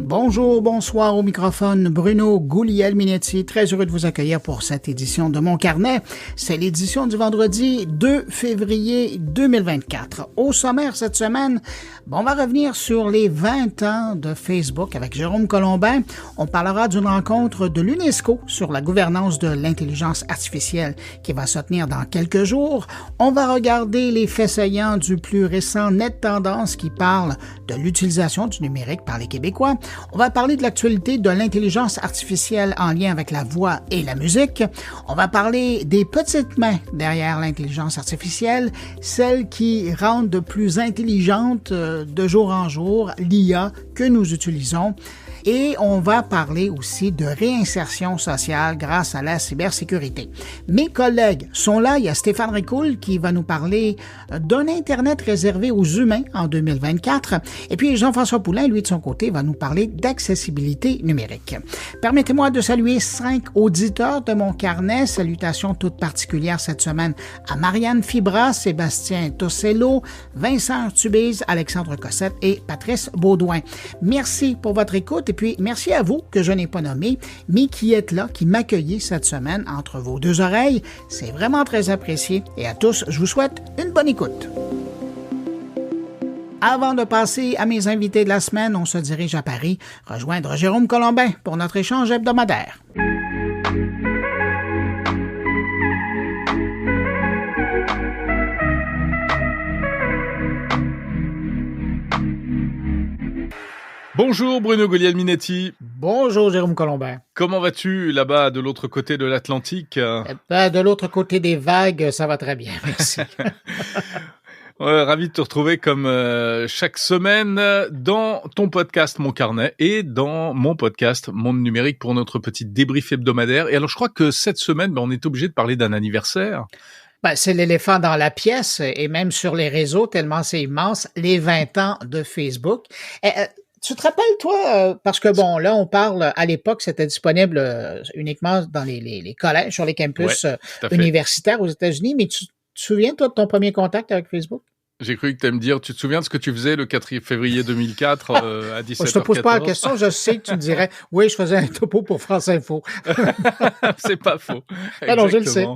Bonjour, bonsoir au microphone, Bruno Guglielminetti, très heureux de vous accueillir pour cette édition de Mon Carnet. C'est l'édition du vendredi 2 février 2024. Au sommaire cette semaine, on va revenir sur les 20 ans de Facebook avec Jérôme Colombin. On parlera d'une rencontre de l'UNESCO sur la gouvernance de l'intelligence artificielle qui va se tenir dans quelques jours. On va regarder les faits saillants du plus récent Net Tendance qui parle de l'utilisation du numérique par les Québécois. On va parler de l'actualité de l'intelligence artificielle en lien avec la voix et la musique. On va parler des petites mains derrière l'intelligence artificielle, celles qui rendent de plus intelligente de jour en jour l'IA que nous utilisons. Et on va parler aussi de réinsertion sociale grâce à la cybersécurité. Mes collègues sont là. Il y a Stéphane Ricoul qui va nous parler d'un Internet réservé aux humains en 2024. Et puis Jean-François Poulain, lui, de son côté, va nous parler d'accessibilité numérique. Permettez-moi de saluer 5 auditeurs de Mon Carnet. Salutations toutes particulières cette semaine à Marianne Fibra, Sébastien Tossello, Vincent Tubize, Alexandre Cossette et Patrice Baudouin. Merci pour votre écoute. Et puis, merci à vous, que je n'ai pas nommé, mais qui êtes là, qui m'accueillez cette semaine entre vos deux oreilles. C'est vraiment très apprécié. Et à tous, je vous souhaite une bonne écoute. Avant de passer à mes invités de la semaine, on se dirige à Paris, rejoindre Jérôme Colombin pour notre échange hebdomadaire. Bonjour Bruno Guglielminetti. Bonjour Jérôme Colombin. Comment vas-tu là-bas de l'autre côté de l'Atlantique? De l'autre côté des vagues, ça va très bien, merci. Ravi de te retrouver comme chaque semaine dans ton podcast Mon Carnet et dans mon podcast Monde Numérique pour notre petit débrief hebdomadaire. Et alors je crois que cette semaine, on est obligé de parler d'un anniversaire. C'est l'éléphant dans la pièce et même sur les réseaux, tellement c'est immense, les 20 ans de Facebook. Tu te rappelles, toi, parce que là, on parle, à l'époque, c'était disponible uniquement dans les collèges, sur les campus universitaires aux États-Unis, mais tu te souviens, toi, de ton premier contact avec Facebook? J'ai cru que tu allais me dire, tu te souviens de ce que tu faisais le 4 février 2004 à 17h14? Je te pose pas la question, je sais que tu me dirais, oui, je faisais un topo pour France Info. C'est pas faux. Alors, je le sais.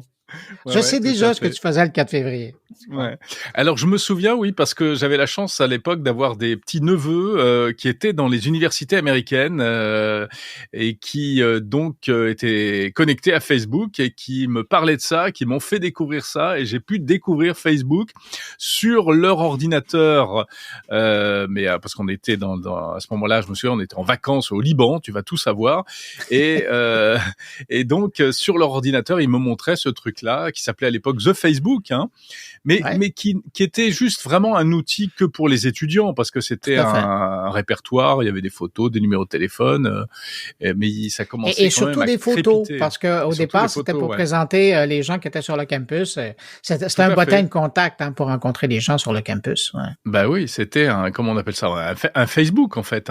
Je sais déjà ce que tu faisais le 4 février. Ouais. Alors, je me souviens, oui, parce que j'avais la chance à l'époque d'avoir des petits neveux qui étaient dans les universités américaines et qui donc étaient connectés à Facebook et qui me parlaient de ça, qui m'ont fait découvrir ça et j'ai pu découvrir Facebook sur leur ordinateur. Mais parce qu'on était à ce moment-là, je me souviens, on était en vacances au Liban, tu vas tout savoir. Et donc, sur leur ordinateur, ils me montraient ce truc-là qui s'appelait à l'époque The Facebook, mais qui était juste vraiment un outil que pour les étudiants parce que c'était un répertoire, il y avait des photos, des numéros de téléphone, mais ça commençait et quand même surtout à des photos crépiter. parce que au départ c'était pour présenter les gens qui étaient sur le campus. C'était un bottin de contact pour rencontrer les gens sur le campus. Ouais. Bah oui, c'était comment on appelle ça, un Facebook en fait,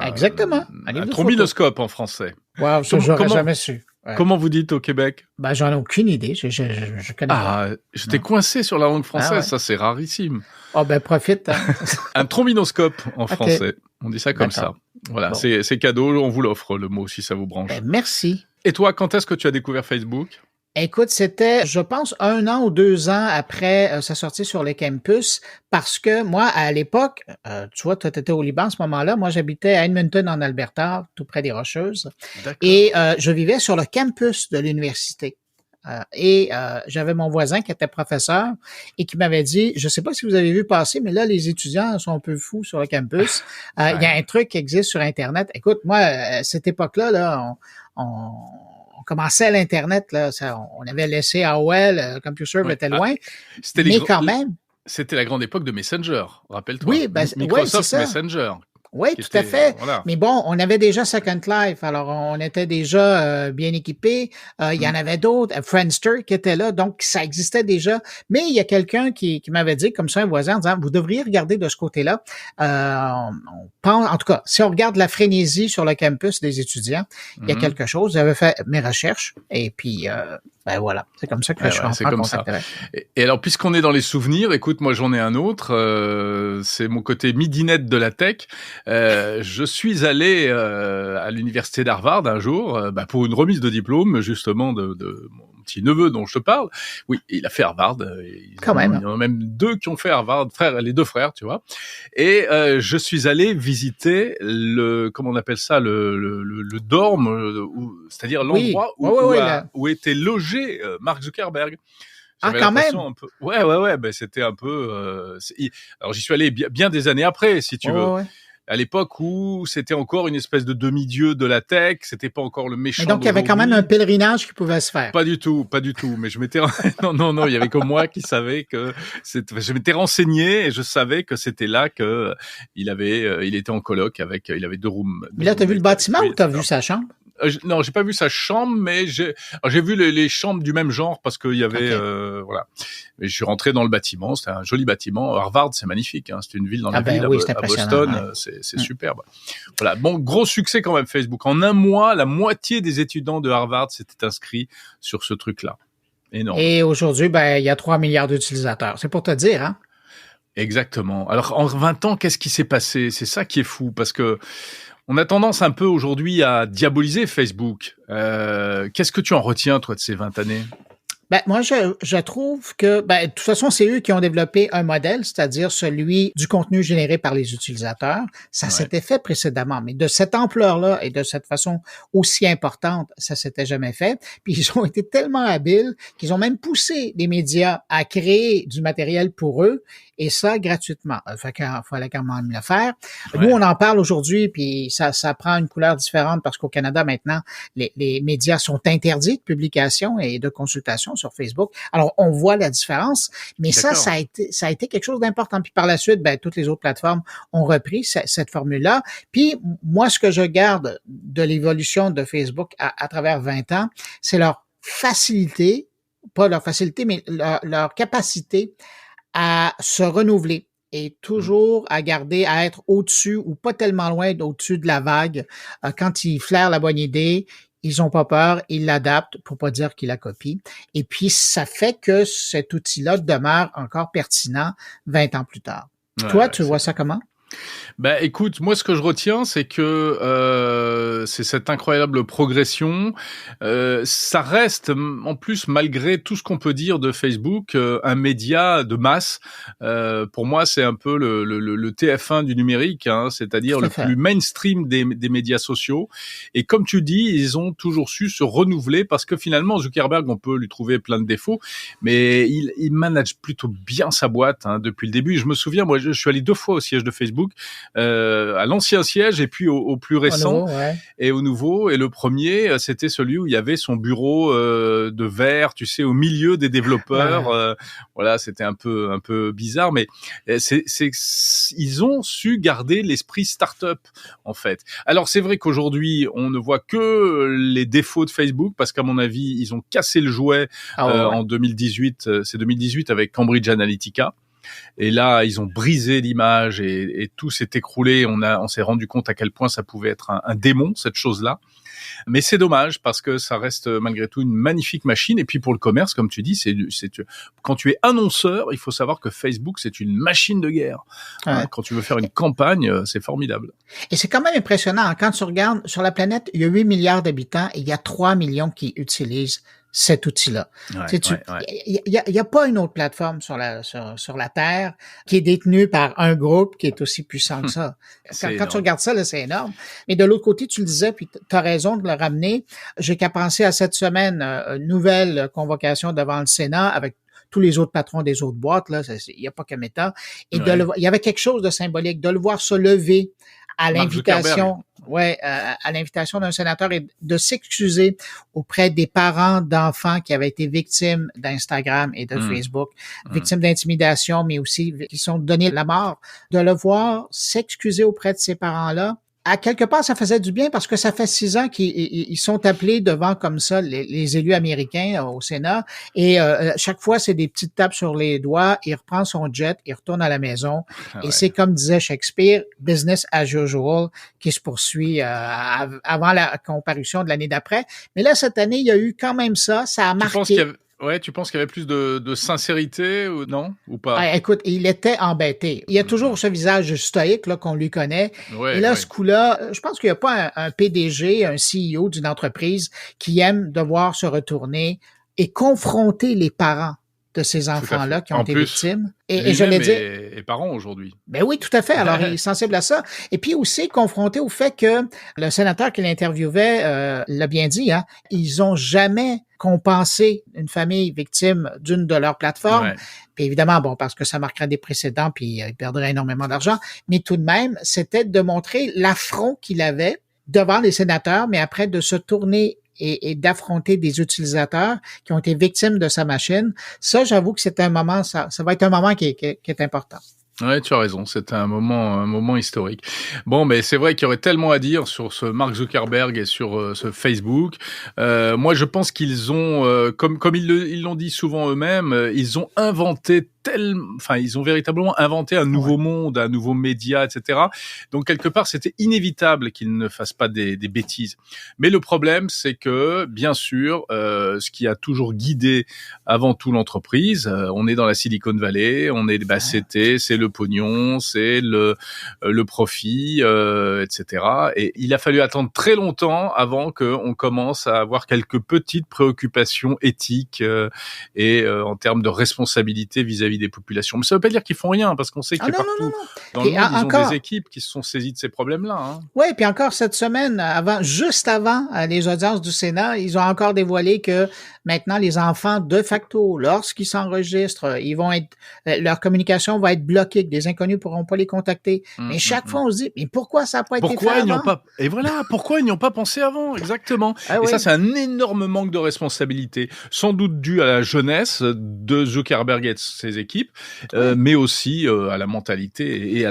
exactement, un trombinoscope en français. Wow, ça j'aurais jamais su. Ouais. Comment vous dites au Québec? J'en ai aucune idée. Je connais pas. J'étais coincé sur la langue française. Ça, c'est rarissime. Profite. Un trombinoscope en français. On dit ça comme ça. Voilà, c'est cadeau. On vous l'offre, le mot, si ça vous branche. Merci. Et toi, quand est-ce que tu as découvert Facebook? Écoute, c'était, je pense, 1 an ou 2 ans après sa sortie sur les campus, parce que moi, à l'époque, tu vois, toi, t'étais au Liban à ce moment-là, moi, j'habitais à Edmonton, en Alberta, tout près des Rocheuses, et je vivais sur le campus de l'université. J'avais mon voisin qui était professeur et qui m'avait dit, je sais pas si vous avez vu passer, mais là, les étudiants sont un peu fous sur le campus. Il y a un truc qui existe sur Internet. Écoute, moi, à cette époque-là, on commençait à l'Internet, là, on avait laissé AOL, CompuServe était loin, mais quand même. C'était la grande époque de Messenger, rappelle-toi. Oui, Microsoft Messenger. Oui, tout à fait. Voilà. Mais bon, on avait déjà Second Life, alors on était déjà bien équipés. Il y en avait d'autres, Friendster qui était là, donc ça existait déjà. Mais il y a quelqu'un qui m'avait dit, comme ça, un voisin, en disant, vous devriez regarder de ce côté-là. On pense, en tout cas, si on regarde la frénésie sur le campus des étudiants, il y a quelque chose. J'avais fait mes recherches et puis Ben voilà, c'est comme ça que je suis rentré en contact avec. Et alors, puisqu'on est dans les souvenirs, écoute, moi j'en ai un autre, c'est mon côté midinette de la tech. Je suis allé à l'université d'Harvard un jour pour une remise de diplôme, justement, de mon petit neveu dont je te parle. Oui, il a fait Harvard. Quand même. Il y en a même deux qui ont fait Harvard, les deux frères, tu vois. Et je suis allé visiter comment on appelle ça, le dorm, c'est-à-dire l'endroit où était logé Mark Zuckerberg. Ah, quand même. Ouais, ben c'était un peu. Alors j'y suis allé bien des années après, si tu veux. Ouais. À l'époque où c'était encore une espèce de demi-dieu de la tech, c'était pas encore le méchant. Et donc il y avait quand même un pèlerinage qui pouvait se faire. Pas du tout. Mais je m'étais non, il y avait que moi qui savais que je m'étais renseigné et je savais que c'était là que il était en coloc il avait deux rooms. Mais là, t'as vu le bâtiment ou t'as vu sa chambre? Non, j'ai pas vu sa chambre, mais j'ai vu les chambres du même genre parce qu'il y avait voilà. Et je suis rentré dans le bâtiment, c'était un joli bâtiment. Harvard, c'est magnifique, hein, c'est une ville dans la ville à Boston, c'est superbe. Voilà, bon, gros succès quand même Facebook. En un mois, la moitié des étudiants de Harvard s'étaient inscrits sur ce truc-là. Énorme. Et aujourd'hui, il y a 3 milliards d'utilisateurs. C'est pour te dire, hein? Exactement. Alors en 20 ans, qu'est-ce qui s'est passé? C'est ça qui est fou parce que on a tendance un peu aujourd'hui à diaboliser Facebook. Qu'est-ce que tu en retiens, toi, de ces 20 années? Moi, je trouve que, de toute façon, c'est eux qui ont développé un modèle, c'est-à-dire celui du contenu généré par les utilisateurs. Ça s'était fait précédemment, mais de cette ampleur-là et de cette façon aussi importante, ça s'était jamais fait. Puis ils ont été tellement habiles qu'ils ont même poussé les médias à créer du matériel pour eux, et ça gratuitement. Fait qu'il fallait quand même le faire. Ouais. Nous, on en parle aujourd'hui, puis ça prend une couleur différente parce qu'au Canada, maintenant, les médias sont interdits de publication et de consultation sur Facebook. Alors, on voit la différence, mais ça a été quelque chose d'important. Puis par la suite, toutes les autres plateformes ont repris cette formule-là. Puis moi, ce que je garde de l'évolution de Facebook à travers 20 ans, c'est leur facilité, pas leur facilité, mais leur capacité à se renouveler et toujours à être au-dessus ou pas tellement loin au-dessus de la vague. Quand ils flairent la bonne idée, ils ont pas peur, ils l'adaptent pour pas dire qu'ils la copient. Et puis, ça fait que cet outil-là demeure encore pertinent 20 ans plus tard. Ouais, toi, tu vois ça comment? Écoute, moi ce que je retiens, c'est que c'est cette incroyable progression. Ça reste, en plus, malgré tout ce qu'on peut dire de Facebook, un média de masse. Pour moi, c'est un peu le TF1 du numérique, hein, c'est-à-dire le plus mainstream des médias sociaux. Et comme tu dis, ils ont toujours su se renouveler parce que finalement, Zuckerberg, on peut lui trouver plein de défauts, mais il manage plutôt bien sa boîte depuis le début. Je me souviens, moi, je suis allé 2 fois au siège de Facebook. À l'ancien siège et puis au plus récent et au nouveau. Et le premier, c'était celui où il y avait son bureau de verre, tu sais, au milieu des développeurs. Voilà, c'était un peu bizarre, mais ils ont su garder l'esprit start-up en fait. Alors c'est vrai qu'aujourd'hui, on ne voit que les défauts de Facebook parce qu'à mon avis, ils ont cassé le jouet en 2018. C'est 2018 avec Cambridge Analytica. Et là, ils ont brisé l'image et tout s'est écroulé. On s'est rendu compte à quel point ça pouvait être un démon, cette chose-là. Mais c'est dommage parce que ça reste malgré tout une magnifique machine. Et puis pour le commerce, comme tu dis, quand tu es annonceur, il faut savoir que Facebook, c'est une machine de guerre. Ouais. Quand tu veux faire une campagne, c'est formidable. Et c'est quand même impressionnant. Quand tu regardes sur la planète, il y a 8 milliards d'habitants et il y a 3 millions qui utilisent cet outil-là. Il y a pas une autre plateforme sur la Terre qui est détenue par un groupe qui est aussi puissant que ça. Quand tu regardes ça, là, c'est énorme. Mais de l'autre côté, tu le disais, puis tu as raison de le ramener. J'ai qu'à penser à cette semaine, une nouvelle convocation devant le Sénat avec tous les autres patrons des autres boîtes, là, il n'y a pas qu'à Meta. Et il y avait quelque chose de symbolique, de le voir se lever à l'invitation, à l'invitation d'un sénateur et de s'excuser auprès des parents d'enfants qui avaient été victimes d'Instagram et de Facebook, victimes d'intimidation, mais aussi qui sont donnés la mort. De le voir s'excuser auprès de ces parents-là, À quelque part, ça faisait du bien parce que ça fait 6 ans qu'ils sont appelés devant comme ça les élus américains au Sénat et chaque fois, c'est des petites tapes sur les doigts. Il reprend son jet, il retourne à la maison et Ouais. c'est comme disait Shakespeare, business as usual qui se poursuit avant la comparution de l'année d'après. Mais là, cette année, il y a eu quand même ça. Ça a marqué. Tu penses qu'il y avait plus de sincérité ou non ou pas? Écoute, il était embêté. Il y a toujours ce visage stoïque là, qu'on lui connaît. Ouais, Et là, ouais. ce coup-là, je pense qu'il n'y a pas un PDG, un CEO d'une entreprise qui aime devoir se retourner et confronter les parents de ces enfants-là qui ont En été plus, victimes. Et je l'ai dit. est parent aujourd'hui. Ben oui, tout à fait. Alors, il est sensible à ça. Et puis aussi confronté au fait que le sénateur qui l'interviewait l'a bien dit, hein, ils ont jamais compensé une famille victime d'une de leurs plateformes. Ouais. Puis évidemment, bon, parce que ça marquerait des précédents, puis il perdrait énormément d'argent. Mais tout de même, c'était de montrer l'affront qu'il avait devant les sénateurs, mais après de se tourner et d'affronter des utilisateurs qui ont été victimes de sa machine. Ça, j'avoue que c'est un moment, ça va être un moment qui est important. Ouais, tu as raison, c'était un moment historique. Bon, mais c'est vrai qu'il y aurait tellement à dire sur ce Mark Zuckerberg et sur ce Facebook. Moi, je pense qu'ils ont, comme ils l'ont dit souvent eux-mêmes, ils ont inventé ils ont véritablement inventé un nouveau monde, un nouveau média, etc. Donc, quelque part, c'était inévitable qu'ils ne fassent pas des bêtises. Mais le problème, c'est que, bien sûr, ce qui a toujours guidé avant tout l'entreprise, on est dans la Silicon Valley, c'est le pognon, c'est le profit, etc. Et il a fallu attendre très longtemps avant qu'on commence à avoir quelques petites préoccupations éthiques et en termes de responsabilité vis-à-vis des populations. Mais ça ne veut pas dire qu'ils font rien, parce qu'on sait que partout dans le monde, ils ont des équipes qui se sont saisies de ces problèmes-là. Hein. Oui, puis encore cette semaine, juste avant les audiences du Sénat, ils ont encore dévoilé que maintenant, les enfants, de facto, lorsqu'ils s'enregistrent, leur communication va être bloquée, que des inconnus ne pourront pas les contacter. Mais chaque fois, on se dit, mais pourquoi ça n'a pas été fait avant? Et voilà, pourquoi ils n'y ont pas pensé avant? Exactement. Et ça, c'est un énorme manque de responsabilité, sans doute dû à la jeunesse de Zuckerberg et de ses équipes, mais aussi à la mentalité et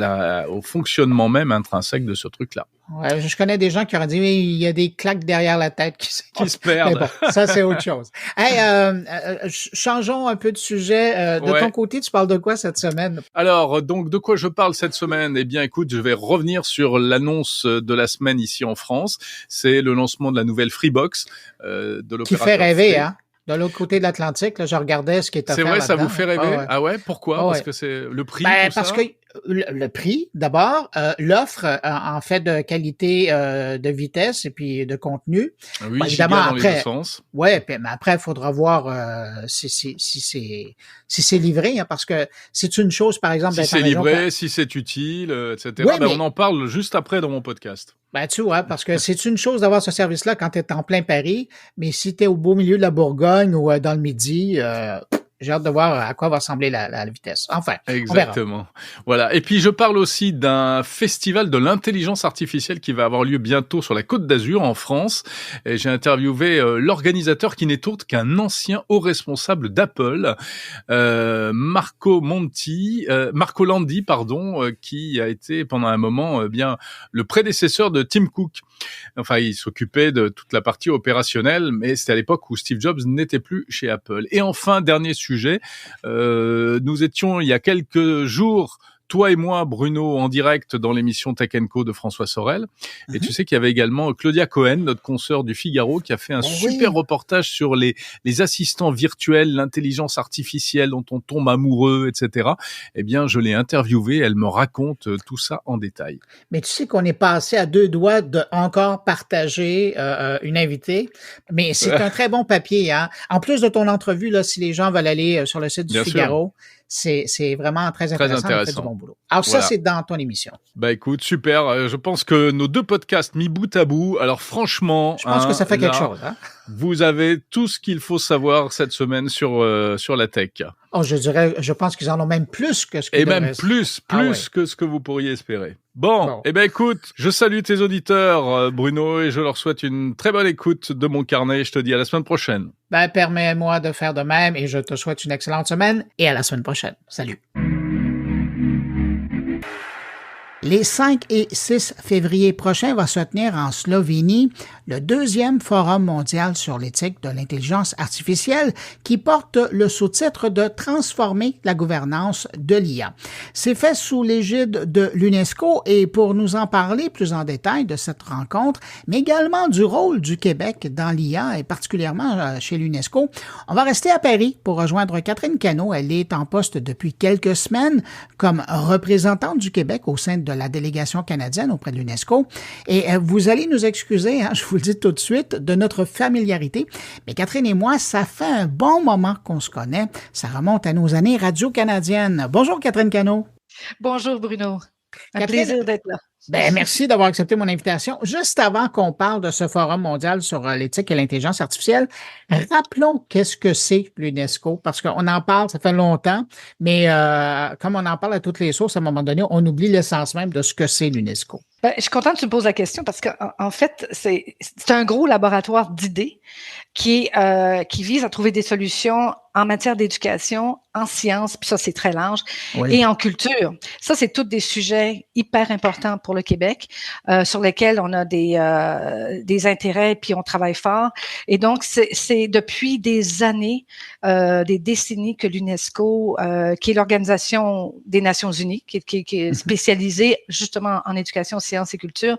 au fonctionnement même intrinsèque de ce truc-là. Ouais, je connais des gens qui auraient dit, mais il y a des claques derrière la tête qui se perdent. Mais bon, ça, c'est autre chose. Hey, changeons un peu de sujet. De ton côté, tu parles de quoi cette semaine? Alors, donc, de quoi je parle cette semaine? Eh bien, écoute, je vais revenir sur l'annonce de la semaine ici en France. C'est le lancement de la nouvelle Freebox de l'opérateur. Qui fait rêver, hein? De l'autre côté de l'Atlantique, là, je regardais ce qui est offert. C'est vrai, ça là-dedans. vous fait rêver? Ah ouais? Pourquoi? Parce que c'est le prix, tout parce ça? que le prix, d'abord, l'offre en fait de qualité de vitesse et puis de contenu. Oui, évidemment, dans les deux sens. Ouais, mais après, il faudra voir si c'est livré, hein, parce que c'est une chose, par exemple, si c'est livré, si c'est utile, etc. Ouais, mais on en parle juste après dans mon podcast. Ben, tu vois, parce que c'est une chose d'avoir ce service-là quand tu es en plein Paris, mais si tu es au beau milieu de la Bourgogne ou dans le Midi, j'ai hâte de voir à quoi va ressembler la vitesse. Enfin, exactement. Voilà. Et puis, je parle aussi d'un festival de l'intelligence artificielle qui va avoir lieu bientôt sur la Côte d'Azur, en France. Et j'ai interviewé l'organisateur qui n'est autre qu'un ancien haut responsable d'Apple, Marco Landi, qui a été pendant un moment bien le prédécesseur de Tim Cook. Enfin, il s'occupait de toute la partie opérationnelle, mais c'était à l'époque où Steve Jobs n'était plus chez Apple. Et enfin, dernier sujet, nous étions il y a quelques jours, toi et moi, Bruno, en direct dans l'émission Tech & Co de François Sorel. Et tu sais qu'il y avait également Claudia Cohen, notre consoeur du Figaro, qui a fait un super reportage sur les assistants virtuels, l'intelligence artificielle dont on tombe amoureux, etc. Eh bien, je l'ai interviewée, elle me raconte tout ça en détail. Mais tu sais qu'on est passé à 2 doigts de encore partager une invitée, mais c'est un très bon papier. Hein? En plus de ton entrevue, là, si les gens veulent aller sur le site du Figaro, c'est vraiment très intéressant. On fait du bon boulot. Alors ça, c'est dans ton émission. Bah écoute, super. Je pense que nos 2 podcasts mis bout à bout, alors franchement... Je pense que ça fait quelque chose. Hein? Vous avez tout ce qu'il faut savoir cette semaine sur la tech. Oh, je pense qu'ils en ont même plus que ce que... Et même plus que ce que vous pourriez espérer. Bon, eh ben écoute, je salue tes auditeurs, Bruno, et je leur souhaite une très bonne écoute de mon carnet. Je te dis à la semaine prochaine. Ben, permets-moi de faire de même et je te souhaite une excellente semaine et à la semaine prochaine. Salut. Les 5 et 6 février prochains va se tenir en Slovénie le deuxième Forum mondial sur l'éthique de l'intelligence artificielle qui porte le sous-titre de Transformer la gouvernance de l'IA. C'est fait sous l'égide de l'UNESCO et pour nous en parler plus en détail de cette rencontre, mais également du rôle du Québec dans l'IA et particulièrement chez l'UNESCO, on va rester à Paris pour rejoindre Catherine Cano. Elle est en poste depuis quelques semaines comme représentante du Québec au sein de la délégation canadienne auprès de l'UNESCO. Et vous allez nous excuser, je vous le dis tout de suite, de notre familiarité. Mais Catherine et moi, ça fait un bon moment qu'on se connaît. Ça remonte à nos années radio-canadiennes. Bonjour Catherine Cano. Bonjour Bruno. Un Catherine, plaisir d'être là. Merci d'avoir accepté mon invitation. Juste avant qu'on parle de ce forum mondial sur l'éthique et l'intelligence artificielle, rappelons qu'est-ce que c'est l'UNESCO, parce qu'on en parle, ça fait longtemps, mais comme on en parle à toutes les sources, à un moment donné, on oublie l'essence même de ce que c'est l'UNESCO. Je suis contente que tu me poses la question parce qu'en fait, c'est un gros laboratoire d'idées qui vise à trouver des solutions en matière d'éducation, en sciences, puis ça, c'est très large, oui, et en culture. Ça, c'est tous des sujets hyper importants pour le Québec, sur lesquels on a des intérêts, puis on travaille fort. Et donc, c'est depuis des années, des décennies que l'UNESCO, qui est l'Organisation des Nations Unies, qui est spécialisée justement en éducation, sciences et culture.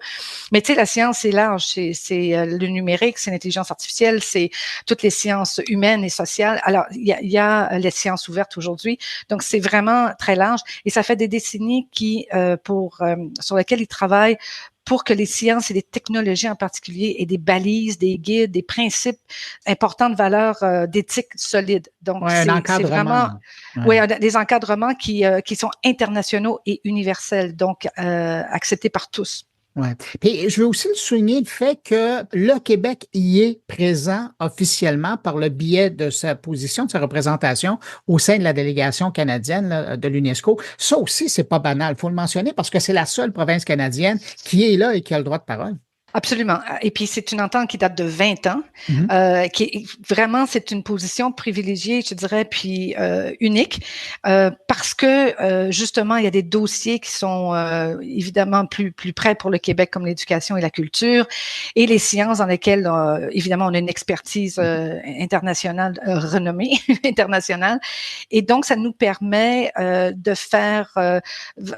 Mais tu sais, la science, c'est large. C'est le numérique, c'est l'intelligence artificielle, c'est toutes les sciences humaines et sociales. Alors, il y a les sciences ouvertes aujourd'hui. Donc, c'est vraiment très large. Et ça fait des décennies sur lesquelles ils travaillent pour que les sciences et les technologies en particulier aient des balises, des guides, des principes importants de valeurs d'éthique solides. Donc, c'est vraiment des encadrements qui sont internationaux et universels, donc acceptés par tous. Ouais. Puis je veux aussi souligner le fait que le Québec y est présent officiellement par le biais de sa position, de sa représentation au sein de la délégation canadienne là, de l'UNESCO. Ça aussi, c'est pas banal. Il faut le mentionner parce que c'est la seule province canadienne qui est là et qui a le droit de parole. Absolument. Et puis, c'est une entente qui date de 20 ans, qui est vraiment, c'est une position privilégiée, je dirais, puis unique, parce que, justement, il y a des dossiers qui sont évidemment plus près pour le Québec, comme l'éducation et la culture, et les sciences dans lesquelles, évidemment, on a une expertise internationale, renommée internationale. Et donc, ça nous permet de faire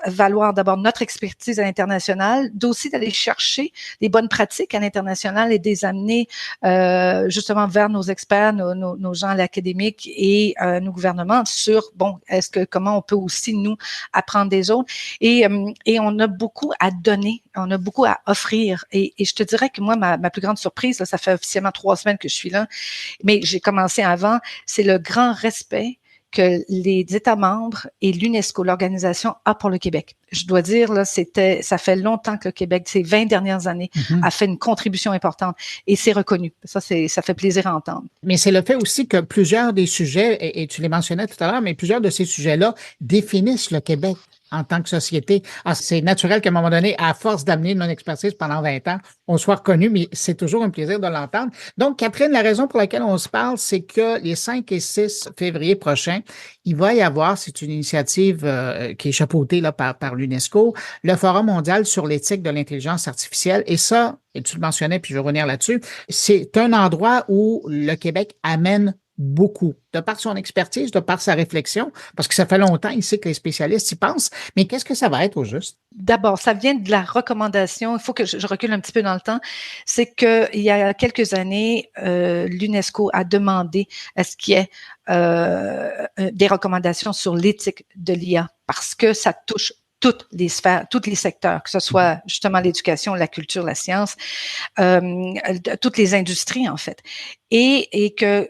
valoir d'abord notre expertise à l'international, d'aussi d'aller chercher des bonnes pratiques à l'international et des amener justement vers nos experts, nos gens à l'académique et nos gouvernements sur comment on peut aussi nous apprendre des autres et on a beaucoup à donner, on a beaucoup à offrir et je te dirais que moi ma plus grande surprise, là, ça fait officiellement 3 semaines que je suis là, mais j'ai commencé avant, c'est le grand respect que les États membres et l'UNESCO, l'organisation, a pour le Québec. Je dois dire, là, ça fait longtemps que le Québec, ces 20 dernières années, a fait une contribution importante et c'est reconnu. Ça fait plaisir à entendre. Mais c'est le fait aussi que plusieurs des sujets, et tu les mentionnais tout à l'heure, mais plusieurs de ces sujets-là définissent le Québec en tant que société. C'est naturel qu'à un moment donné, à force d'amener mon expertise pendant 20 ans, on soit reconnu, mais c'est toujours un plaisir de l'entendre. Donc, Catherine, la raison pour laquelle on se parle, c'est que les 5 et 6 février prochains, il va y avoir, c'est une initiative qui est chapeautée là, par l'UNESCO, le Forum mondial sur l'éthique de l'intelligence artificielle. Et ça, et tu le mentionnais, puis je vais revenir là-dessus, c'est un endroit où le Québec amène beaucoup, de par son expertise, de par sa réflexion, parce que ça fait longtemps ici que les spécialistes y pensent, mais qu'est-ce que ça va être au juste? D'abord, ça vient de la recommandation, il faut que je recule un petit peu dans le temps, c'est qu'il y a quelques années, l'UNESCO a demandé à ce qu'il y ait des recommandations sur l'éthique de l'IA, parce que ça touche toutes les sphères, tous les secteurs, que ce soit justement l'éducation, la culture, la science, toutes les industries en fait, et que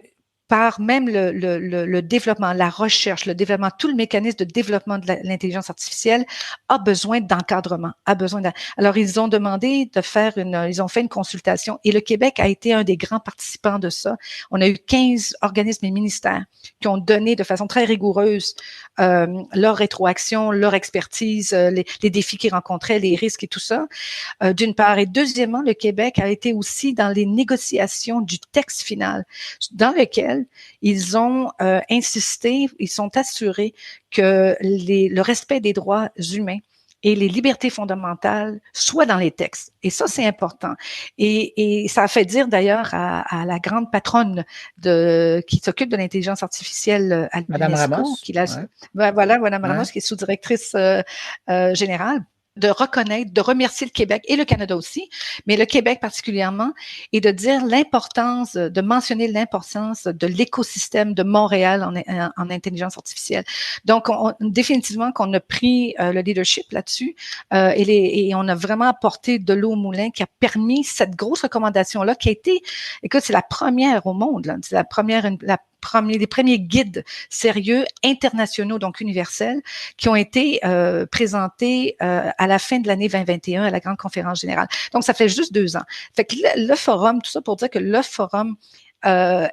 par même le développement, la recherche, le développement, tout le mécanisme de développement de l'intelligence artificielle a besoin d'encadrement, Alors, ils ont demandé ils ont fait une consultation et le Québec a été un des grands participants de ça. On a eu 15 organismes et ministères qui ont donné de façon très rigoureuse leur rétroaction, leur expertise, les défis qu'ils rencontraient, les risques et tout ça, d'une part. Et deuxièmement, le Québec a été aussi dans les négociations du texte final, dans lequel ils ont insisté, ils sont assurés que le respect des droits humains et les libertés fondamentales soient dans les textes. Et ça, c'est important. Et ça a fait dire d'ailleurs à la grande patronne qui s'occupe de l'intelligence artificielle à Madame l'UNESCO, Ramos. Voilà, Madame Ramos, qui est sous-directrice générale, de reconnaître, de remercier le Québec et le Canada aussi, mais le Québec particulièrement, et de dire l'importance, de mentionner l'importance de l'écosystème de Montréal en intelligence artificielle. Donc, définitivement qu'on a pris le leadership là-dessus et on a vraiment apporté de l'eau au moulin qui a permis cette grosse recommandation-là qui a été, écoute, c'est la première au monde, là, c'est les premiers guides sérieux internationaux, donc universels, qui ont été présentés à la fin de l'année 2021 à la Grande Conférence Générale. Donc, ça fait juste 2 ans. Fait que le forum, tout ça pour dire que le forum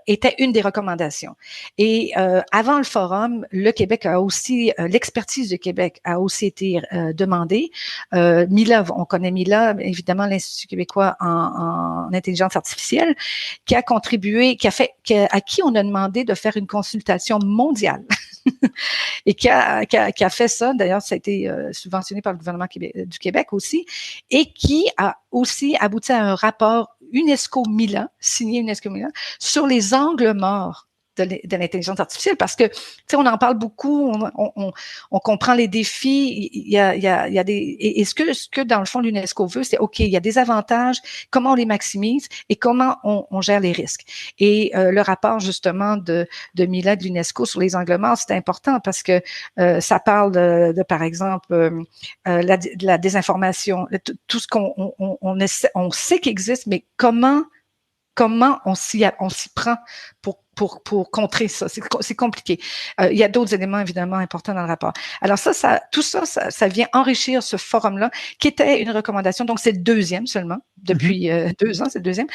était une des recommandations. Et avant le forum, le Québec a aussi, l'expertise du Québec a aussi été demandée. Mila, on connaît Mila, évidemment l'Institut québécois en intelligence artificielle, qui a contribué, à qui on a demandé de faire une consultation mondiale. Et qui a fait ça, d'ailleurs, ça a été subventionné par le gouvernement du Québec aussi, et qui a aussi abouti à un rapport UNESCO-Milan, signé UNESCO-Milan, sur les angles morts de l'intelligence artificielle, parce que, tu sais, on en parle beaucoup, on comprend les défis, il y a des, et ce que dans le fond l'UNESCO veut, c'est OK, il y a des avantages, comment on les maximise et comment on gère les risques. Et le rapport justement de Mila de l'UNESCO sur les angles morts, c'est important parce que ça parle de par exemple la désinformation, tout ce on sait qu'il existe, mais comment on s'y prend pour contrer ça. C'est compliqué. Il y a d'autres éléments évidemment importants dans le rapport. Alors tout ça vient enrichir ce forum-là, qui était une recommandation. Donc, c'est le 2e seulement. Depuis 2 ans, c'est le 2e.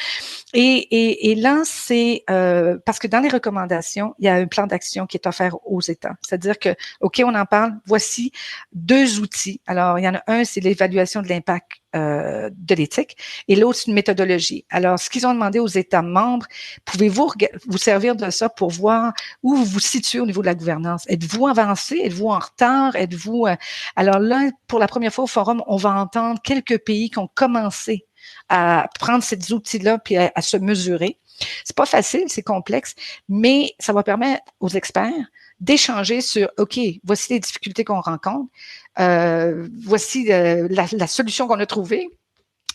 Et là, c'est parce que dans les recommandations, il y a un plan d'action qui est offert aux États. C'est-à-dire que, OK, on en parle, voici 2 outils. Alors, il y en a un, c'est l'évaluation de l'impact de l'éthique, et l'autre, c'est une méthodologie. Alors, ce qu'ils ont demandé aux États membres, pouvez-vous vous servir de ça pour voir où vous vous situez au niveau de la gouvernance? Êtes-vous avancé? Êtes-vous en retard? Alors là, pour la première fois au forum, on va entendre quelques pays qui ont commencé à prendre ces outils-là puis à se mesurer. C'est pas facile, c'est complexe, mais ça va permettre aux experts d'échanger sur, OK, voici les difficultés qu'on rencontre, voici la solution qu'on a trouvée.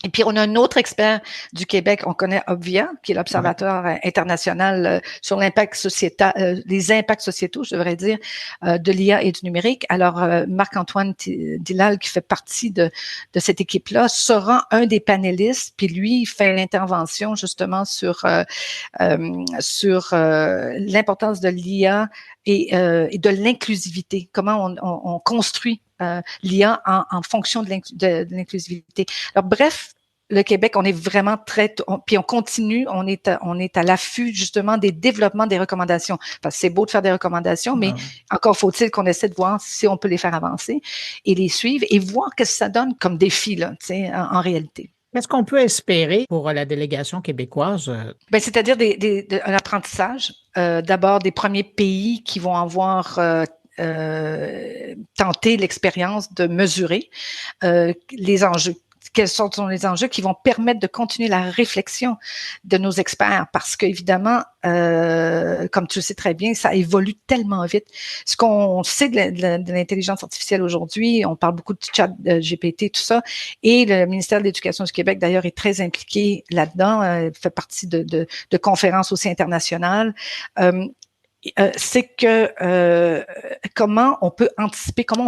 Et puis, on a un autre expert du Québec, on connaît Obvia, qui est l'Observatoire international sur l'impact sociétal, les impacts sociétaux, je devrais dire, de l'IA et du numérique. Alors, Marc-Antoine Dillal, qui fait partie de cette équipe-là, sera un des panélistes, puis lui, il fait l'intervention justement sur l'importance de l'IA et de l'inclusivité, comment on construit l'IA en fonction de l'inclusivité. Alors, bref, le Québec, on est vraiment puis on continue, on est à l'affût justement des développements des recommandations. Parce que c'est beau de faire des recommandations, mais encore faut-il qu'on essaie de voir si on peut les faire avancer et les suivre et voir ce que ça donne comme défi là, tu sais, en réalité. Qu'est-ce qu'on peut espérer pour la délégation québécoise? C'est-à-dire un apprentissage. D'abord, des premiers pays qui vont avoir tenter l'expérience de mesurer les enjeux. Quels sont les enjeux qui vont permettre de continuer la réflexion de nos experts? Parce qu'évidemment, comme tu le sais très bien, ça évolue tellement vite. Ce qu'on sait de l'intelligence artificielle aujourd'hui, on parle beaucoup de chat GPT, tout ça, et le ministère de l'Éducation du Québec, d'ailleurs, est très impliqué là-dedans, fait partie de conférences aussi internationales. C'est que comment on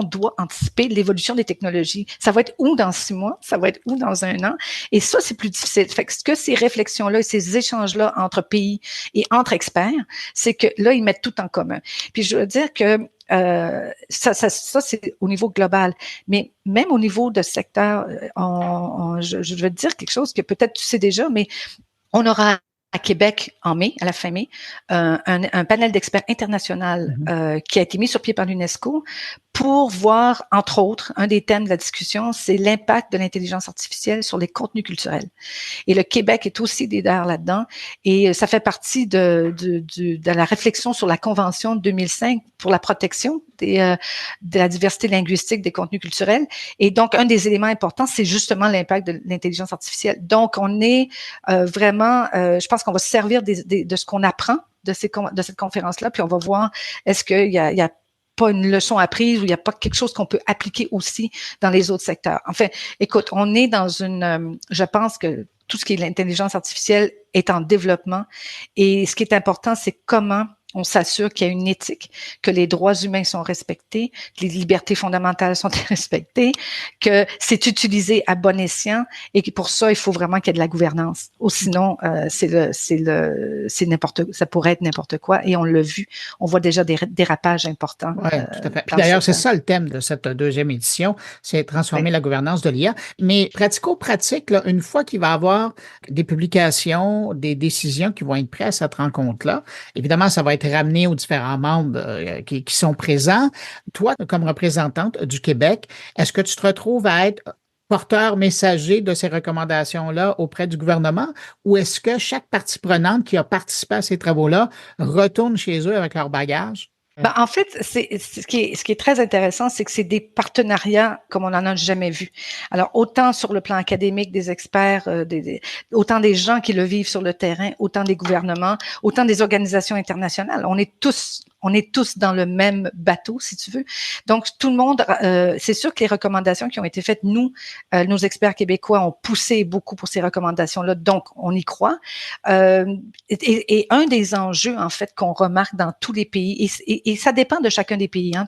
doit anticiper l'évolution des technologies. Ça va être où dans 6 mois, ça va être où dans 1 an, et ça, c'est plus difficile. Fait que ce que ces réflexions-là et ces échanges-là entre pays et entre experts, c'est que là, ils mettent tout en commun. Puis je veux dire que ça c'est au niveau global, mais même au niveau de secteur, je veux te dire quelque chose que peut-être tu sais déjà, mais on aura à Québec en mai, à la fin mai, un panel d'experts international qui a été mis sur pied par l'UNESCO pour voir, entre autres, un des thèmes de la discussion, c'est l'impact de l'intelligence artificielle sur les contenus culturels. Et le Québec est aussi leader là-dedans, et ça fait partie de la réflexion sur la Convention de 2005 pour la protection de la diversité linguistique des contenus culturels. Et donc, un des éléments importants, c'est justement l'impact de l'intelligence artificielle. Donc, on est vraiment, je pense qu'on va se servir de ce qu'on apprend de cette conférence-là, puis on va voir est-ce qu'il y a pas une leçon apprise ou il n'y a pas quelque chose qu'on peut appliquer aussi dans les autres secteurs. Enfin, écoute, on est dans je pense que tout ce qui est l'intelligence artificielle est en développement et ce qui est important, c'est comment on s'assure qu'il y a une éthique, que les droits humains sont respectés, que les libertés fondamentales sont respectées, que c'est utilisé à bon escient et que pour ça, il faut vraiment qu'il y ait de la gouvernance. Ou sinon, ça pourrait être n'importe quoi et on l'a vu. On voit déjà des dérapages importants. Oui, tout à fait. Puis d'ailleurs, c'est ça le thème de cette deuxième édition, c'est transformer la gouvernance de l'IA. Mais pratico-pratique, là, une fois qu'il va y avoir des publications, des décisions qui vont être prises à cette rencontre-là, évidemment, ça va être ramené aux différents membres qui sont présents. Toi, comme représentante du Québec, est-ce que tu te retrouves à être porteur messager de ces recommandations-là auprès du gouvernement ou est-ce que chaque partie prenante qui a participé à ces travaux-là retourne chez eux avec leur bagage? En fait, ce qui est très intéressant, c'est que c'est des partenariats comme on n'en a jamais vu. Alors, autant sur le plan académique des experts, autant des gens qui le vivent sur le terrain, autant des gouvernements, autant des organisations internationales. On est tous dans le même bateau, si tu veux. Donc, tout le monde, c'est sûr que les recommandations qui ont été faites, nos experts québécois ont poussé beaucoup pour ces recommandations-là, donc on y croit. Et un des enjeux, en fait, qu'on remarque dans tous les pays, et ça dépend de chacun des pays, hein.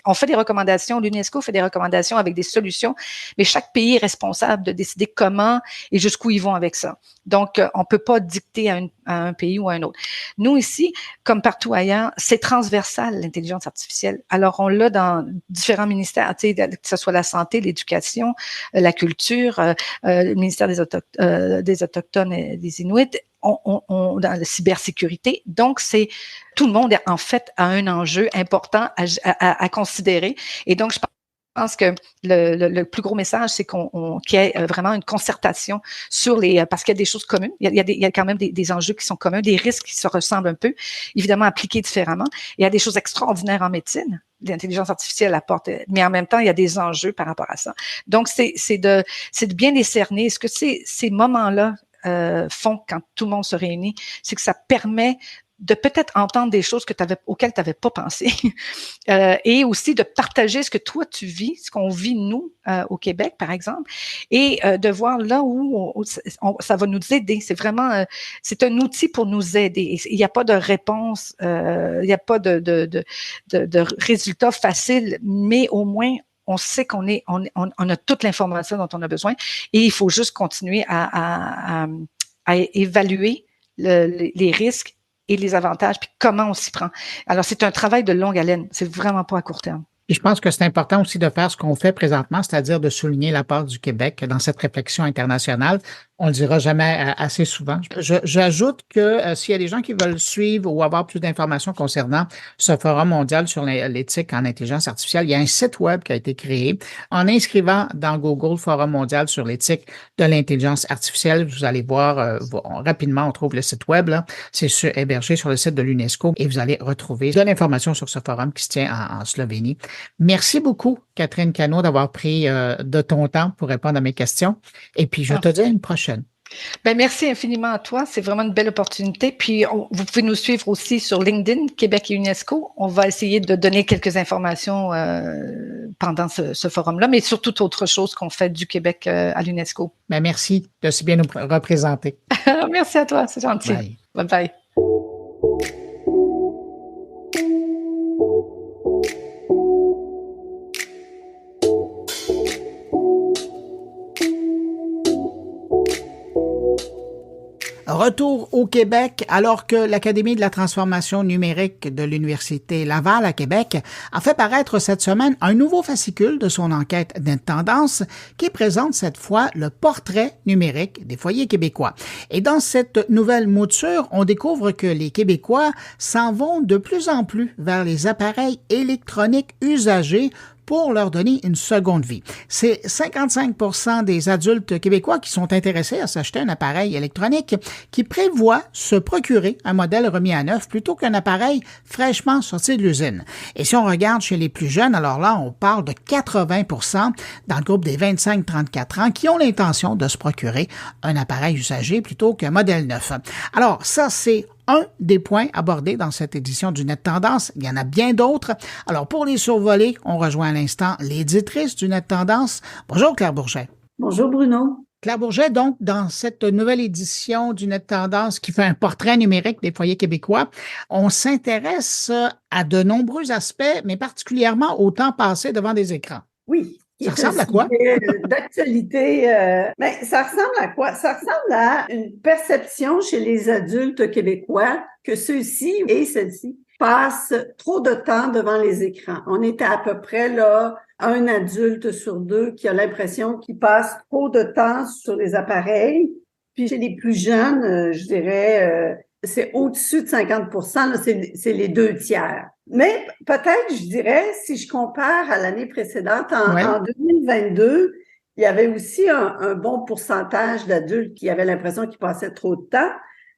On fait des recommandations, l'UNESCO fait des recommandations avec des solutions, mais chaque pays est responsable de décider comment et jusqu'où ils vont avec ça. Donc, on peut pas dicter à un pays ou à un autre. Nous, ici, comme partout ailleurs, c'est transversal, l'intelligence artificielle. Alors, on l'a dans différents ministères, tu sais, que ce soit la santé, l'éducation, la culture, le ministère des Autochtones et des Inuits, dans la cybersécurité. Donc, tout le monde, en fait, a un enjeu important à considérer. Et donc, je pense que le plus gros message, c'est qu'il y ait vraiment une concertation parce qu'il y a des choses communes. Il y a quand même des enjeux qui sont communs, des risques qui se ressemblent un peu, évidemment appliqués différemment. Il y a des choses extraordinaires en médecine. L'intelligence artificielle apporte, mais en même temps, il y a des enjeux par rapport à ça. Donc, c'est de bien les cerner. Est-ce que ces moments-là font quand tout le monde se réunit, c'est que ça permet de peut-être entendre des choses auxquelles tu n'avais pas pensé et aussi de partager ce que toi tu vis, ce qu'on vit nous au Québec par exemple, et de voir là où ça va nous aider. C'est vraiment c'est un outil pour nous aider. Il n'y a pas de réponse, il n'y a pas de résultat facile, mais au moins on sait qu'on a toute l'information dont on a besoin et il faut juste continuer à évaluer les risques et les avantages, puis comment on s'y prend. Alors, c'est un travail de longue haleine. C'est vraiment pas à court terme. Et je pense que c'est important aussi de faire ce qu'on fait présentement, c'est-à-dire de souligner l'apport du Québec dans cette réflexion internationale. On le dira jamais assez souvent. J'ajoute que s'il y a des gens qui veulent suivre ou avoir plus d'informations concernant ce Forum mondial sur l'éthique en intelligence artificielle, il y a un site web qui a été créé. En inscrivant dans Google Forum mondial sur l'éthique de l'intelligence artificielle, vous allez voir rapidement, on trouve le site web. Là. C'est hébergé sur le site de l'UNESCO et vous allez retrouver de l'information sur ce forum qui se tient en Slovénie. Merci beaucoup, Catherine Cano, d'avoir pris de ton temps pour répondre à mes questions. Et puis, je te dis à une prochaine. Merci infiniment à toi. C'est vraiment une belle opportunité. Puis, vous pouvez nous suivre aussi sur LinkedIn, Québec et UNESCO. On va essayer de donner quelques informations pendant ce forum-là, mais sur toute autre chose qu'on fait du Québec à l'UNESCO. Merci de si bien nous représenter. Merci à toi, c'est gentil. Bye. Bye-bye. Retour au Québec, alors que l'Académie de la transformation numérique de l'Université Laval à Québec a fait paraître cette semaine un nouveau fascicule de son enquête d'intendance qui présente cette fois le portrait numérique des foyers québécois. Et dans cette nouvelle mouture, on découvre que les Québécois s'en vont de plus en plus vers les appareils électroniques usagés pour leur donner une seconde vie. C'est 55% des adultes québécois qui sont intéressés à s'acheter un appareil électronique qui prévoit se procurer un modèle remis à neuf plutôt qu'un appareil fraîchement sorti de l'usine. Et si on regarde chez les plus jeunes, alors là, on parle de 80% dans le groupe des 25-34 ans qui ont l'intention de se procurer un appareil usagé plutôt qu'un modèle neuf. Alors, ça, c'est un des points abordés dans cette édition du Net Tendance. Il y en a bien d'autres. Alors, pour les survoler, on rejoint à l'instant l'éditrice du Net Tendance. Bonjour, Claire Bourget. Bonjour, Bruno. Claire Bourget, donc, dans cette nouvelle édition du Net Tendance qui fait un portrait numérique des foyers québécois, on s'intéresse à de nombreux aspects, mais particulièrement au temps passé devant des écrans. Oui. Ça ressemble à quoi? D'actualité, ça ressemble à quoi? Ça ressemble à une perception chez les adultes québécois que ceux-ci et celles-ci passent trop de temps devant les écrans. On est à peu près là un adulte sur deux qui a l'impression qu'il passe trop de temps sur les appareils. Puis chez les plus jeunes, je dirais, c'est au-dessus de 50%, là, c'est les 2/3. Mais peut-être, je dirais, si je compare à l'année précédente, en 2022, il y avait aussi un bon pourcentage d'adultes qui avaient l'impression qu'ils passaient trop de temps.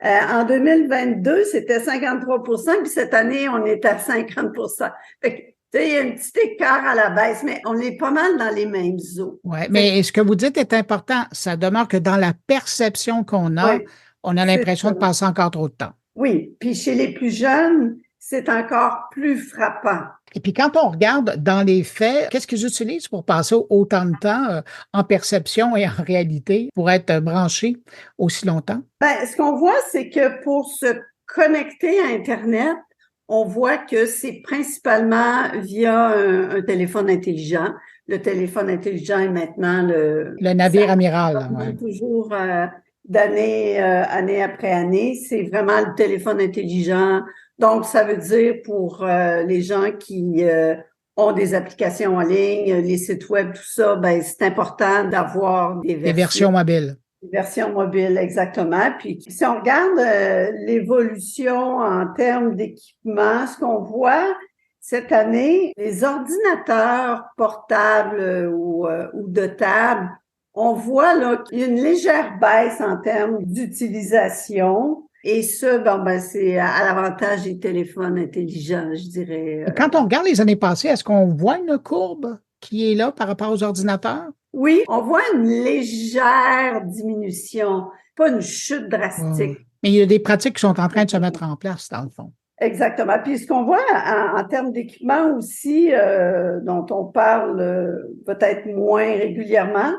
En 2022, c'était 53%, puis cette année, on est à 50%. Fait que, tu sais, il y a un petit écart à la baisse, mais on est pas mal dans les mêmes eaux. Oui, mais ce que vous dites est important. Ça demeure que dans la perception qu'on a, on a l'impression de passer encore trop de temps. Oui, puis chez les plus jeunes, c'est encore plus frappant. Et puis quand on regarde dans les faits, qu'est-ce qu'ils utilisent pour passer autant de temps en perception et en réalité pour être branchés aussi longtemps? Ben, ce qu'on voit, c'est que pour se connecter à Internet, on voit que c'est principalement via un téléphone intelligent. Le téléphone intelligent est maintenant le navire amiral. Ouais. Toujours année après année, c'est vraiment le téléphone intelligent. Donc, ça veut dire pour les gens qui ont des applications en ligne, les sites web, tout ça, ben c'est important d'avoir des versions mobiles. Des versions mobiles, exactement. Puis, si on regarde l'évolution en termes d'équipement, ce qu'on voit cette année, les ordinateurs portables ou de table, on voit là qu'il y a une légère baisse en termes d'utilisation. Et ça, c'est à l'avantage des téléphones intelligents, je dirais. Quand on regarde les années passées, est-ce qu'on voit une courbe qui est là par rapport aux ordinateurs? Oui, on voit une légère diminution, pas une chute drastique. Mais il y a des pratiques qui sont en train de se mettre en place, dans le fond. Exactement. Puis ce qu'on voit en termes d'équipement aussi, dont on parle peut-être moins régulièrement,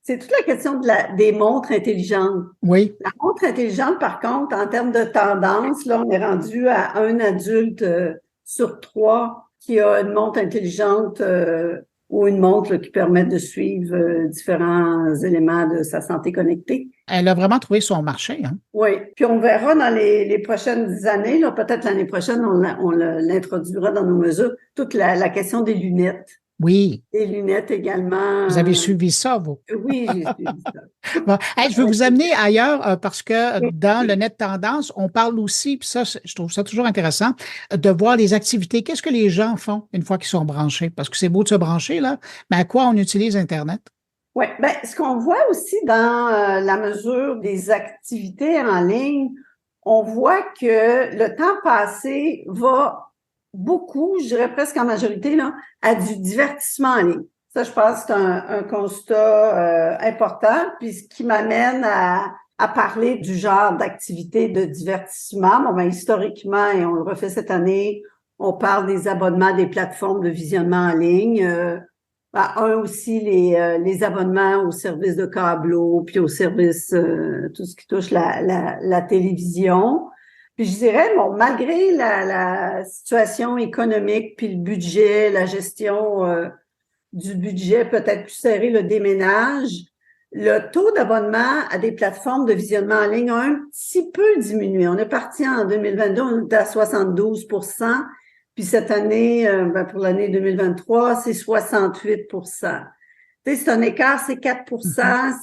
c'est toute la question des montres intelligentes. Oui. La montre intelligente, par contre, en termes de tendance, là, on est rendu à un adulte sur 3 qui a une montre intelligente ou une montre qui permet de suivre différents éléments de sa santé connectée. Elle a vraiment trouvé son marché, hein? Oui. Puis on verra dans les prochaines années, là, peut-être l'année prochaine, on l'introduira dans nos mesures, toute la question des lunettes. Oui. Des lunettes également. Vous avez suivi ça, vous? Oui, j'ai suivi ça. Bon, je veux vous amener ailleurs parce que dans le Net Tendance, on parle aussi, puis ça, je trouve ça toujours intéressant, de voir les activités. Qu'est-ce que les gens font une fois qu'ils sont branchés? Parce que c'est beau de se brancher, là, mais à quoi on utilise Internet? Oui, ce qu'on voit aussi dans la mesure des activités en ligne, on voit que le temps passé va beaucoup, je dirais presque en majorité, là, à du divertissement en ligne. Ça, je pense que c'est un constat important, puis ce qui m'amène à parler du genre d'activité de divertissement. Historiquement, et on le refait cette année, on parle des abonnements des plateformes de visionnement en ligne. Aussi les abonnements aux services de câbleau, puis aux services, tout ce qui touche la télévision. Puis je dirais, malgré la situation économique, puis le budget, la gestion du budget peut-être plus serré, le déménage, le taux d'abonnement à des plateformes de visionnement en ligne a un petit peu diminué. On est parti en 2022, on était à 72%, puis cette année, pour l'année 2023, c'est 68%. Tu sais, c'est un écart, c'est 4%.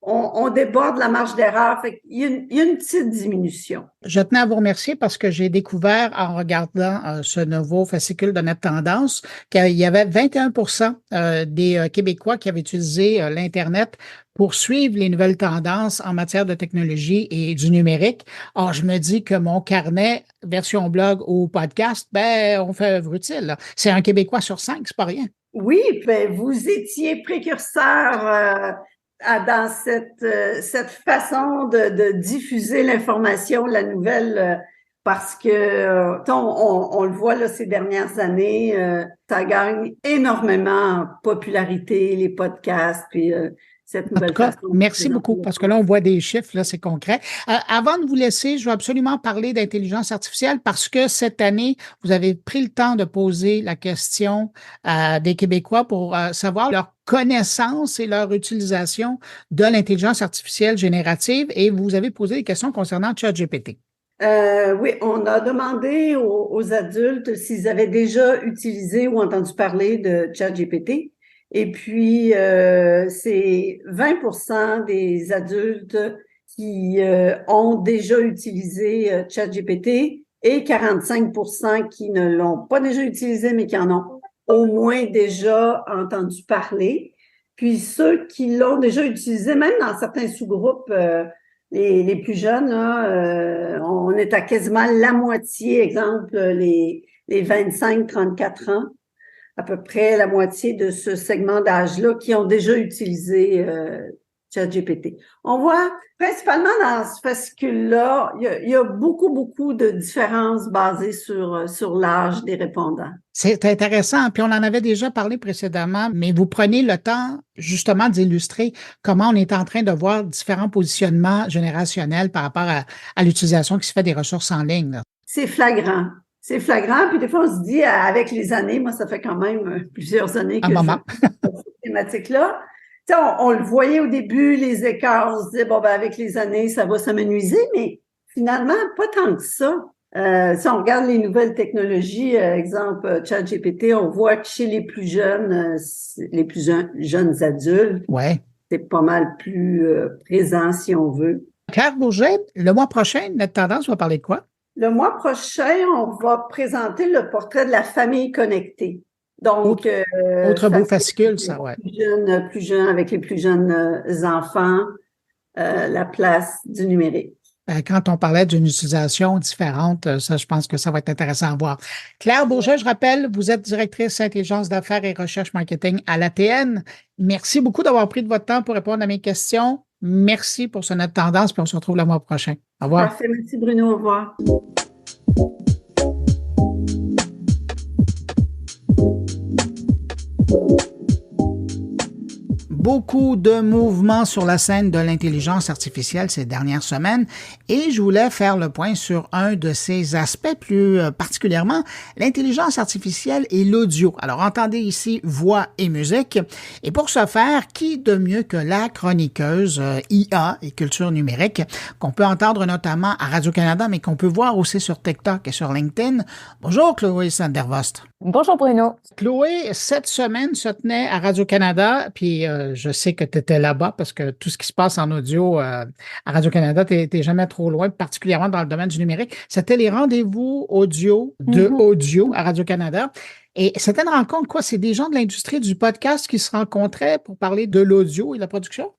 on déborde la marge d'erreur. Fait qu'il y a une petite diminution. Je tenais à vous remercier parce que j'ai découvert en regardant ce nouveau fascicule de Net Tendance qu'il y avait 21% des Québécois qui avaient utilisé l'Internet pour suivre les nouvelles tendances en matière de technologie et du numérique. Or, je me dis que mon carnet, version blog ou podcast, on fait œuvre utile, là. C'est un Québécois sur 5, c'est pas rien. Oui, ben vous étiez précurseur dans cette façon de diffuser l'information, la nouvelle, parce que on le voit là ces dernières années, ça gagne énormément en popularité, les podcasts, puis cette nouvelle façon. Merci beaucoup, parce que là, on voit des chiffres, là, c'est concret. Avant de vous laisser, je veux absolument parler d'intelligence artificielle parce que cette année, vous avez pris le temps de poser la question des Québécois pour savoir leur connaissance et leur utilisation de l'intelligence artificielle générative et vous avez posé des questions concernant ChatGPT. Oui, on a demandé aux adultes s'ils avaient déjà utilisé ou entendu parler de ChatGPT. Et puis, c'est 20% des adultes qui ont déjà utilisé ChatGPT et 45% qui ne l'ont pas déjà utilisé, mais qui en ont au moins déjà entendu parler. Puis, ceux qui l'ont déjà utilisé, même dans certains sous-groupes, les plus jeunes, là, on est à quasiment la moitié, exemple, les 25-34 ans, à peu près la moitié de ce segment d'âge-là qui ont déjà utilisé ChatGPT. On voit principalement dans ce fascicule-là, il y a beaucoup de différences basées sur l'âge des répondants. C'est intéressant, puis on en avait déjà parlé précédemment, mais vous prenez le temps justement d'illustrer comment on est en train de voir différents positionnements générationnels par rapport à l'utilisation qui se fait des ressources en ligne, là. C'est flagrant. C'est flagrant, puis des fois, on se dit, avec les années, moi, ça fait quand même plusieurs années que je fais cette thématique-là. Tu sais, on le voyait au début, les écarts, on se disait, avec les années, ça va s'amenuiser, mais finalement, pas tant que ça. Si on regarde les nouvelles technologies, exemple ChatGPT, on voit que chez les plus jeunes adultes, ouais, c'est pas mal plus présent, si on veut. Claire Bourget, le mois prochain, Net Tendance va parler de quoi? Le mois prochain, on va présenter le portrait de la famille connectée. Donc, autre beau fascicule, ça, ouais. Plus jeune, avec les plus jeunes enfants, la place du numérique. Quand on parlait d'une utilisation différente, ça, je pense que ça va être intéressant à voir. Claire Bourget, je rappelle, vous êtes directrice intelligence d'affaires et recherche marketing à l'ATN. Merci beaucoup d'avoir pris de votre temps pour répondre à mes questions. Merci pour ce Net Tendance, puis on se retrouve le mois prochain. Au revoir. Parfait, merci Bruno, au revoir. Beaucoup de mouvements sur la scène de l'intelligence artificielle ces dernières semaines et je voulais faire le point sur un de ces aspects, plus particulièrement l'intelligence artificielle et l'audio. Alors, entendez ici voix et musique. Et pour ce faire, qui de mieux que la chroniqueuse IA et culture numérique qu'on peut entendre notamment à Radio-Canada, mais qu'on peut voir aussi sur TikTok et sur LinkedIn. Bonjour, Chloé Sandervost. Bonjour Bruno. Chloé, cette semaine se tenait à Radio-Canada, puis je sais que tu étais là-bas parce que tout ce qui se passe en audio à Radio-Canada, t'es jamais trop loin, particulièrement dans le domaine du numérique. C'était les rendez-vous audio audio à Radio-Canada. Et c'était une rencontre, quoi? C'est des gens de l'industrie du podcast qui se rencontraient pour parler de l'audio et de la production?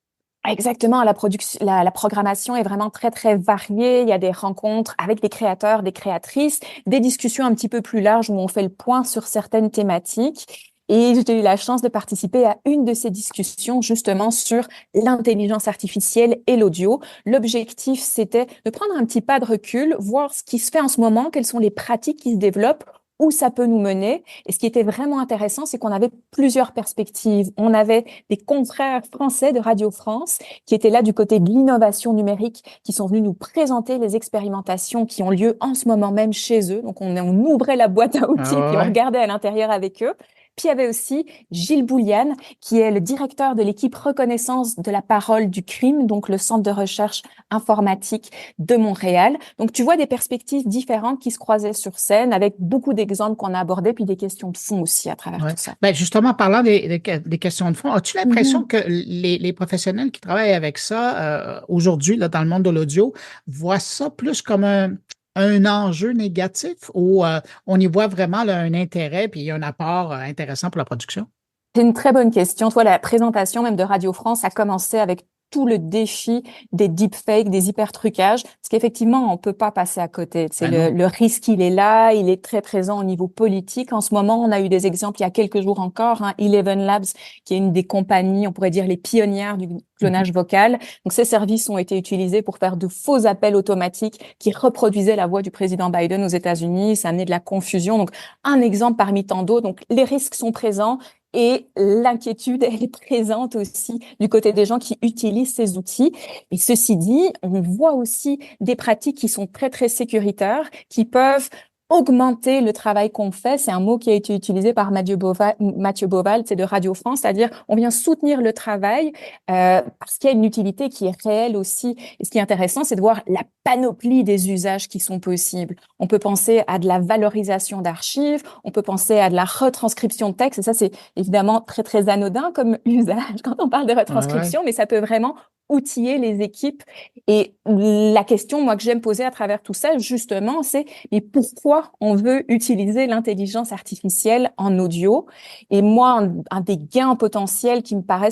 Exactement, la programmation est vraiment très, très variée. Il y a des rencontres avec des créateurs, des créatrices, des discussions un petit peu plus larges où on fait le point sur certaines thématiques. Et j'ai eu la chance de participer à une de ces discussions justement sur l'intelligence artificielle et l'audio. L'objectif, c'était de prendre un petit pas de recul, voir ce qui se fait en ce moment, quelles sont les pratiques qui se développent, où ça peut nous mener. Et ce qui était vraiment intéressant, c'est qu'on avait plusieurs perspectives. On avait des confrères français de Radio France qui étaient là du côté de l'innovation numérique, qui sont venus nous présenter les expérimentations qui ont lieu en ce moment même chez eux. Donc, on ouvrait la boîte à outils et on regardait à l'intérieur avec eux. Puis il y avait aussi Gilles Bouliane, qui est le directeur de l'équipe reconnaissance de la parole du crime, donc le centre de recherche informatique de Montréal. Donc tu vois des perspectives différentes qui se croisaient sur scène avec beaucoup d'exemples qu'on a abordés, puis des questions de fond aussi à travers tout ça. Ben justement, parlant des questions de fond, as-tu l'impression que les professionnels qui travaillent avec ça aujourd'hui là, dans le monde de l'audio voient ça plus comme un enjeu négatif ou on y voit vraiment là, un intérêt puis un apport intéressant pour la production? C'est une très bonne question. Toi, la présentation même de Radio France a commencé avec tout le défi des deepfakes, des hypertrucages, parce qu'effectivement, on peut pas passer à côté. C'est le risque, il est là, il est très présent au niveau politique. En ce moment, on a eu des exemples il y a quelques jours encore, Eleven Labs, qui est une des compagnies, on pourrait dire les pionnières du clonage vocal. Donc, ces services ont été utilisés pour faire de faux appels automatiques qui reproduisaient la voix du président Biden aux États-Unis. Ça a amené de la confusion. Donc, un exemple parmi tant d'autres. Donc, les risques sont présents. Et l'inquiétude, elle est présente aussi du côté des gens qui utilisent ces outils. Et ceci dit, on voit aussi des pratiques qui sont très, très sécuritaires, qui peuvent augmenter le travail qu'on fait. C'est un mot qui a été utilisé par Mathieu Beauval, c'est de Radio France, c'est-à-dire on vient soutenir le travail parce qu'il y a une utilité qui est réelle aussi. Et ce qui est intéressant, c'est de voir la panoplie des usages qui sont possibles. On peut penser à de la valorisation d'archives, on peut penser à de la retranscription de texte, et ça c'est évidemment très très anodin comme usage quand on parle de retranscription, mais ça peut vraiment outiller les équipes. Et la question, moi, que j'aime poser à travers tout ça, justement, c'est mais pourquoi on veut utiliser l'intelligence artificielle en audio? Et moi, un des gains potentiels qui me paraît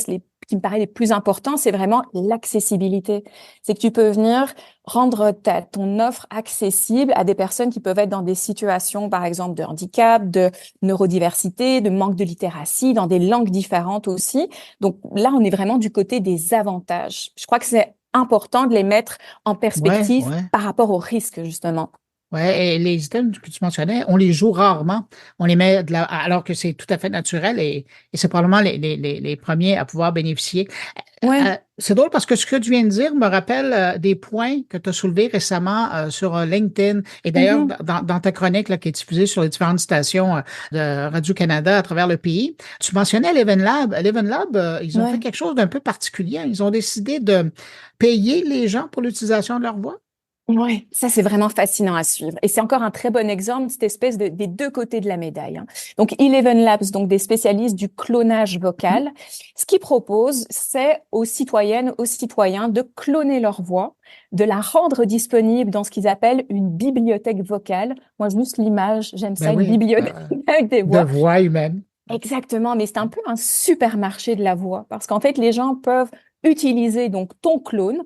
les plus importants, c'est vraiment l'accessibilité. C'est que tu peux venir rendre ton offre accessible à des personnes qui peuvent être dans des situations, par exemple, de handicap, de neurodiversité, de manque de littératie, dans des langues différentes aussi. Donc là, on est vraiment du côté des avantages. Je crois que c'est important de les mettre en perspective par rapport aux risques, justement. Oui, et les items que tu mentionnais, on les joue rarement. On les met alors que c'est tout à fait naturel et c'est probablement les premiers à pouvoir bénéficier. C'est drôle parce que ce que tu viens de dire me rappelle des points que tu as soulevés récemment sur LinkedIn et d'ailleurs dans ta chronique là, qui est diffusée sur les différentes stations de Radio-Canada à travers le pays. Tu mentionnais Eleven Lab. Eleven Lab, ils ont fait quelque chose d'un peu particulier. Ils ont décidé de payer les gens pour l'utilisation de leur voix. Oui, ça c'est vraiment fascinant à suivre. Et c'est encore un très bon exemple de cette espèce des deux côtés de la médaille. Donc Eleven Labs, donc des spécialistes du clonage vocal, ce qu'ils proposent, c'est aux citoyennes, aux citoyens de cloner leur voix, de la rendre disponible dans ce qu'ils appellent une bibliothèque vocale. Moi, juste l'image, j'aime ça, une bibliothèque avec des voix. De voix humaines. Exactement, mais c'est un peu un supermarché de la voix parce qu'en fait, les gens peuvent utiliser donc ton clone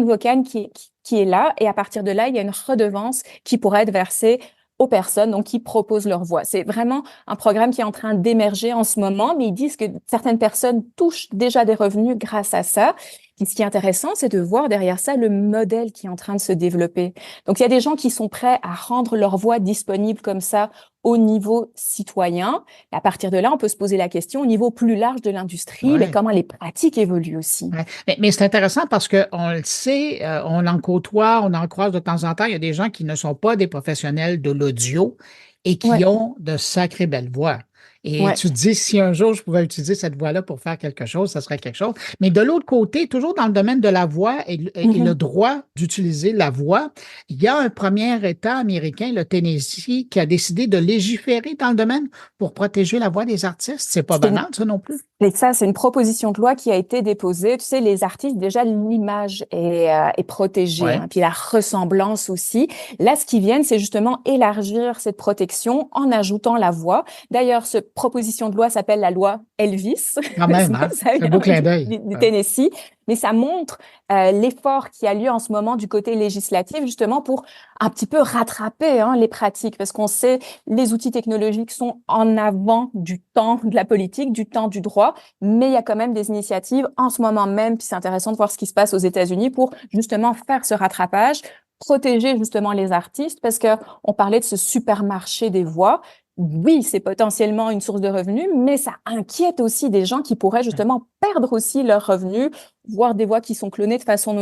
vocal qui est là, et à partir de là, il y a une redevance qui pourrait être versée aux personnes donc qui proposent leur voix. C'est vraiment un programme qui est en train d'émerger en ce moment, mais ils disent que certaines personnes touchent déjà des revenus grâce à ça. Et ce qui est intéressant, c'est de voir derrière ça le modèle qui est en train de se développer. Donc, il y a des gens qui sont prêts à rendre leur voix disponible comme ça au niveau citoyen. Et à partir de là, on peut se poser la question au niveau plus large de l'industrie, mais comment les pratiques évoluent aussi. Mais c'est intéressant parce qu'on le sait, on en côtoie, on en croise de temps en temps. Il y a des gens qui ne sont pas des professionnels de l'audio et qui ont de sacrées belles voix. Et tu te dis, si un jour je pouvais utiliser cette voix-là pour faire quelque chose, ça serait quelque chose. Mais de l'autre côté, toujours dans le domaine de la voix et le droit d'utiliser la voix, il y a un premier État américain, le Tennessee, qui a décidé de légiférer dans le domaine pour protéger la voix des artistes. C'est pas banal, ça non plus. Et ça, c'est une proposition de loi qui a été déposée. Tu sais, les artistes, déjà, l'image est protégée, puis la ressemblance aussi. Là, ce qui vient, c'est justement élargir cette protection en ajoutant la voix. D'ailleurs, cette proposition de loi s'appelle la loi Elvis. Quand même, c'est un beau clin d'œil. Du Tennessee. Mais ça montre l'effort qui a lieu en ce moment du côté législatif, justement pour un petit peu rattraper les pratiques, parce qu'on sait les outils technologiques sont en avant du temps de la politique, du temps du droit, mais il y a quand même des initiatives en ce moment même, puis c'est intéressant de voir ce qui se passe aux États-Unis pour justement faire ce rattrapage, protéger justement les artistes, parce que on parlait de ce supermarché des voix. Oui, c'est potentiellement une source de revenus, mais ça inquiète aussi des gens qui pourraient justement perdre aussi leurs revenus, voire des voix qui sont clonées de façon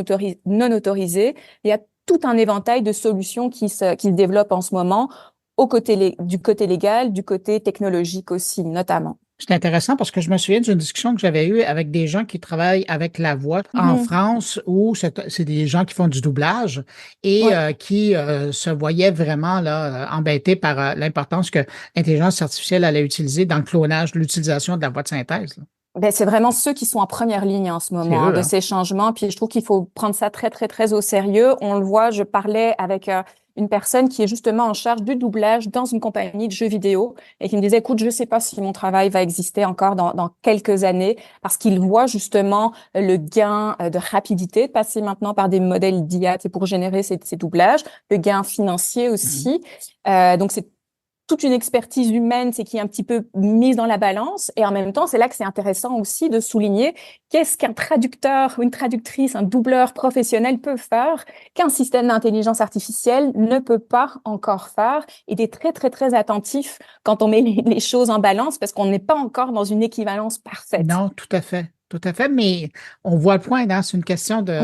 non autorisée. Il y a tout un éventail de solutions qui se développent en ce moment. du côté légal, du côté technologique aussi, notamment. C'est intéressant parce que je me souviens d'une discussion que j'avais eue avec des gens qui travaillent avec la voix en France où c'est des gens qui font du doublage et qui se voyaient vraiment là embêtés par l'importance que l'intelligence artificielle allait utiliser dans le clonage, l'utilisation de la voix de synthèse. Là. Ben, c'est vraiment ceux qui sont en première ligne en ce moment de ces changements. Puis je trouve qu'il faut prendre ça très, très, très au sérieux. On le voit, je parlais avec une personne qui est justement en charge du doublage dans une compagnie de jeux vidéo et qui me disait, écoute, je sais pas si mon travail va exister encore dans quelques années parce qu'il voit justement le gain de rapidité de passer maintenant par des modèles d'IA pour générer ces doublages, le gain financier aussi. Donc, c'est toute une expertise humaine, c'est qui est un petit peu mise dans la balance. Et en même temps, c'est là que c'est intéressant aussi de souligner qu'est-ce qu'un traducteur, une traductrice, un doubleur professionnel peut faire qu'un système d'intelligence artificielle ne peut pas encore faire. Et d'être très, très, très attentif quand on met les choses en balance parce qu'on n'est pas encore dans une équivalence parfaite. Non, tout à fait. Tout à fait, mais on voit le point, hein, c'est une question de,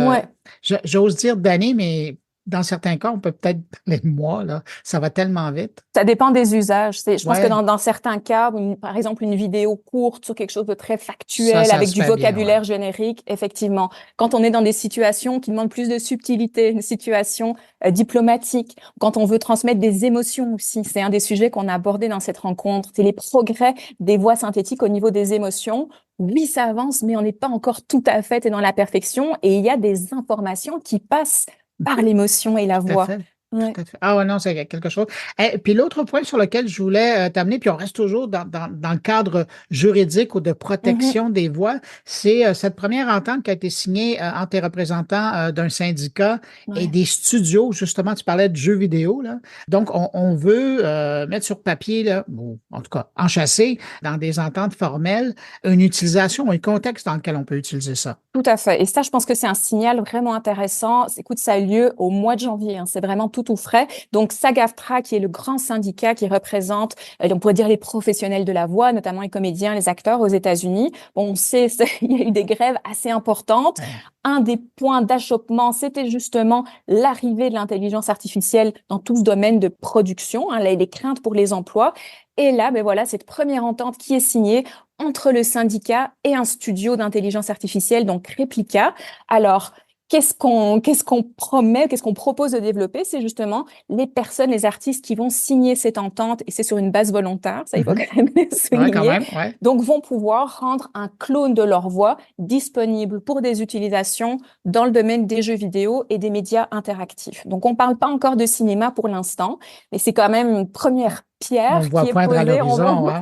j'ose dire d'années, mais dans certains cas, on peut peut-être parler de mois, là. Ça va tellement vite. Ça dépend des usages. Je pense que dans certains cas, par exemple, une vidéo courte sur quelque chose de très factuel, avec du vocabulaire générique, effectivement. Quand on est dans des situations qui demandent plus de subtilité, une situation diplomatique, quand on veut transmettre des émotions aussi, c'est un des sujets qu'on a abordé dans cette rencontre, c'est les progrès des voix synthétiques au niveau des émotions. Oui, ça avance, mais on n'est pas encore tout à fait dans la perfection et il y a des informations qui passent par l'émotion et la voix. Tout à fait. Ah ouais, non, c'est quelque chose. Et puis l'autre point sur lequel je voulais t'amener, puis on reste toujours dans le cadre juridique ou de protection des voix, c'est cette première entente qui a été signée entre les représentants d'un syndicat et des studios. Justement, tu parlais de jeux vidéo, là. Donc, on veut mettre sur papier, là, ou en tout cas, enchâsser dans des ententes formelles une utilisation, un contexte dans lequel on peut utiliser ça. Tout à fait. Et ça, je pense que c'est un signal vraiment intéressant. Écoute, ça a lieu au mois de janvier. Hein. C'est vraiment tout frais. Donc, SAG-AFTRA, qui est le grand syndicat qui représente, on pourrait dire les professionnels de la voix, notamment les comédiens, les acteurs aux États-Unis. Bon, on sait, il y a eu des grèves assez importantes. Un des points d'achoppement, c'était justement l'arrivée de l'intelligence artificielle dans tout ce domaine de production, hein, les craintes pour les emplois. Et là, ben voilà, cette première entente qui est signée entre le syndicat et un studio d'intelligence artificielle, donc Replica. Alors, qu'est-ce qu'on promet, qu'est-ce qu'on propose de développer? C'est justement les personnes, les artistes qui vont signer cette entente, et c'est sur une base volontaire, ça il faut quand même le souligner. Quand même, Donc, vont pouvoir rendre un clone de leur voix disponible pour des utilisations dans le domaine des jeux vidéo et des médias interactifs. Donc, on parle pas encore de cinéma pour l'instant, mais c'est quand même une première pierre qui est posée. On voit poindre à l'horizon, hein?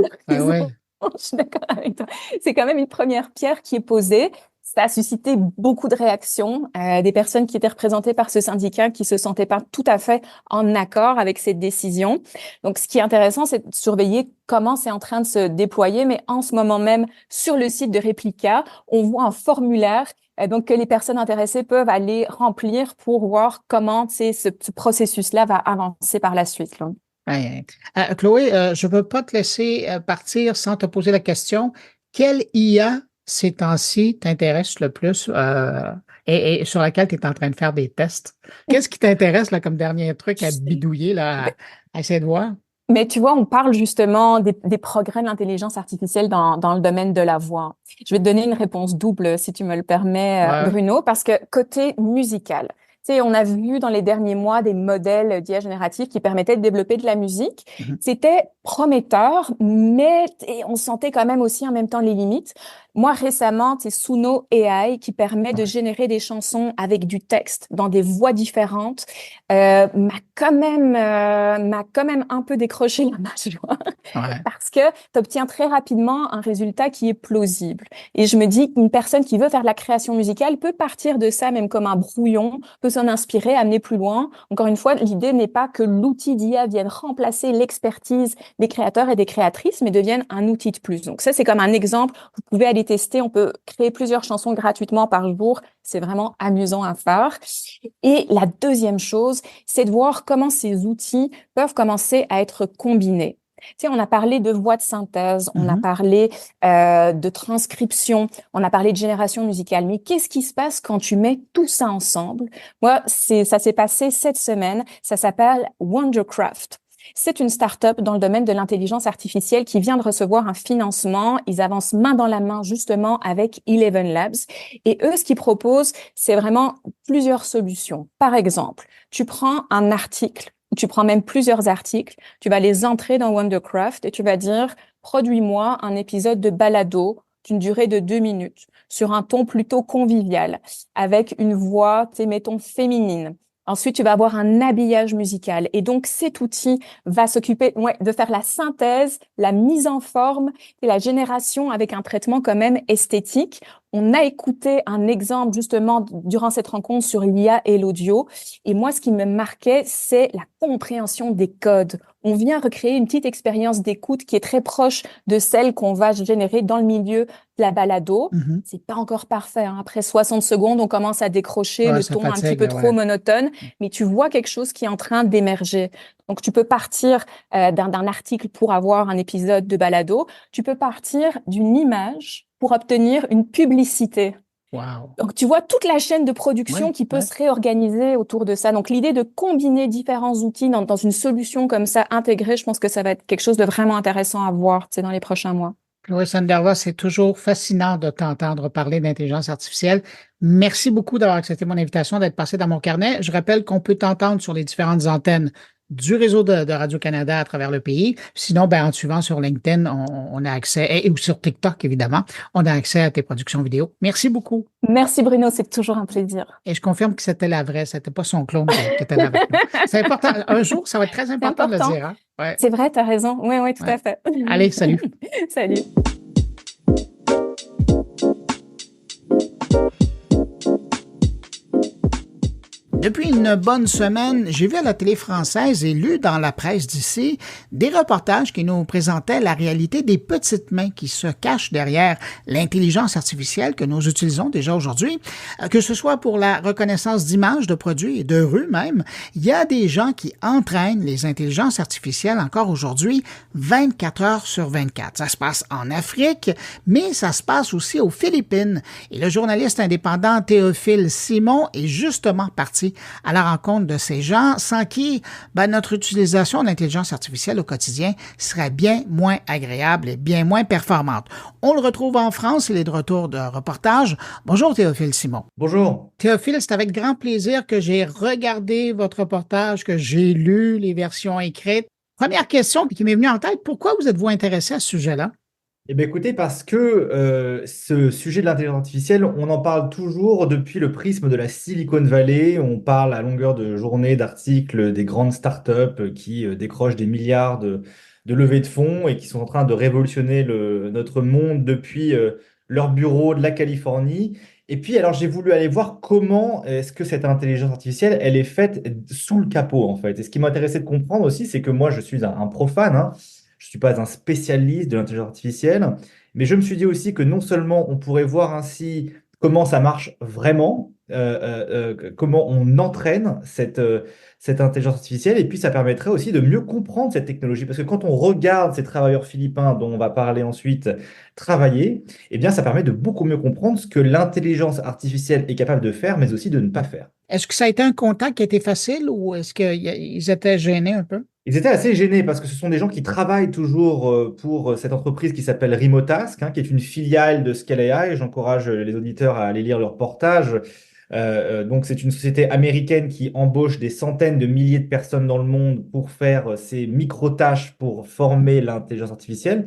Je suis d'accord avec toi. C'est quand même une première pierre qui est posée. Ça a suscité beaucoup de réactions, des personnes qui étaient représentées par ce syndicat qui se sentaient pas tout à fait en accord avec cette décision. Donc, ce qui est intéressant, c'est de surveiller comment c'est en train de se déployer. Mais en ce moment même, sur le site de Replica, on voit un formulaire donc que les personnes intéressées peuvent aller remplir pour voir comment ce processus-là va avancer par la suite. Là. Chloé, je ne peux pas te laisser partir sans te poser la question. Quelle IA ces temps-ci t'intéresse le plus et sur laquelle tu es en train de faire des tests? Qu'est-ce qui t'intéresse là, comme dernier truc à bidouiller, là, à essayer de voir? Mais tu vois, on parle justement des progrès de l'intelligence artificielle dans le domaine de la voix. Je vais te donner une réponse double, si tu me le permets, Bruno, parce que côté musical, tu sais, on a vu dans les derniers mois des modèles d'IA génératifs qui permettaient de développer de la musique. C'était prometteur, mais on sentait quand même aussi en même temps les limites. Moi, récemment, c'est Suno AI qui permet de générer des chansons avec du texte dans des voix différentes. M'a quand même un peu décroché la mâchoire parce que tu obtiens très rapidement un résultat qui est plausible. Et je me dis qu'une personne qui veut faire de la création musicale peut partir de ça même comme un brouillon, peut s'en inspirer, amener plus loin. Encore une fois, l'idée n'est pas que l'outil d'IA vienne remplacer l'expertise des créateurs et des créatrices, mais devienne un outil de plus. Donc ça, c'est comme un exemple. Vous pouvez aller tester. On peut créer plusieurs chansons gratuitement par jour. C'est vraiment amusant à faire. Et la deuxième chose, c'est de voir comment ces outils peuvent commencer à être combinés. Tu sais, on a parlé de voix de synthèse, on a parlé de transcription, on a parlé de génération musicale. Mais qu'est-ce qui se passe quand tu mets tout ça ensemble? Moi, ça s'est passé cette semaine. Ça s'appelle Wondercraft. C'est une start-up dans le domaine de l'intelligence artificielle qui vient de recevoir un financement. Ils avancent main dans la main justement avec Eleven Labs. Et eux, ce qu'ils proposent, c'est vraiment plusieurs solutions. Par exemple, tu prends un article, tu prends même plusieurs articles, tu vas les entrer dans Wondercraft et tu vas dire, produis-moi un épisode de balado d'une durée de 2 minutes, sur un ton plutôt convivial, avec une voix, mettons, féminine. Ensuite, tu vas avoir un habillage musical. Et donc, cet outil va s'occuper de faire la synthèse, la mise en forme et la génération avec un traitement quand même esthétique. On a écouté un exemple justement durant cette rencontre sur l'IA et l'audio. Et moi, ce qui me marquait, c'est la compréhension des codes. On vient recréer une petite expérience d'écoute qui est très proche de celle qu'on va générer dans le milieu de la balado. Mhm. C'est pas encore parfait, hein. Après 60 secondes, on commence à décrocher, Ouais, le ça ton un fatigue, petit peu là, trop ouais. monotone, mais tu vois quelque chose qui est en train d'émerger. Donc, tu peux partir d'un article pour avoir un épisode de balado. Tu peux partir d'une image pour obtenir une publicité. Wow. Donc, tu vois toute la chaîne de production Ouais, qui peut ouais. se réorganiser autour de ça. Donc, l'idée de combiner différents outils dans une solution comme ça intégrée, je pense que ça va être quelque chose de vraiment intéressant à voir, tu sais, dans les prochains mois. Chloé Sanderva, c'est toujours fascinant de t'entendre parler d'intelligence artificielle. Merci beaucoup d'avoir accepté mon invitation, d'être passé dans mon carnet. Je rappelle qu'on peut t'entendre sur les différentes antennes du réseau de Radio-Canada à travers le pays. Sinon, ben, en te suivant sur LinkedIn, on a accès, ou sur TikTok, évidemment, on a accès à tes productions vidéo. Merci beaucoup. Merci Bruno, c'est toujours un plaisir. Et je confirme que c'était la vraie, c'était pas son clone qui était là avec nous. C'est important. Un jour, ça va être très C'est important de le important. dire, hein? Ouais, C'est vrai, t'as raison. Oui, oui, tout ouais. à fait. Allez, salut. Salut. Depuis une bonne semaine, j'ai vu à la télé française et lu dans la presse d'ici des reportages qui nous présentaient la réalité des petites mains qui se cachent derrière l'intelligence artificielle que nous utilisons déjà aujourd'hui. Que ce soit pour la reconnaissance d'images, de produits et de rues même, il y a des gens qui entraînent les intelligences artificielles encore aujourd'hui 24 heures sur 24. Ça se passe en Afrique, mais ça se passe aussi aux Philippines. Et le journaliste indépendant Théophile Simon est justement parti à la rencontre de ces gens sans qui notre utilisation de l'intelligence artificielle au quotidien serait bien moins agréable et bien moins performante. On le retrouve en France, il est de retour de reportage. Bonjour Théophile Simon. Bonjour. Théophile, c'est avec grand plaisir que j'ai regardé votre reportage, que j'ai lu les versions écrites. Première question qui m'est venue en tête, pourquoi vous êtes-vous intéressé à ce sujet-là? Eh bien, écoutez, parce que ce sujet de l'intelligence artificielle, on en parle toujours depuis le prisme de la Silicon Valley. On parle à longueur de journée d'articles des grandes startups qui décrochent des milliards de levées de fonds et qui sont en train de révolutionner notre monde depuis leur bureau de la Californie. Et puis, alors, j'ai voulu aller voir comment est-ce que cette intelligence artificielle, elle est faite sous le capot, en fait. Et ce qui m'intéressait de comprendre aussi, c'est que moi, je suis un profane, hein. Je ne suis pas un spécialiste de l'intelligence artificielle, mais je me suis dit aussi que non seulement on pourrait voir ainsi comment ça marche vraiment, comment on entraîne cette intelligence artificielle, et puis ça permettrait aussi de mieux comprendre cette technologie. Parce que quand on regarde ces travailleurs philippins dont on va parler ensuite travailler, eh bien ça permet de beaucoup mieux comprendre ce que l'intelligence artificielle est capable de faire, mais aussi de ne pas faire. Est-ce que ça a été un contact qui a été facile ou est-ce qu'ils étaient gênés un peu? Ils étaient assez gênés parce que ce sont des gens qui travaillent toujours pour cette entreprise qui s'appelle Remotask, hein, qui est une filiale de Scale AI. J'encourage les auditeurs à aller lire leur reportage. Donc, c'est une société américaine qui embauche des centaines de milliers de personnes dans le monde pour faire ces micro-tâches pour former l'intelligence artificielle.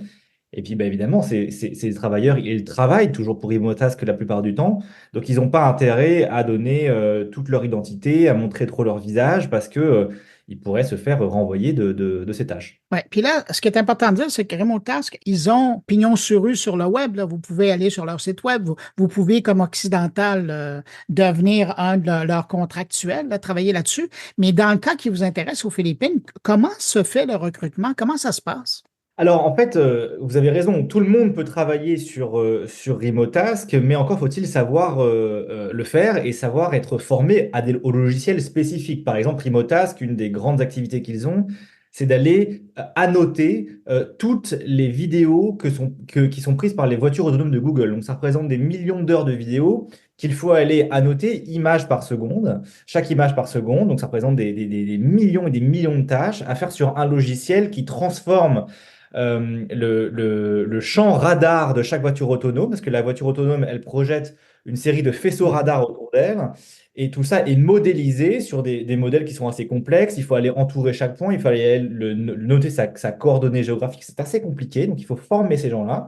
Et puis, bah, évidemment, ces travailleurs, ils travaillent toujours pour Remotask la plupart du temps. Donc, ils n'ont pas intérêt à donner toute leur identité, à montrer trop leur visage parce que ils pourraient se faire renvoyer de ces tâches. Oui, puis là, ce qui est important de dire, c'est que Remotask, ils ont pignon sur rue sur le web. Là. Vous pouvez aller sur leur site web. Vous pouvez, comme occidental, devenir un de leurs contractuels, là, travailler là-dessus. Mais dans le cas qui vous intéresse aux Philippines, comment se fait le recrutement? Comment ça se passe? Alors, en fait, vous avez raison, tout le monde peut travailler sur Remotask, mais encore faut-il savoir le faire et savoir être formé aux logiciels spécifiques. Par exemple, Remotask, une des grandes activités qu'ils ont, c'est d'aller annoter toutes les vidéos qui sont prises par les voitures autonomes de Google. Donc, ça représente des millions d'heures de vidéos qu'il faut aller annoter image par seconde, chaque image par seconde. Donc, ça représente des millions et des millions de tâches à faire sur un logiciel qui transforme le champ radar de chaque voiture autonome, parce que la voiture autonome, elle projette une série de faisceaux radars autour d'elle. Et tout ça est modélisé sur des modèles qui sont assez complexes. Il faut aller entourer chaque point, il faut aller noter sa coordonnée géographique. C'est assez compliqué, donc il faut former ces gens-là.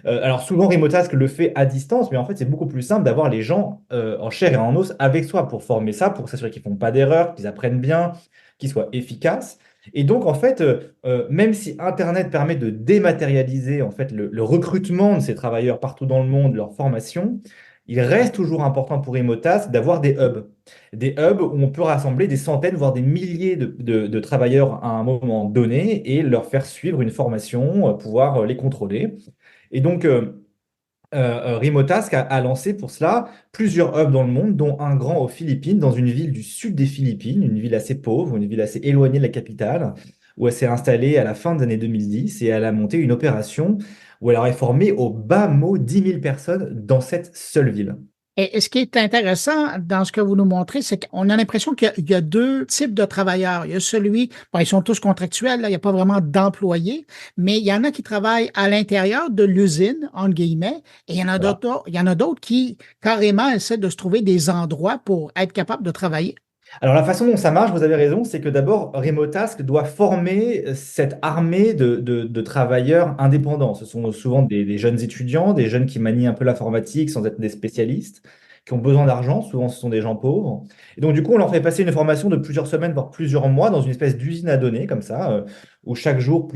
Alors souvent, Remotask le fait à distance, mais en fait, c'est beaucoup plus simple d'avoir les gens en chair et en os avec soi pour former ça, pour s'assurer qu'ils ne font pas d'erreurs, qu'ils apprennent bien, qu'ils soient efficaces. Et donc, en fait, même si Internet permet de dématérialiser en fait, le recrutement de ces travailleurs partout dans le monde, leur formation, il reste toujours important pour Remotask d'avoir des hubs. Des hubs où on peut rassembler des centaines, voire des milliers de travailleurs à un moment donné et leur faire suivre une formation, pouvoir les contrôler. Et donc, Remotask a lancé pour cela plusieurs hubs dans le monde, dont un grand aux Philippines, dans une ville du sud des Philippines, une ville assez pauvre, une ville assez éloignée de la capitale, où elle s'est installée à la fin des années 2010 et elle a monté une opération où elle aurait formé au bas mot 10 000 personnes dans cette seule ville. Et ce qui est intéressant dans ce que vous nous montrez, c'est qu'on a l'impression qu'il y a deux types de travailleurs. Il y a celui, bon, ils sont tous contractuels, là, il n'y a pas vraiment d'employés, mais il y en a qui travaillent à l'intérieur de l'usine, entre guillemets, et il y en a Voilà. d'autres qui carrément essaient de se trouver des endroits pour être capables de travailler. Alors, la façon dont ça marche, vous avez raison, c'est que d'abord, Remotask doit former cette armée de travailleurs indépendants. Ce sont souvent des jeunes étudiants, des jeunes qui manient un peu l'informatique sans être des spécialistes, qui ont besoin d'argent. Souvent, ce sont des gens pauvres. Et donc, du coup, on leur fait passer une formation de plusieurs semaines, voire plusieurs mois, dans une espèce d'usine à données, comme ça, où chaque jour,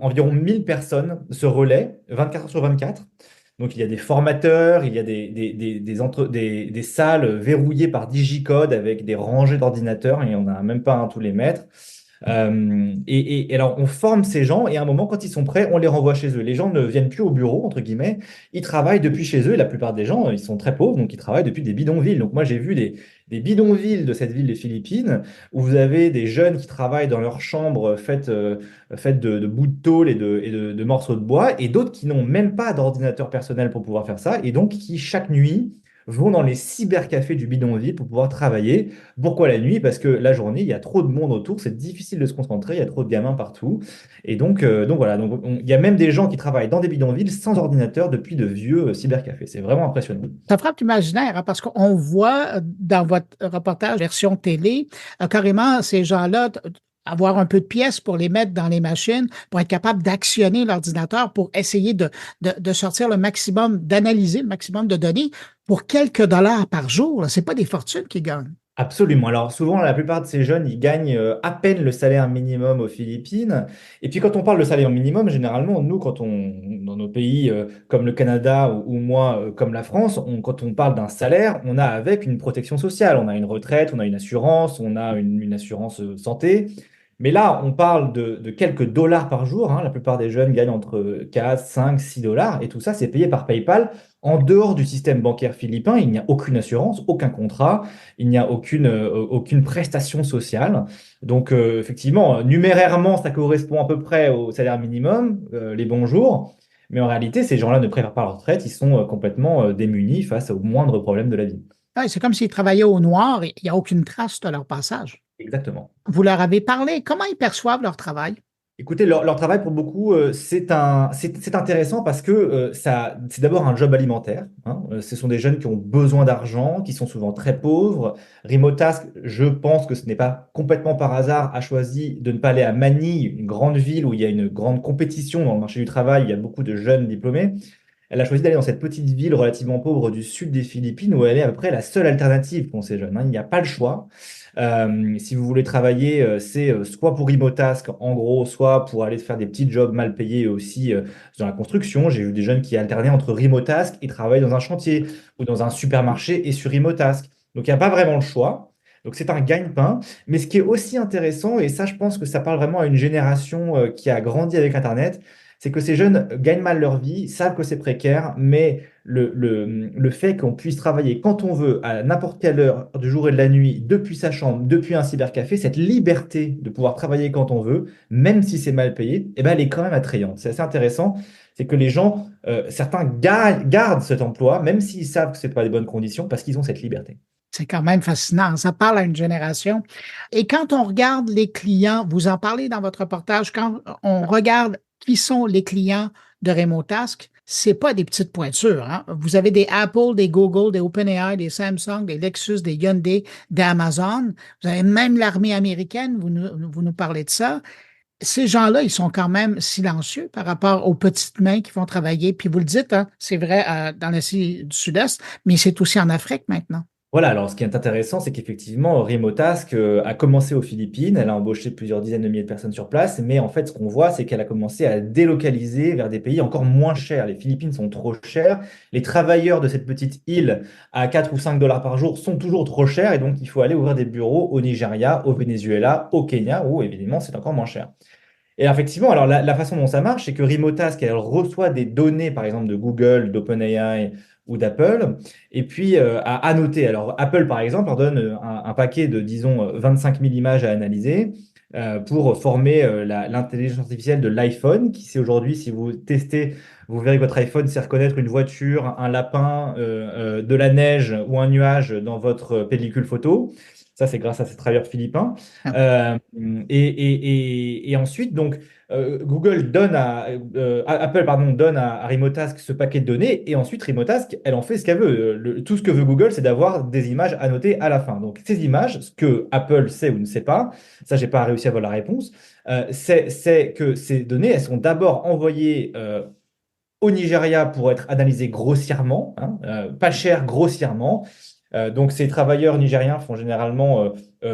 environ 1000 personnes se relaient, 24 heures sur 24. Donc, il y a des formateurs, il y a des salles verrouillées par digicode avec des rangées d'ordinateurs. Il n'y en a même pas un tous les mètres. Et alors, on forme ces gens et à un moment, quand ils sont prêts, on les renvoie chez eux. Les gens ne viennent plus au bureau, entre guillemets. Ils travaillent depuis chez eux. Et la plupart des gens, ils sont très pauvres, donc ils travaillent depuis des bidonvilles. Donc, moi, j'ai vu des bidonvilles de cette ville des Philippines où vous avez des jeunes qui travaillent dans leur chambre faites de bouts de tôle et de morceaux de bois et d'autres qui n'ont même pas d'ordinateur personnel pour pouvoir faire ça et donc qui, chaque nuit, vont dans les cybercafés du bidonville pour pouvoir travailler. Pourquoi la nuit? Parce que la journée, il y a trop de monde autour, c'est difficile de se concentrer, il y a trop de gamins partout. Et donc voilà, il y a même des gens qui travaillent dans des bidonvilles sans ordinateur depuis de vieux cybercafés. C'est vraiment impressionnant. Ça frappe l'imaginaire, hein, parce qu'on voit dans votre reportage version télé, carrément ces gens-là avoir un peu de pièces pour les mettre dans les machines, pour être capable d'actionner l'ordinateur, pour essayer de sortir le maximum, d'analyser le maximum de données pour quelques dollars par jour. C'est pas des fortunes qu'ils gagnent. Absolument. Alors souvent, la plupart de ces jeunes, ils gagnent à peine le salaire minimum aux Philippines. Et puis quand on parle de salaire minimum, généralement, nous, dans nos pays comme le Canada ou moi, comme la France, quand on parle d'un salaire, on a avec une protection sociale. On a une retraite, on a une assurance, on a une assurance santé. Mais là, on parle de quelques dollars par jour, hein. La plupart des jeunes gagnent entre 4, 5, 6 dollars. Et tout ça, c'est payé par PayPal. En dehors du système bancaire philippin, il n'y a aucune assurance, aucun contrat, il n'y a aucune prestation sociale. Donc, effectivement, numérairement, ça correspond à peu près au salaire minimum, les bons jours. Mais en réalité, ces gens-là ne préparent pas leur retraite, ils sont complètement démunis face aux moindres problèmes de la vie. Ouais, c'est comme s'ils travaillaient au noir et il n'y a aucune trace de leur passage. Exactement. Vous leur avez parlé. Comment ils perçoivent leur travail? Écoutez, leur travail, pour beaucoup, c'est intéressant parce que c'est d'abord un job alimentaire, hein. Ce sont des jeunes qui ont besoin d'argent, qui sont souvent très pauvres. Remotask, je pense que ce n'est pas complètement par hasard, a choisi de ne pas aller à Manille, une grande ville où il y a une grande compétition dans le marché du travail, il y a beaucoup de jeunes diplômés. Elle a choisi d'aller dans cette petite ville relativement pauvre du sud des Philippines où elle est à peu près la seule alternative pour ces jeunes, hein. Il n'y a pas le choix. Si vous voulez travailler, c'est soit pour Remotask, en gros, soit pour aller faire des petits jobs mal payés aussi dans la construction. J'ai vu des jeunes qui alternaient entre Remotask et travailler dans un chantier ou dans un supermarché et sur Remotask. Donc, il n'y a pas vraiment le choix. Donc, c'est un gagne-pain. Mais ce qui est aussi intéressant, et ça, je pense que ça parle vraiment à une génération qui a grandi avec Internet, c'est que ces jeunes gagnent mal leur vie, savent que c'est précaire, mais le fait qu'on puisse travailler quand on veut, à n'importe quelle heure du jour et de la nuit, depuis sa chambre, depuis un cybercafé, cette liberté de pouvoir travailler quand on veut, même si c'est mal payé, eh ben, elle est quand même attrayante. C'est assez intéressant, c'est que les gens, certains gardent cet emploi, même s'ils savent que ce n'est pas les bonnes conditions, parce qu'ils ont cette liberté. C'est quand même fascinant. Ça parle à une génération. Et quand on regarde les clients, vous en parlez dans votre reportage, quand on regarde qui sont les clients de Remotask, c'est pas des petites pointures, hein. Vous avez des Apple, des Google, des OpenAI, des Samsung, des Lexus, des Hyundai, des Amazon. Vous avez même l'armée américaine, vous nous parlez de ça. Ces gens-là, ils sont quand même silencieux par rapport aux petites mains qui vont travailler. Puis vous le dites, hein, c'est vrai dans l'Asie du Sud-Est, mais c'est aussi en Afrique maintenant. Voilà, alors ce qui est intéressant, c'est qu'effectivement, Remotask a commencé aux Philippines, elle a embauché plusieurs dizaines de milliers de personnes sur place, mais en fait, ce qu'on voit, c'est qu'elle a commencé à délocaliser vers des pays encore moins chers. Les Philippines sont trop chères, les travailleurs de cette petite île à 4 ou 5 dollars par jour sont toujours trop chers, et donc il faut aller ouvrir des bureaux au Nigeria, au Venezuela, au Kenya, où évidemment c'est encore moins cher. Et effectivement, alors la façon dont ça marche, c'est que Remotask, elle reçoit des données, par exemple, de Google, d'OpenAI ou d'Apple, et puis à annoter. Alors Apple, par exemple, leur donne un paquet de, disons, 25 000 images à analyser pour former l'intelligence artificielle de l'iPhone, qui sait aujourd'hui, si vous testez, vous verrez que votre iPhone sait reconnaître une voiture, un lapin, de la neige ou un nuage dans votre pellicule photo. Ça, c'est grâce à ces travailleurs philippins. Euh, et ensuite, donc, Google donne Apple, pardon, donne à Remotask ce paquet de données, et ensuite Remotask, elle en fait ce qu'elle veut. Tout ce que veut Google, c'est d'avoir des images annotées à la fin. Donc, ces images, ce que Apple sait ou ne sait pas, ça, j'ai pas réussi à avoir la réponse, c'est que ces données, elles sont d'abord envoyées au Nigeria pour être analysées grossièrement, hein, pas cher, grossièrement. Donc, ces travailleurs nigériens font généralement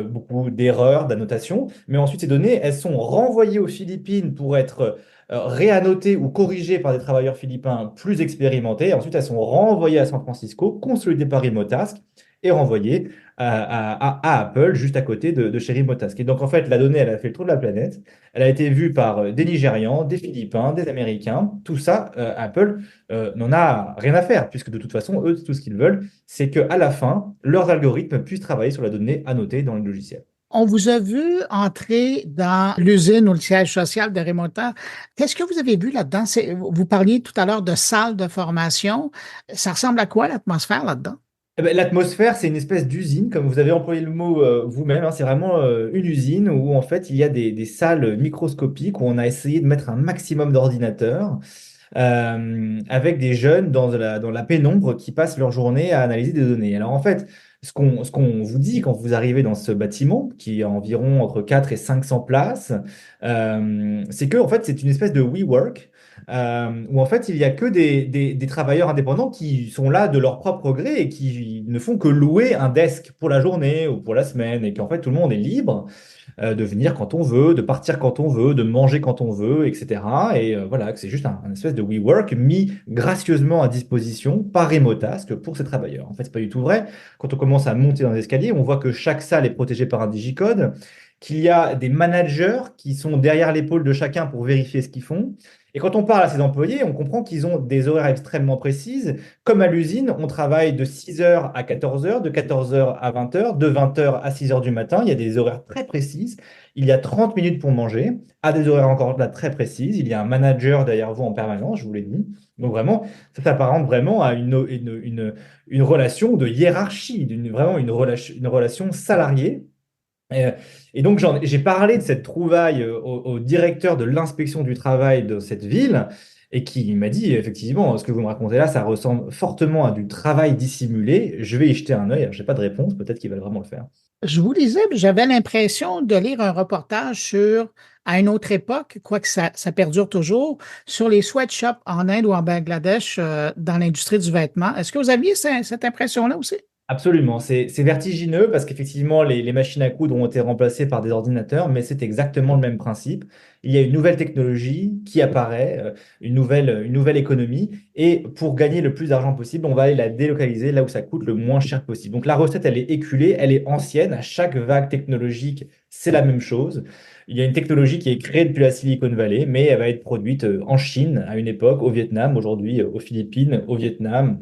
beaucoup d'erreurs, d'annotations, mais ensuite, ces données, elles sont renvoyées aux Philippines pour être réannotées ou corrigées par des travailleurs philippins plus expérimentés. Ensuite, elles sont renvoyées à San Francisco, consolidées par Remotask et renvoyées à Apple, juste à côté de chez Remotask. Et donc, en fait, la donnée, elle a fait le tour de la planète. Elle a été vue par des Nigérians, des Philippins, des Américains. Tout ça, Apple n'en a rien à faire, puisque de toute façon, eux, tout ce qu'ils veulent, c'est qu'à la fin, leurs algorithmes puissent travailler sur la donnée annotée dans le logiciel. On vous a vu entrer dans l'usine ou le siège social de Remota. Qu'est-ce que vous avez vu là-dedans? Vous parliez tout à l'heure de salle de formation. Ça ressemble à quoi l'atmosphère là-dedans? Eh ben, l'atmosphère, c'est une espèce d'usine, comme vous avez employé le mot vous-même, hein. C'est vraiment une usine où en fait il y a des salles microscopiques où on a essayé de mettre un maximum d'ordinateurs avec des jeunes dans la pénombre qui passent leur journée à analyser des données. Alors en fait, ce qu'on vous dit quand vous arrivez dans ce bâtiment, qui a environ entre 4 et 500 places, c'est que en fait c'est une espèce de WeWork où en fait il n'y a que des travailleurs indépendants qui sont là de leur propre gré et qui ne font que louer un desk pour la journée ou pour la semaine, et qu'en fait tout le monde est libre de venir quand on veut, de partir quand on veut, de manger quand on veut, etc. Et voilà, que c'est juste un espèce de WeWork mis gracieusement à disposition par Remotask pour ces travailleurs. En fait, c'est pas du tout vrai. Quand on commence à monter dans les escaliers, on voit que chaque salle est protégée par un digicode, qu'il y a des managers qui sont derrière l'épaule de chacun pour vérifier ce qu'ils font. Et quand on parle à ces employés, on comprend qu'ils ont des horaires extrêmement précises. Comme à l'usine, on travaille de 6 heures à 14 heures, de 14 heures à 20 heures, de 20 heures à 6 heures du matin. Il y a des horaires très précises. Il y a 30 minutes pour manger, à des horaires encore là très précises. Il y a un manager derrière vous en permanence, je vous l'ai dit. Donc vraiment, ça s'apparente vraiment à une relation de hiérarchie, vraiment une relation salariée. Euh, Et donc, j'ai parlé de cette trouvaille au directeur de l'inspection du travail de cette ville, et qui m'a dit, effectivement, ce que vous me racontez là, ça ressemble fortement à du travail dissimulé. Je vais y jeter un œil. Je n'ai pas de réponse. Peut-être qu'ils veulent vraiment le faire. Je vous lisais, j'avais l'impression de lire un reportage à une autre époque, quoique ça perdure toujours, sur les sweatshops en Inde ou en Bangladesh dans l'industrie du vêtement. Est-ce que vous aviez cette impression-là aussi? Absolument, c'est vertigineux parce qu'effectivement, les machines à coudre ont été remplacées par des ordinateurs, mais c'est exactement le même principe. il y a une nouvelle technologie qui apparaît, une nouvelle économie, et pour gagner le plus d'argent possible, on va aller la délocaliser là où ça coûte le moins cher possible. Donc la recette, elle est éculée, elle est ancienne, à chaque vague technologique, c'est la même chose. Il y a une technologie qui est créée depuis la Silicon Valley, mais elle va être produite en Chine à une époque, au Vietnam, aujourd'hui aux Philippines, au Vietnam,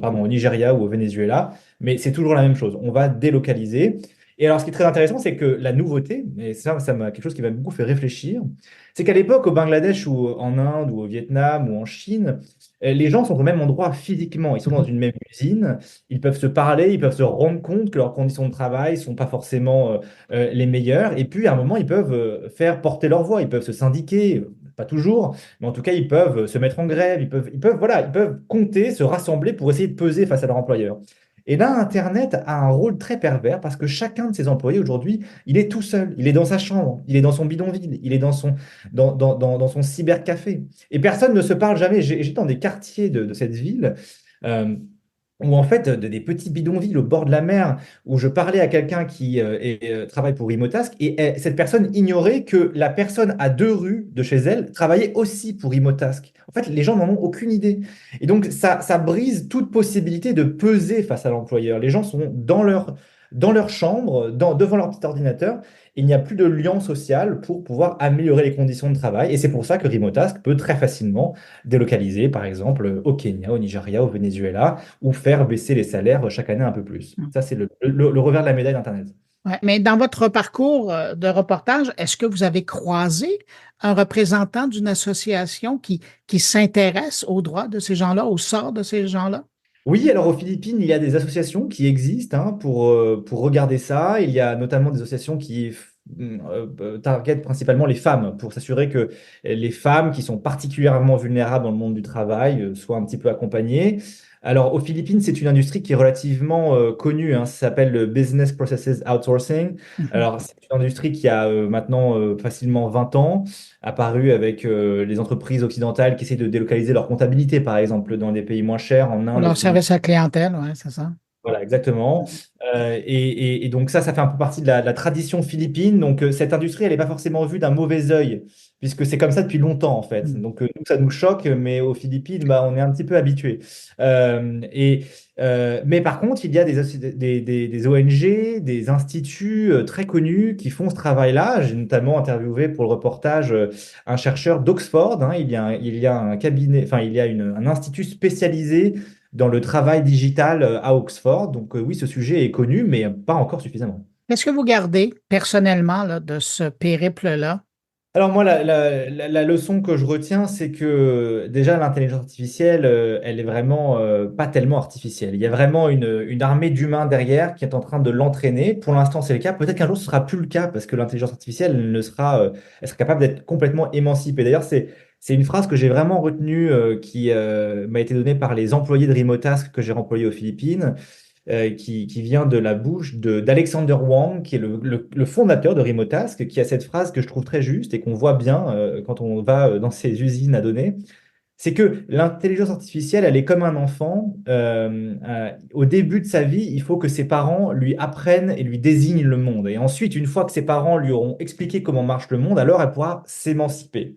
pardon, au Nigeria ou au Venezuela. Mais c'est toujours la même chose. On va délocaliser. Et alors, ce qui est très intéressant, c'est que la nouveauté, et ça m'a quelque chose qui m'a beaucoup fait réfléchir, c'est qu'à l'époque, au Bangladesh ou en Inde ou au Vietnam ou en Chine, les gens sont au même endroit physiquement. Ils sont dans une même usine. Ils peuvent se parler, ils peuvent se rendre compte que leurs conditions de travail sont pas forcément les meilleures. Et puis, à un moment, ils peuvent faire porter leur voix. Ils peuvent se syndiquer, pas toujours, mais en tout cas, ils peuvent se mettre en grève. Voilà, ils peuvent compter, se rassembler pour essayer de peser face à leur employeur. Et là, Internet a un rôle très pervers parce que chacun de ses employés aujourd'hui, il est tout seul, il est dans sa chambre, il est dans son bidonville, il est dans son cybercafé. Et personne ne se parle jamais. J'étais dans des quartiers de cette ville. euh, où en fait, des petits bidonvilles au bord de la mer, où je parlais à quelqu'un qui travaille pour Imotask, et cette personne ignorait que la personne à 2 rues de chez elle travaillait aussi pour Imotask. En fait, les gens n'en ont aucune idée. Et donc, ça brise toute possibilité de peser face à l'employeur. Les gens sont dans leur chambre, devant leur petit ordinateur. Il n'y a plus de lien social pour pouvoir améliorer les conditions de travail. Et c'est pour ça que Remotask peut très facilement délocaliser, par exemple, au Kenya, au Nigeria, au Venezuela, ou faire baisser les salaires chaque année un peu plus. Ça, c'est le revers de la médaille d'Internet. Ouais, mais dans votre parcours de reportage, est-ce que vous avez croisé un représentant d'une association qui s'intéresse aux droits de ces gens-là, au sort de ces gens-là? Oui, alors aux Philippines, il y a des associations qui existent pour regarder ça. Il y a notamment des associations qui targetent principalement les femmes pour s'assurer que les femmes qui sont particulièrement vulnérables dans le monde du travail soient un petit peu accompagnées. Alors aux Philippines, c'est une industrie qui est relativement connue, hein. Ça s'appelle le Business Processes Outsourcing. Mhm. Alors c'est une industrie qui a maintenant facilement 20 ans, apparu avec les entreprises occidentales qui essaient de délocaliser leur comptabilité, par exemple, dans des pays moins chers, en Pour Inde, aux leur Philippines. service à la clientèle, oui, c'est ça. Voilà, exactement. Et donc ça fait un peu partie de la tradition philippine. Donc cette industrie, elle n'est pas forcément vue d'un mauvais œil, puisque c'est comme ça depuis longtemps, en fait. Mm. Donc nous, ça nous choque, mais aux Philippines, bah, on est un petit peu habitué. Mais par contre, il y a des ONG, des instituts très connus qui font ce travail-là. J'ai notamment interviewé pour le reportage un chercheur d'Oxford, hein. Il y a un cabinet, enfin, il y a un institut spécialisé dans le travail digital à Oxford. Donc oui, ce sujet est connu, mais pas encore suffisamment. Qu'est-ce que vous gardez personnellement là, de ce périple-là? Alors moi, la leçon que je retiens, c'est que déjà l'intelligence artificielle, elle est vraiment pas tellement artificielle. Il y a vraiment une armée d'humains derrière qui est en train de l'entraîner. Pour l'instant, c'est le cas. Peut-être qu'un jour, ce sera plus le cas parce que l'intelligence artificielle elle sera capable d'être complètement émancipée. D'ailleurs, c'est une phrase que j'ai vraiment retenue qui m'a été donnée par les employés de Remotask que j'ai employés aux Philippines. Qui vient de la bouche d'Alexander Wang, qui est le fondateur de Remotask, qui a cette phrase que je trouve très juste et qu'on voit bien quand on va dans ces usines à données. C'est que l'intelligence artificielle, elle est comme un enfant. Au début de sa vie, il faut que ses parents lui apprennent et lui désignent le monde. Et ensuite, une fois que ses parents lui auront expliqué comment marche le monde, alors elle pourra s'émanciper.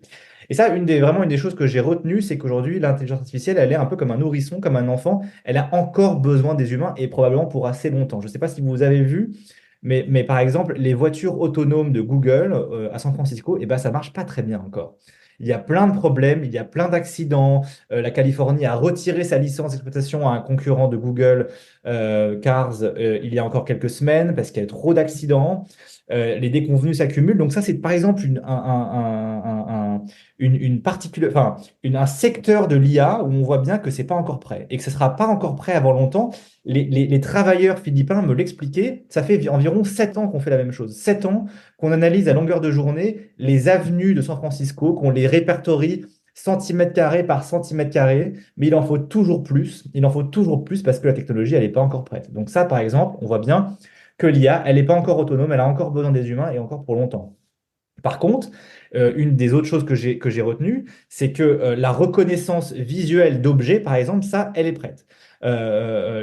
Et ça, vraiment une des choses que j'ai retenues, c'est qu'aujourd'hui, l'intelligence artificielle, elle est un peu comme un nourrisson, comme un enfant. Elle a encore besoin des humains et probablement pour assez longtemps. Je ne sais pas si vous avez vu, mais par exemple, les voitures autonomes de Google à San Francisco, eh ben, ça marche pas très bien encore. Il y a plein de problèmes, il y a plein d'accidents. La Californie a retiré sa licence d'exploitation à un concurrent de Google, Cars, il y a encore quelques semaines parce qu'il y a trop d'accidents. Les déconvenus s'accumulent. Donc ça, c'est par exemple un secteur de l'IA où on voit bien que c'est pas encore prêt et que ce sera pas encore prêt avant longtemps. Les travailleurs philippins me l'expliquaient. Ça fait environ 7 ans qu'on fait la même chose. 7 ans qu'on analyse à longueur de journée les avenues de San Francisco, qu'on les répertorie centimètre carré par centimètre carré, mais il en faut toujours plus. Il en faut toujours plus parce que la technologie, elle n'est pas encore prête. Donc ça, par exemple, on voit bien que l'IA, elle n'est pas encore autonome, elle a encore besoin des humains et encore pour longtemps. Par contre, une des autres choses que j'ai retenues, c'est que la reconnaissance visuelle d'objets, par exemple, ça, elle est prête.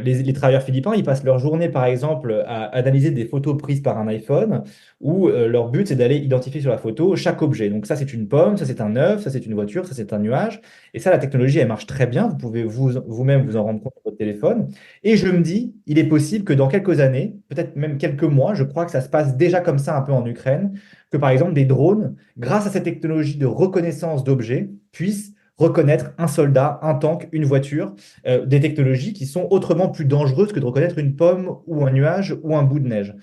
les travailleurs philippins, ils passent leur journée, par exemple, à analyser des photos prises par un iPhone, où leur but, c'est d'aller identifier sur la photo chaque objet. Donc ça, c'est une pomme, ça, c'est un œuf, ça, c'est une voiture, ça, c'est un nuage. Et ça, la technologie, elle marche très bien. Vous pouvez vous-même vous en rendre compte sur votre téléphone. Et je me dis, il est possible que dans quelques années, peut-être même quelques mois, je crois que ça se passe déjà comme ça un peu en Ukraine, que par exemple des drones, grâce à cette technologie de reconnaissance d'objets, puissent reconnaître un soldat, un tank, une voiture, des technologies qui sont autrement plus dangereuses que de reconnaître une pomme ou un nuage ou un bout de neige.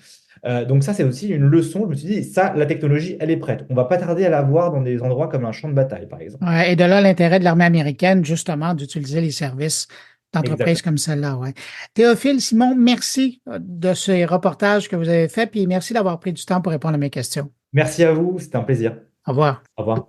Donc ça, c'est aussi une leçon. Je me suis dit, ça, la technologie, elle est prête. On va pas tarder à la voir dans des endroits comme un champ de bataille, par exemple. Ouais, et de là, l'intérêt de l'armée américaine, justement, d'utiliser les services d'entreprises Exactement. comme celle-là. Ouais. Théophile, Simon, merci de ces reportages que vous avez faits, puis merci d'avoir pris du temps pour répondre à mes questions. Merci à vous, c'était un plaisir. Au revoir. Au revoir.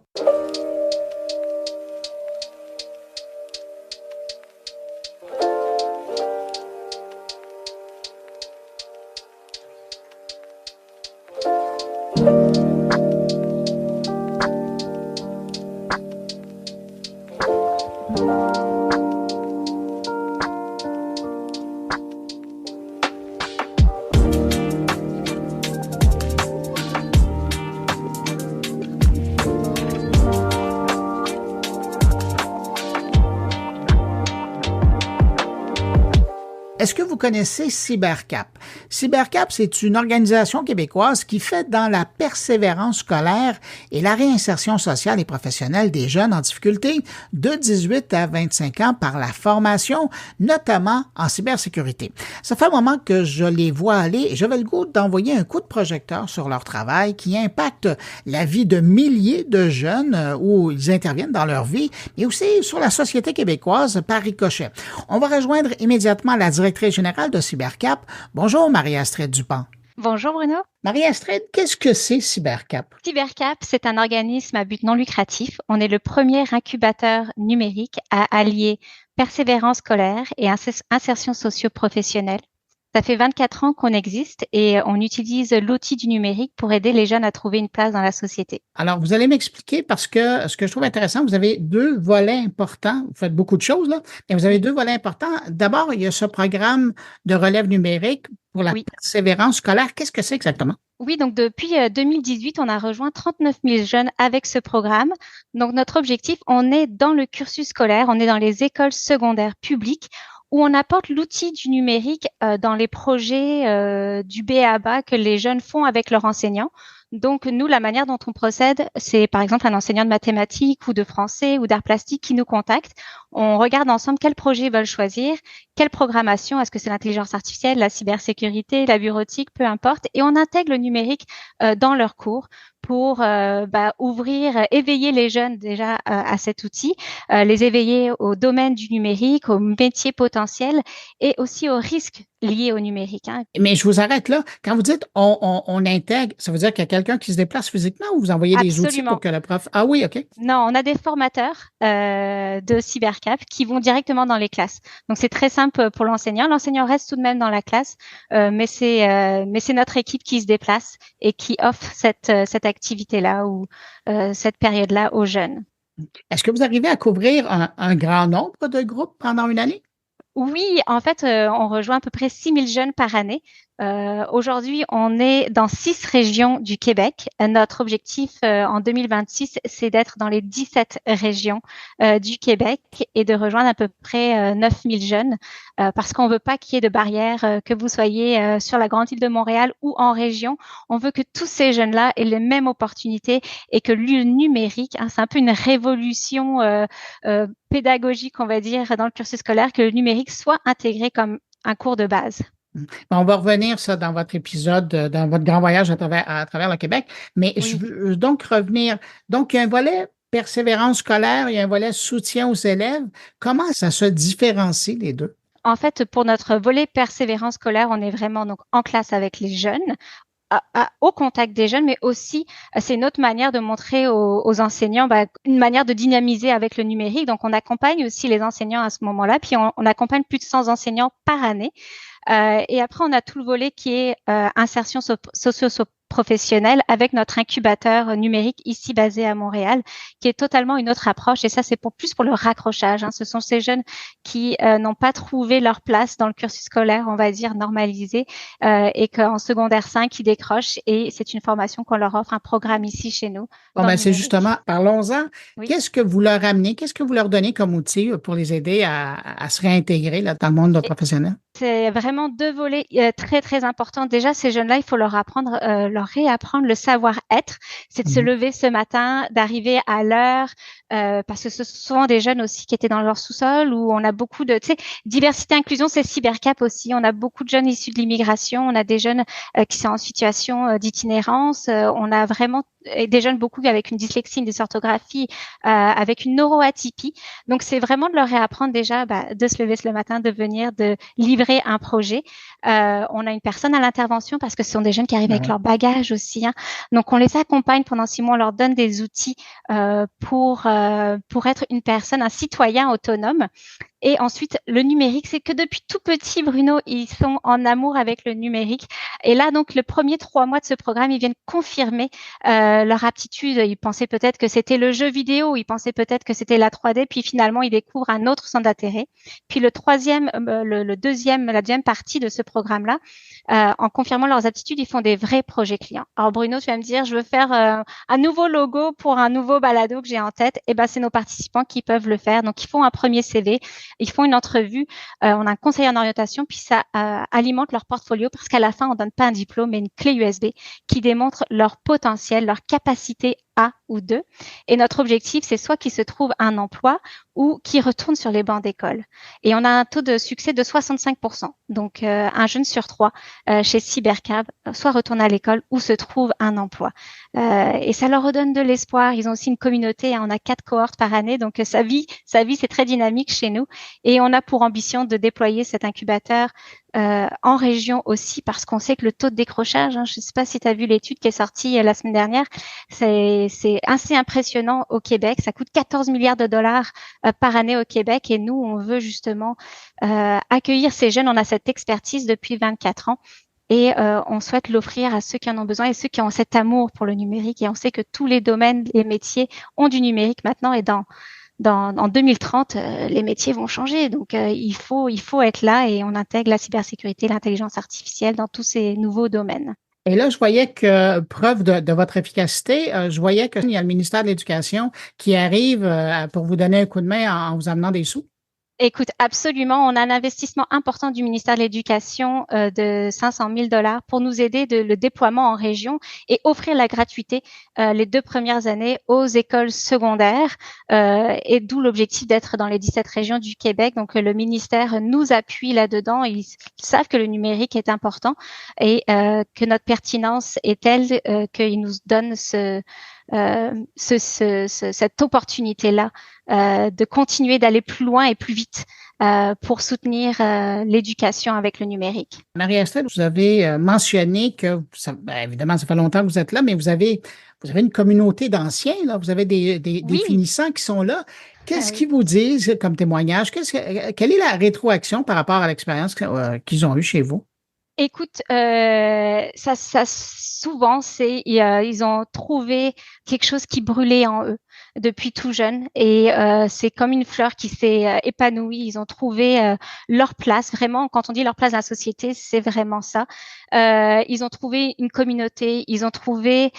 Est-ce que vous connaissez CyberCap? CyberCap, c'est une organisation québécoise qui fait dans la persévérance scolaire et la réinsertion sociale et professionnelle des jeunes en difficulté de 18 à 25 ans par la formation, notamment en cybersécurité. Ça fait un moment que je les vois aller et j'avais le goût d'envoyer un coup de projecteur sur leur travail qui impacte la vie de milliers de jeunes où ils interviennent dans leur vie, mais aussi sur la société québécoise par ricochet. On va rejoindre immédiatement la directrice générale de CyberCap. Bonjour, Marie-Astrid Dupont. Bonjour Bruno. Marie-Astrid, qu'est-ce que c'est CyberCap? CyberCap, c'est un organisme à but non lucratif. On est le premier incubateur numérique à allier persévérance scolaire et insertion socio-professionnelle. Ça fait 24 ans qu'on existe et on utilise l'outil du numérique pour aider les jeunes à trouver une place dans la société. Alors, vous allez m'expliquer parce que ce que je trouve intéressant, vous avez deux volets importants. Vous faites beaucoup de choses, là, mais vous avez deux volets importants. D'abord, il y a ce programme de relève numérique pour la persévérance scolaire. Qu'est-ce que c'est exactement? Oui, donc depuis 2018, on a rejoint 39 000 jeunes avec ce programme. Donc, notre objectif, on est dans le cursus scolaire, on est dans les écoles secondaires publiques, où on apporte l'outil du numérique dans les projets du B.A.B.A. que les jeunes font avec leurs enseignants. Donc, nous, la manière dont on procède, c'est par exemple un enseignant de mathématiques ou de français ou d'art plastique qui nous contacte. On regarde ensemble quel projet ils veulent choisir, quelle programmation, est-ce que c'est l'intelligence artificielle, la cybersécurité, la bureautique, peu importe. Et on intègre le numérique dans leurs cours pour ouvrir, éveiller les jeunes déjà à cet outil, les éveiller au domaine du numérique, aux métiers potentiels et aussi aux risques liés au numérique. Hein. Mais je vous arrête là. Quand vous dites on intègre, ça veut dire qu'il y a quelqu'un qui se déplace physiquement ou vous envoyez des outils pour que le prof... Ah oui, OK. Non, on a des formateurs de CyberCap qui vont directement dans les classes. Donc, c'est très simple pour l'enseignant. L'enseignant reste tout de même dans la classe, mais c'est notre équipe qui se déplace et qui offre cette activité-là ou cette période-là aux jeunes. Est-ce que vous arrivez à couvrir un grand nombre de groupes pendant une année? Oui, en fait, on rejoint à peu près 6 000 jeunes par année. Aujourd'hui, on est dans 6 régions du Québec. Notre objectif en 2026, c'est d'être dans les 17 régions du Québec et de rejoindre à peu près 9 000 jeunes parce qu'on veut pas qu'il y ait de barrières, que vous soyez sur la grande île de Montréal ou en région. On veut que tous ces jeunes-là aient les mêmes opportunités et que le numérique, hein, c'est un peu une révolution pédagogique, on va dire, dans le cursus scolaire, que le numérique soit intégré comme un cours de base. On va revenir ça dans votre épisode, dans votre grand voyage à travers le Québec. Mais oui. Je veux donc revenir. Donc, il y a un volet persévérance scolaire, il y a un volet soutien aux élèves. Comment ça se différencie, les deux? En fait, pour notre volet persévérance scolaire, on est vraiment donc en classe avec les jeunes, au contact des jeunes, mais aussi c'est une autre manière de montrer aux enseignants une manière de dynamiser avec le numérique. Donc, on accompagne aussi les enseignants à ce moment-là, puis on accompagne plus de 100 enseignants par année. Et après, on a tout le volet qui est insertion socio-professionnelle professionnels avec notre incubateur numérique ici basé à Montréal, qui est totalement une autre approche. Et ça, c'est plus pour le raccrochage. Ce sont ces jeunes qui n'ont pas trouvé leur place dans le cursus scolaire, on va dire, normalisé, et qu'en secondaire 5, ils décrochent. Et c'est une formation qu'on leur offre, un programme ici chez nous. C'est justement, parlons-en. Oui. Qu'est-ce que vous leur amenez? Qu'est-ce que vous leur donnez comme outil pour les aider à se réintégrer là, dans le monde professionnel? C'est vraiment deux volets très, très importants. Déjà, ces jeunes-là, il faut leur réapprendre le savoir-être. C'est de se lever ce matin, d'arriver à l'heure, parce que ce sont souvent des jeunes aussi qui étaient dans leur sous-sol où on a beaucoup de, diversité, inclusion, c'est Cybercap aussi. On a beaucoup de jeunes issus de l'immigration. On a des jeunes qui sont en situation d'itinérance. On a vraiment des jeunes beaucoup avec une dyslexie, une dysorthographie, avec une neuroatypie. Donc, c'est vraiment de leur réapprendre déjà de se lever le matin, de venir, de livrer un projet. On a une personne à l'intervention parce que ce sont des jeunes qui arrivent avec leur bagage aussi. Donc, on les accompagne pendant 6 mois, on leur donne des outils pour être une personne, un citoyen autonome. Et ensuite, le numérique, c'est que depuis tout petit, Bruno, ils sont en amour avec le numérique. Et là, donc, le premier 3 mois de ce programme, ils viennent confirmer leur aptitude. Ils pensaient peut-être que c'était le jeu vidéo, ils pensaient peut-être que c'était la 3D, puis finalement, ils découvrent un autre centre d'intérêt. Puis la deuxième partie de ce programme-là, en confirmant leurs aptitudes, ils font des vrais projets clients. Alors, Bruno, tu vas me dire, je veux faire un nouveau logo pour un nouveau balado que j'ai en tête. Eh ben, c'est nos participants qui peuvent le faire. Donc, ils font un premier CV. Ils font une entrevue, on a un conseiller en orientation, puis ça alimente leur portfolio parce qu'à la fin, on donne pas un diplôme, mais une clé USB qui démontre leur potentiel, leur capacité A ou 2. Et notre objectif, c'est soit qu'ils se trouvent un emploi ou qu'ils retournent sur les bancs d'école. Et on a un taux de succès de 65%. Donc, un jeune sur 3 chez Cybercab soit retourne à l'école ou se trouve un emploi. Et ça leur redonne de l'espoir. Ils ont aussi une communauté. On a 4 cohortes par année. Donc, sa vie, c'est très dynamique chez nous. Et on a pour ambition de déployer cet incubateur en région aussi parce qu'on sait que le taux de décrochage, je ne sais pas si tu as vu l'étude qui est sortie la semaine dernière, c'est assez impressionnant au Québec. Ça coûte 14 milliards de dollars par année au Québec et nous, on veut justement accueillir ces jeunes. On a cette expertise depuis 24 ans. Et on souhaite l'offrir à ceux qui en ont besoin et ceux qui ont cet amour pour le numérique. Et on sait que tous les domaines, les métiers ont du numérique maintenant et en 2030, les métiers vont changer. Donc, il faut être là et on intègre la cybersécurité, l'intelligence artificielle dans tous ces nouveaux domaines. Et là, je voyais que, preuve de votre efficacité, je voyais qu'il y a le ministère de l'Éducation qui arrive pour vous donner un coup de main en vous amenant des sous. Écoute, absolument. On a un investissement important du ministère de l'Éducation de 500 000 $ pour nous aider le déploiement en région et offrir la gratuité les 2 premières années aux écoles secondaires et d'où l'objectif d'être dans les 17 régions du Québec. Donc, le ministère nous appuie là-dedans. Ils savent que le numérique est important et que notre pertinence est telle qu'ils nous donnent cette opportunité-là de continuer d'aller plus loin et plus vite pour soutenir l'éducation avec le numérique. Marie-Estelle, vous avez mentionné que, évidemment, ça fait longtemps que vous êtes là, mais vous avez une communauté d'anciens, là. Vous avez des finissants qui sont là. Qu'est-ce qu'ils vous disent comme témoignage? Quelle est la rétroaction par rapport à l'expérience qu'ils ont eue chez vous? Écoute, ça souvent, ils ont trouvé quelque chose qui brûlait en eux depuis tout jeune et c'est comme une fleur qui s'est épanouie. Ils ont trouvé leur place. Vraiment, quand on dit leur place dans la société, c'est vraiment ça. Ils ont trouvé une communauté, ils ont trouvé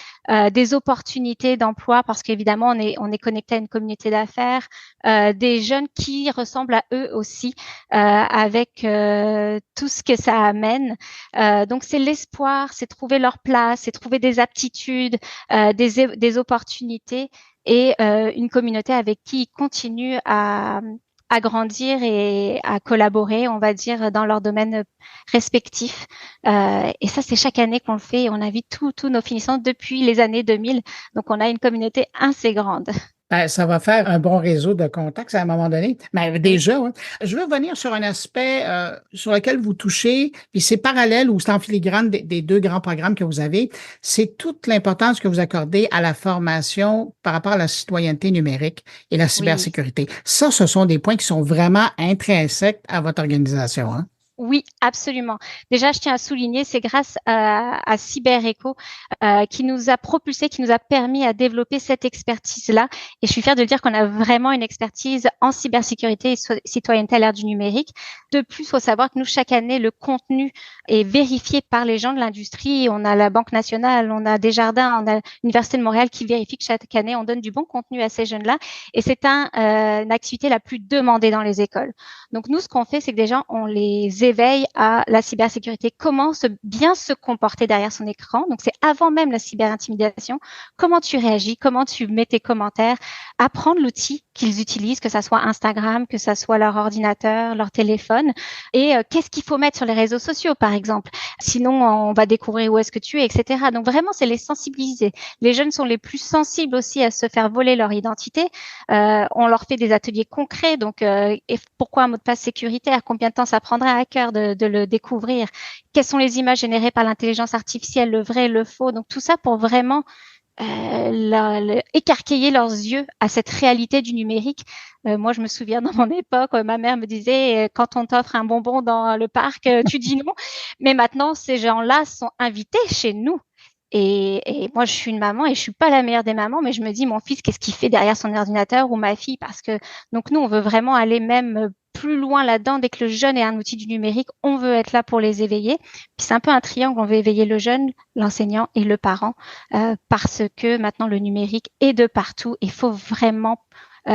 des opportunités d'emploi parce qu'évidemment, on est connecté à une communauté d'affaires, des jeunes qui ressemblent à eux aussi avec tout ce que ça amène. Donc, c'est l'espoir, c'est trouver leur place, c'est trouver des aptitudes, des opportunités et une communauté avec qui ils continuent à grandir et à collaborer, on va dire, dans leurs domaines respectifs. Et ça, c'est chaque année qu'on le fait et on invite tous nos finissants depuis les années 2000. Donc, on a une communauté assez grande. Ça va faire un bon réseau de contacts à un moment donné. Mais déjà, je veux revenir sur un aspect sur lequel vous touchez, puis c'est parallèle ou c'est en filigrane des 2 grands programmes que vous avez. C'est toute l'importance que vous accordez à la formation par rapport à la citoyenneté numérique et la cybersécurité. Oui. Ça, ce sont des points qui sont vraiment intrinsèques à votre organisation. Oui, absolument. Déjà, je tiens à souligner, c'est grâce à CyberEcho qui nous a propulsé, qui nous a permis à développer cette expertise-là. Et je suis fière de dire qu'on a vraiment une expertise en cybersécurité et citoyenneté à l'ère du numérique. De plus, il faut savoir que nous, chaque année, le contenu est vérifié par les gens de l'industrie. On a la Banque nationale, on a Desjardins, on a l'Université de Montréal qui vérifie que chaque année, on donne du bon contenu à ces jeunes-là. Et c'est une activité la plus demandée dans les écoles. Donc, nous, ce qu'on fait, c'est que déjà, on les éveille à la cybersécurité, comment bien se comporter derrière son écran. Donc, c'est avant même la cyberintimidation, comment tu réagis, comment tu mets tes commentaires, apprendre l'outil qu'ils utilisent, que ça soit Instagram, que ça soit leur ordinateur, leur téléphone, et qu'est-ce qu'il faut mettre sur les réseaux sociaux, par exemple. Sinon, on va découvrir où est-ce que tu es, etc. Donc, vraiment, c'est les sensibiliser. Les jeunes sont les plus sensibles aussi à se faire voler leur identité. On leur fait des ateliers concrets. Donc, et pourquoi un mot de passe sécuritaire? Combien de temps ça prendra à cœur de le découvrir? Quelles sont les images générées par l'intelligence artificielle, le vrai, le faux? Donc, tout ça pour vraiment écarquiller leurs yeux à cette réalité du numérique. Moi, je me souviens dans mon époque, ma mère me disait, quand on t'offre un bonbon dans le parc, tu dis non. Mais maintenant, ces gens-là sont invités chez nous. Et moi, je suis une maman et je suis pas la meilleure des mamans, mais je me dis, mon fils, qu'est-ce qu'il fait derrière son ordinateur, ou ma fille? Parce que, donc nous, on veut vraiment aller même plus loin là-dedans. Dès que le jeune est un outil du numérique, on veut être là pour les éveiller. Puis c'est un peu un triangle, on veut éveiller le jeune, l'enseignant et le parent, parce que maintenant, le numérique est de partout. Il faut vraiment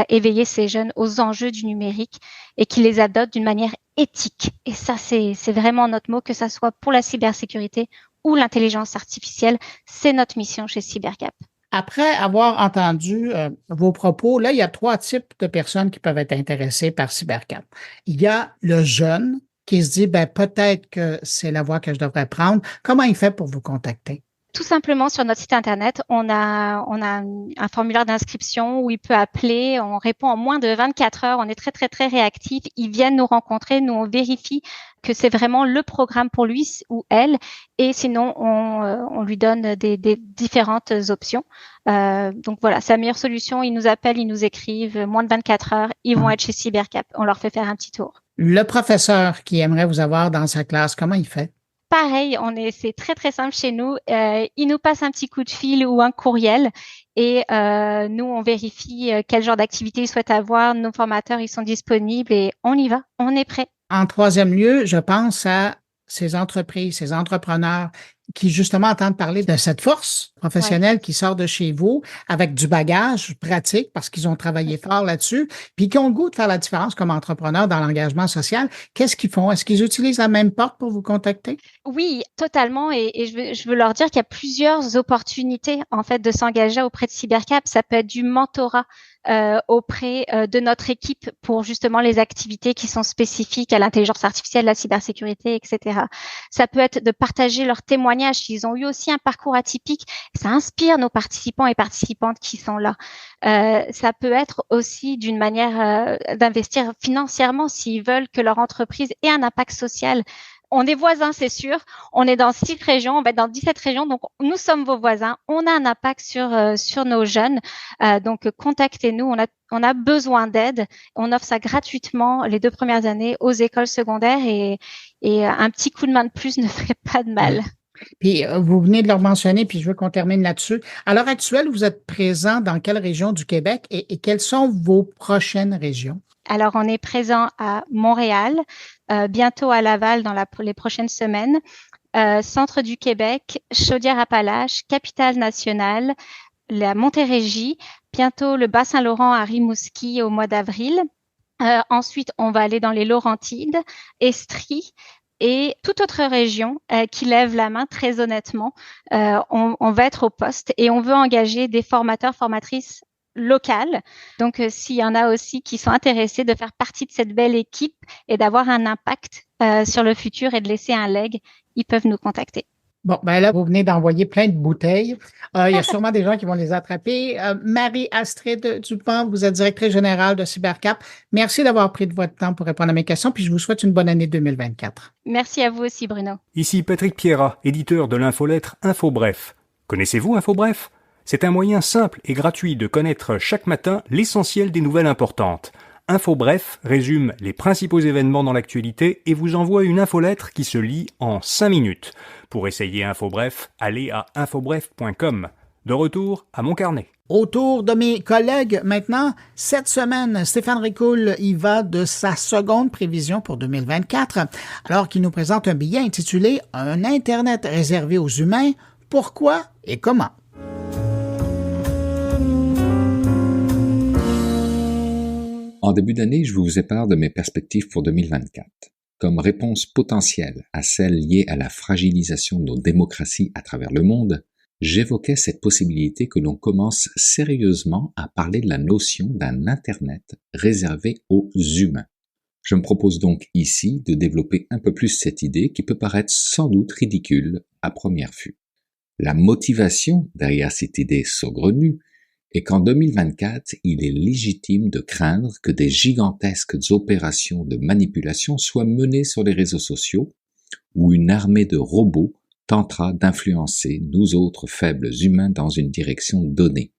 éveiller ces jeunes aux enjeux du numérique et qu'ils les adoptent d'une manière éthique. Et ça, c'est vraiment notre mot, que ça soit pour la cybersécurité ou l'intelligence artificielle. C'est notre mission chez CyberCap. Après avoir entendu vos propos, là, il y a 3 types de personnes qui peuvent être intéressées par CyberCap. Il y a le jeune qui se dit, peut-être que c'est la voie que je devrais prendre. Comment il fait pour vous contacter? Tout simplement, sur notre site Internet, on a un formulaire d'inscription où il peut appeler. On répond en moins de 24 heures. On est très, très, très réactif. Ils viennent nous rencontrer. Nous, on vérifie que c'est vraiment le programme pour lui ou elle. Et sinon, on lui donne des différentes options. Donc voilà, c'est la meilleure solution. Ils nous appellent, ils nous écrivent. Moins de 24 heures, ils vont être chez CyberCap. On leur fait faire un petit tour. Le professeur qui aimerait vous avoir dans sa classe, comment il fait? Pareil, c'est très, très simple chez nous. Il nous passe un petit coup de fil ou un courriel et nous, on vérifie quel genre d'activité il souhaite avoir. Nos formateurs, ils sont disponibles et on y va, on est prêt. En troisième lieu, je pense à ces entreprises, ces entrepreneurs qui justement entendent parler de cette force professionnelle qui sort de chez vous avec du bagage pratique parce qu'ils ont travaillé fort là-dessus, puis qui ont le goût de faire la différence comme entrepreneurs dans l'engagement social. Qu'est-ce qu'ils font? Est-ce qu'ils utilisent la même porte pour vous contacter? Oui, totalement. Et je veux leur dire qu'il y a plusieurs opportunités en fait de s'engager auprès de CyberCap. Ça peut être du mentorat auprès de notre équipe pour justement les activités qui sont spécifiques à l'intelligence artificielle, la cybersécurité, etc. Ça peut être de partager leurs témoignages. Ils ont eu aussi un parcours atypique. Ça inspire nos participants et participantes qui sont là. Ça peut être aussi d'une manière d'investir financièrement s'ils veulent que leur entreprise ait un impact social. On est voisins, c'est sûr. On est dans 6 régions, on va être dans 17 régions. Donc, nous sommes vos voisins. On a un impact sur nos jeunes. Donc, contactez-nous. On a besoin d'aide. On offre ça gratuitement les 2 premières années aux écoles secondaires et un petit coup de main de plus ne ferait pas de mal. Puis, vous venez de le mentionner, puis je veux qu'on termine là-dessus. À l'heure actuelle, vous êtes présent dans quelle région du Québec et quelles sont vos prochaines régions? Alors, on est présent à Montréal, bientôt à Laval dans les prochaines semaines, centre du Québec, Chaudière-Appalaches, Capitale-Nationale, la Montérégie, bientôt le Bas-Saint-Laurent à Rimouski au mois d'avril. Ensuite, on va aller dans les Laurentides, Estrie et toute autre région qui lève la main, très honnêtement. On va être au poste et on veut engager des formateurs, formatrices locales. Donc, s'il y en a aussi qui sont intéressés de faire partie de cette belle équipe et d'avoir un impact sur le futur et de laisser un leg, ils peuvent nous contacter. Bon, là, vous venez d'envoyer plein de bouteilles. Il y a sûrement des gens qui vont les attraper. Marie-Astrid Dupont, vous êtes directrice générale de CyberCap. Merci d'avoir pris de votre temps pour répondre à mes questions, puis je vous souhaite une bonne année 2024. Merci à vous aussi, Bruno. Ici Patrick Pierrat, éditeur de l'infolettre InfoBref. Connaissez-vous InfoBref ? C'est un moyen simple et gratuit de connaître chaque matin l'essentiel des nouvelles importantes. InfoBref résume les principaux événements dans l'actualité et vous envoie une infolettre qui se lit en 5 minutes. Pour essayer InfoBref, allez à infobref.com. De retour à mon carnet. Autour de mes collègues maintenant, cette semaine, Stéphane Ricoul y va de sa seconde prévision pour 2024, alors qu'il nous présente un billet intitulé « Un Internet réservé aux humains, pourquoi et comment ». En début d'année, je vous épare de mes perspectives pour 2024. Comme réponse potentielle à celles liées à la fragilisation de nos démocraties à travers le monde, j'évoquais cette possibilité que l'on commence sérieusement à parler de la notion d'un Internet réservé aux humains. Je me propose donc ici de développer un peu plus cette idée qui peut paraître sans doute ridicule à première vue. La motivation derrière cette idée saugrenue est qu'en 2024, il est légitime de craindre que des gigantesques opérations de manipulation soient menées sur les réseaux sociaux où une armée de robots tentera d'influencer nous autres faibles humains dans une direction donnée,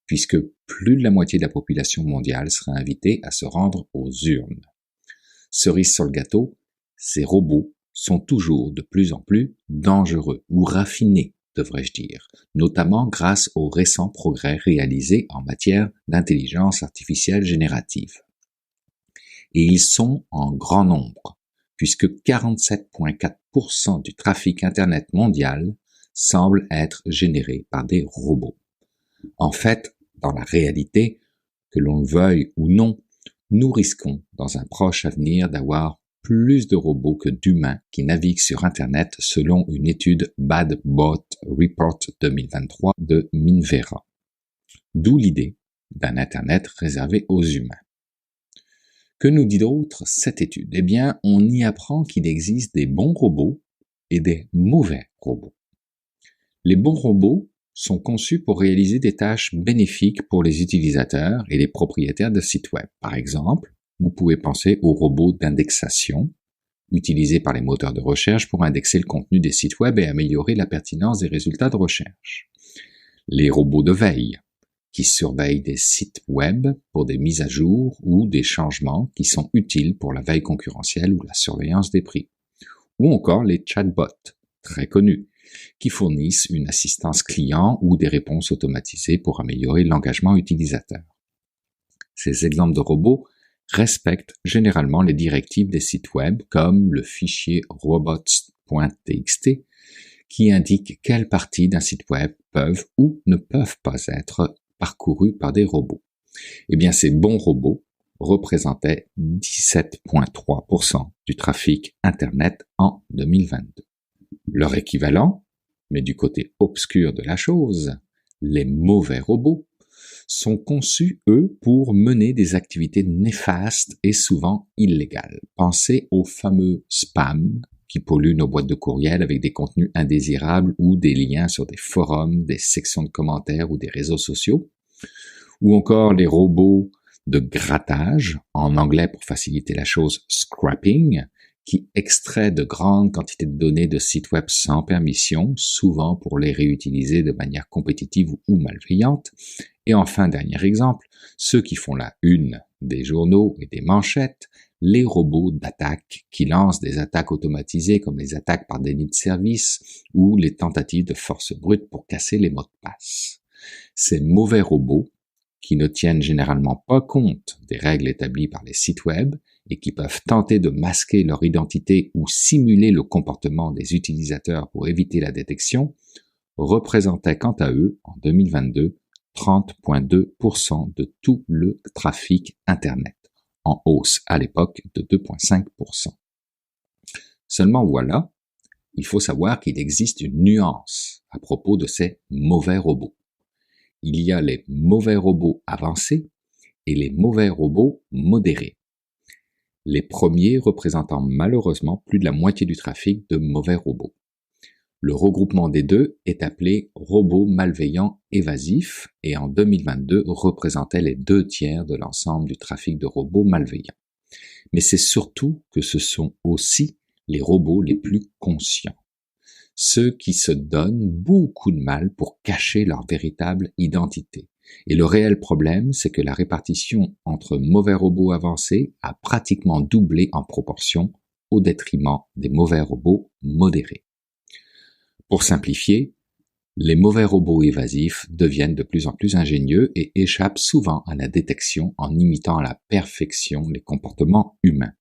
puisque plus de la moitié de la population mondiale sera invitée à se rendre aux urnes. Cerise sur le gâteau, ces robots sont toujours de plus en plus dangereux, ou raffinés, devrais-je dire, notamment grâce aux récents progrès réalisés en matière d'intelligence artificielle générative. Et ils sont en grand nombre, puisque 47,4% du trafic Internet mondial semble être généré par des robots. En fait, dans la réalité, que l'on le veuille ou non, nous risquons dans un proche avenir d'avoir plus de robots que d'humains qui naviguent sur Internet selon une étude Bad Bot Report 2023 de Minvera. D'où l'idée d'un Internet réservé aux humains. Que nous dit d'autre cette étude? Eh bien, on y apprend qu'il existe des bons robots et des mauvais robots. Les bons robots sont conçus pour réaliser des tâches bénéfiques pour les utilisateurs et les propriétaires de sites web. Par exemple, vous pouvez penser aux robots d'indexation, utilisés par les moteurs de recherche pour indexer le contenu des sites web et améliorer la pertinence des résultats de recherche. Les robots de veille, qui surveillent des sites web pour des mises à jour ou des changements qui sont utiles pour la veille concurrentielle ou la surveillance des prix. Ou encore les chatbots, très connus, qui fournissent une assistance client ou des réponses automatisées pour améliorer l'engagement utilisateur. Ces exemples de robots respectent généralement les directives des sites web comme le fichier robots.txt qui indique quelles parties d'un site web peuvent ou ne peuvent pas être parcourus par des robots. Eh bien, ces bons robots représentaient 17,3% du trafic Internet en 2022. Leur équivalent, mais du côté obscur de la chose, les mauvais robots, sont conçus, eux, pour mener des activités néfastes et souvent illégales. Pensez aux fameux spams qui polluent nos boîtes de courriel avec des contenus indésirables ou des liens sur des forums, des sections de commentaires ou des réseaux sociaux, ou encore les robots de grattage, en anglais pour faciliter la chose scrapping, qui extrait de grandes quantités de données de sites web sans permission, souvent pour les réutiliser de manière compétitive ou malveillante. Et enfin, dernier exemple, ceux qui font la une des journaux et des manchettes, les robots d'attaque qui lancent des attaques automatisées comme les attaques par déni de service ou les tentatives de force brute pour casser les mots de passe. Ces mauvais robots, qui ne tiennent généralement pas compte des règles établies par les sites web et qui peuvent tenter de masquer leur identité ou simuler le comportement des utilisateurs pour éviter la détection, représentaient quant à eux, en 2022, 30,2% de tout le trafic Internet, en hausse à l'époque de 2,5%. Seulement voilà, il faut savoir qu'il existe une nuance à propos de ces mauvais robots. Il y a les mauvais robots avancés et les mauvais robots modérés. Les premiers représentant malheureusement plus de la moitié du trafic de mauvais robots. Le regroupement des deux est appelé robots malveillants évasifs et en 2022 représentait les 2/3 de l'ensemble du trafic de robots malveillants. Mais c'est surtout que ce sont aussi les robots les plus conscients. Ceux qui se donnent beaucoup de mal pour cacher leur véritable identité, Et le réel problème, c'est que la répartition entre mauvais robots avancés a pratiquement doublé en proportion au détriment des mauvais robots modérés. Pour simplifier, les mauvais robots évasifs deviennent de plus en plus ingénieux et échappent souvent à la détection en imitant à la perfection les comportements humains.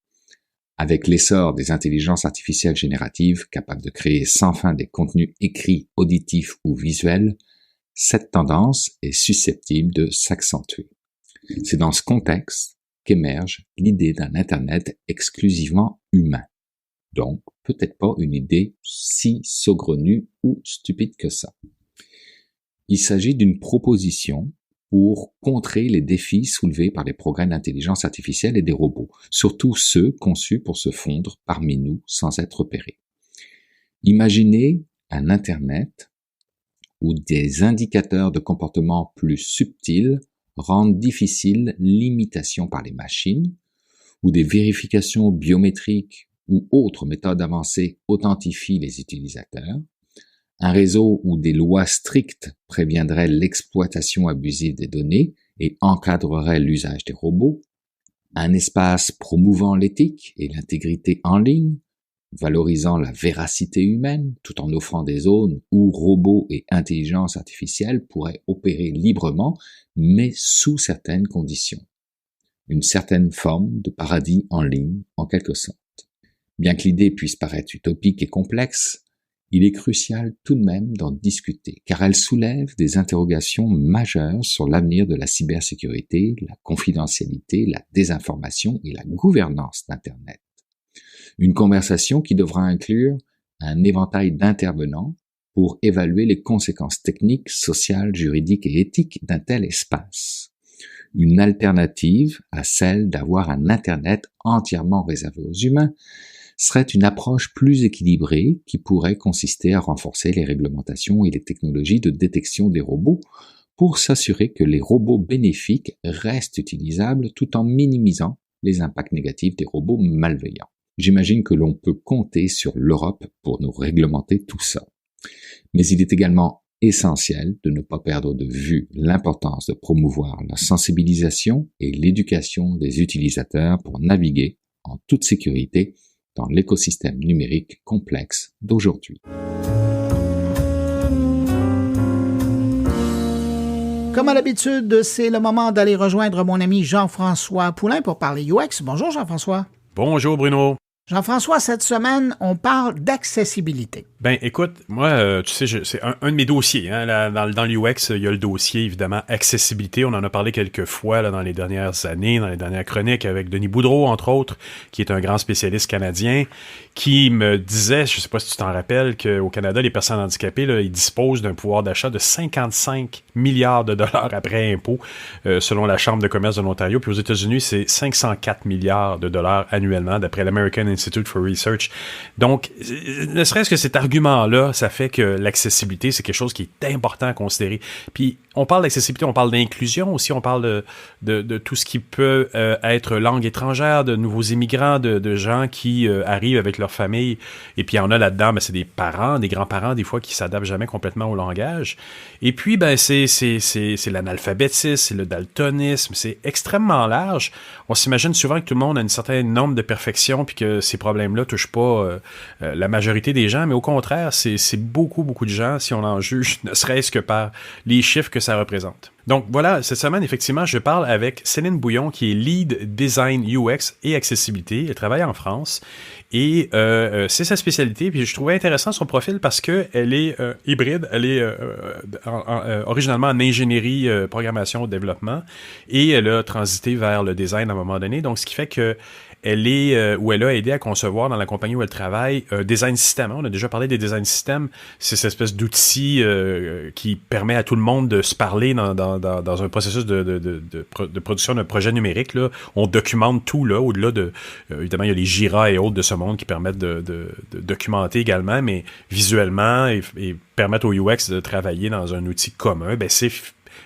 Avec l'essor des intelligences artificielles génératives capables de créer sans fin des contenus écrits, auditifs ou visuels, cette tendance est susceptible de s'accentuer. C'est dans ce contexte qu'émerge l'idée d'un Internet exclusivement humain. Donc, peut-être pas une idée si saugrenue ou stupide que ça. Il s'agit d'une proposition pour contrer les défis soulevés par les progrès d'intelligence artificielle et des robots, surtout ceux conçus pour se fondre parmi nous sans être repérés. Imaginez un Internet où des indicateurs de comportement plus subtils rendent difficile l'imitation par les machines, où des vérifications biométriques ou autres méthodes avancées authentifient les utilisateurs, un réseau où des lois strictes préviendraient l'exploitation abusive des données et encadreraient l'usage des robots, un espace promouvant l'éthique et l'intégrité en ligne, valorisant la véracité humaine tout en offrant des zones où robots et intelligence artificielle pourraient opérer librement, mais sous certaines conditions. Une certaine forme de paradis en ligne, en quelque sorte. Bien que l'idée puisse paraître utopique et complexe, il est crucial tout de même d'en discuter, car elle soulève des interrogations majeures sur l'avenir de la cybersécurité, la confidentialité, la désinformation et la gouvernance d'Internet. Une conversation qui devra inclure un éventail d'intervenants pour évaluer les conséquences techniques, sociales, juridiques et éthiques d'un tel espace. Une alternative à celle d'avoir un Internet entièrement réservé aux humains serait une approche plus équilibrée qui pourrait consister à renforcer les réglementations et les technologies de détection des robots pour s'assurer que les robots bénéfiques restent utilisables tout en minimisant les impacts négatifs des robots malveillants. J'imagine que l'on peut compter sur l'Europe pour nous réglementer tout ça. Mais il est également essentiel de ne pas perdre de vue l'importance de promouvoir la sensibilisation et l'éducation des utilisateurs pour naviguer en toute sécurité dans l'écosystème numérique complexe d'aujourd'hui. Comme à l'habitude, c'est le moment d'aller rejoindre mon ami Jean-François Poulain pour parler UX. Bonjour Jean-François. Bonjour Bruno. Jean-François, cette semaine, on parle d'accessibilité. Ben, écoute, moi, tu sais, c'est un de mes dossiers. Hein, dans l'UX, il y a le dossier, évidemment, accessibilité. On en a parlé quelques fois là, dans les dernières années, dans les dernières chroniques, avec Denis Boudreau, entre autres, qui est un grand spécialiste canadien, qui me disait, je sais pas si tu t'en rappelles, qu'au Canada, les personnes handicapées, là, ils disposent d'un pouvoir d'achat de 55 milliards de dollars après impôts, selon la Chambre de commerce de l'Ontario. Puis aux États-Unis, c'est 504 milliards de dollars annuellement, d'après l'American Institute for Research. Donc, ne serait-ce que cet argument-là, ça fait que l'accessibilité, c'est quelque chose qui est important à considérer. Puis, on parle d'accessibilité, on parle d'inclusion aussi, on parle de tout ce qui peut être langue étrangère, de nouveaux immigrants, de gens qui arrivent avec leur famille. Et puis, il y en a là-dedans, ben, c'est des parents, des grands-parents, des fois, qui s'adaptent jamais complètement au langage. Et puis, ben, c'est l'analphabétisme, c'est le daltonisme, c'est extrêmement large. On s'imagine souvent que tout le monde a une certaine norme de perfection puis que ces problèmes-là touchent pas la majorité des gens, mais au contraire, c'est beaucoup de gens, si on en juge, ne serait-ce que par les chiffres que ça représente. Donc voilà, cette semaine, effectivement, je parle avec Céline Bouillon, qui est Lead Design UX et Accessibilité. Elle travaille en France et c'est sa spécialité. Puis je trouvais intéressant son profil parce qu'elle est hybride, elle est originalement en ingénierie, programmation, développement et elle a transité vers le design à un moment donné. Donc ce qui fait que elle a aidé à concevoir dans la compagnie où elle travaille design system. On a déjà parlé des design systems. C'est cette espèce d'outil qui permet à tout le monde de se parler dans un processus de production d'un projet numérique. Là. On documente tout là, au-delà de... évidemment, il y a les Jira et autres de ce monde qui permettent de documenter également, mais visuellement et permettre au UX de travailler dans un outil commun. Ben, c'est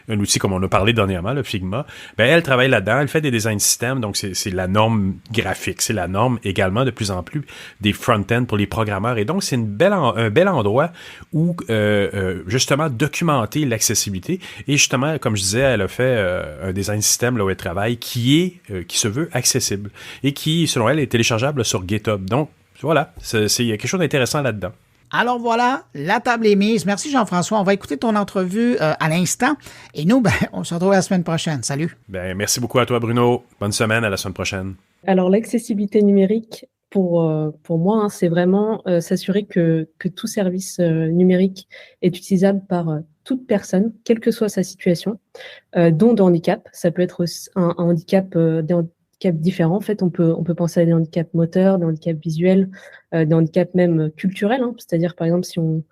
un outil comme on a parlé dernièrement, le Figma, ben elle travaille là-dedans, elle fait des design systems, donc c'est la norme graphique, c'est la norme également de plus en plus des front-end pour les programmeurs, et donc c'est un bel endroit où justement documenter l'accessibilité, et justement, comme je disais, elle a fait un design system là où elle travaille qui se veut accessible, et qui, selon elle, est téléchargeable sur GitHub. Donc, voilà, il y a quelque chose d'intéressant là-dedans. Alors voilà, la table est mise. Merci Jean-François. On va écouter ton entrevue à l'instant. Et nous, on se retrouve la semaine prochaine. Salut. Merci beaucoup à toi, Bruno. Bonne semaine, à la semaine prochaine. Alors, l'accessibilité numérique, pour moi, c'est vraiment s'assurer que tout service numérique est utilisable par toute personne, quelle que soit sa situation, dont de handicap. Ça peut être un handicap, des handicaps différents. En fait, on peut penser à des handicaps moteurs, des handicaps visuels, des handicaps même culturels. C'est-à-dire, par exemple, si on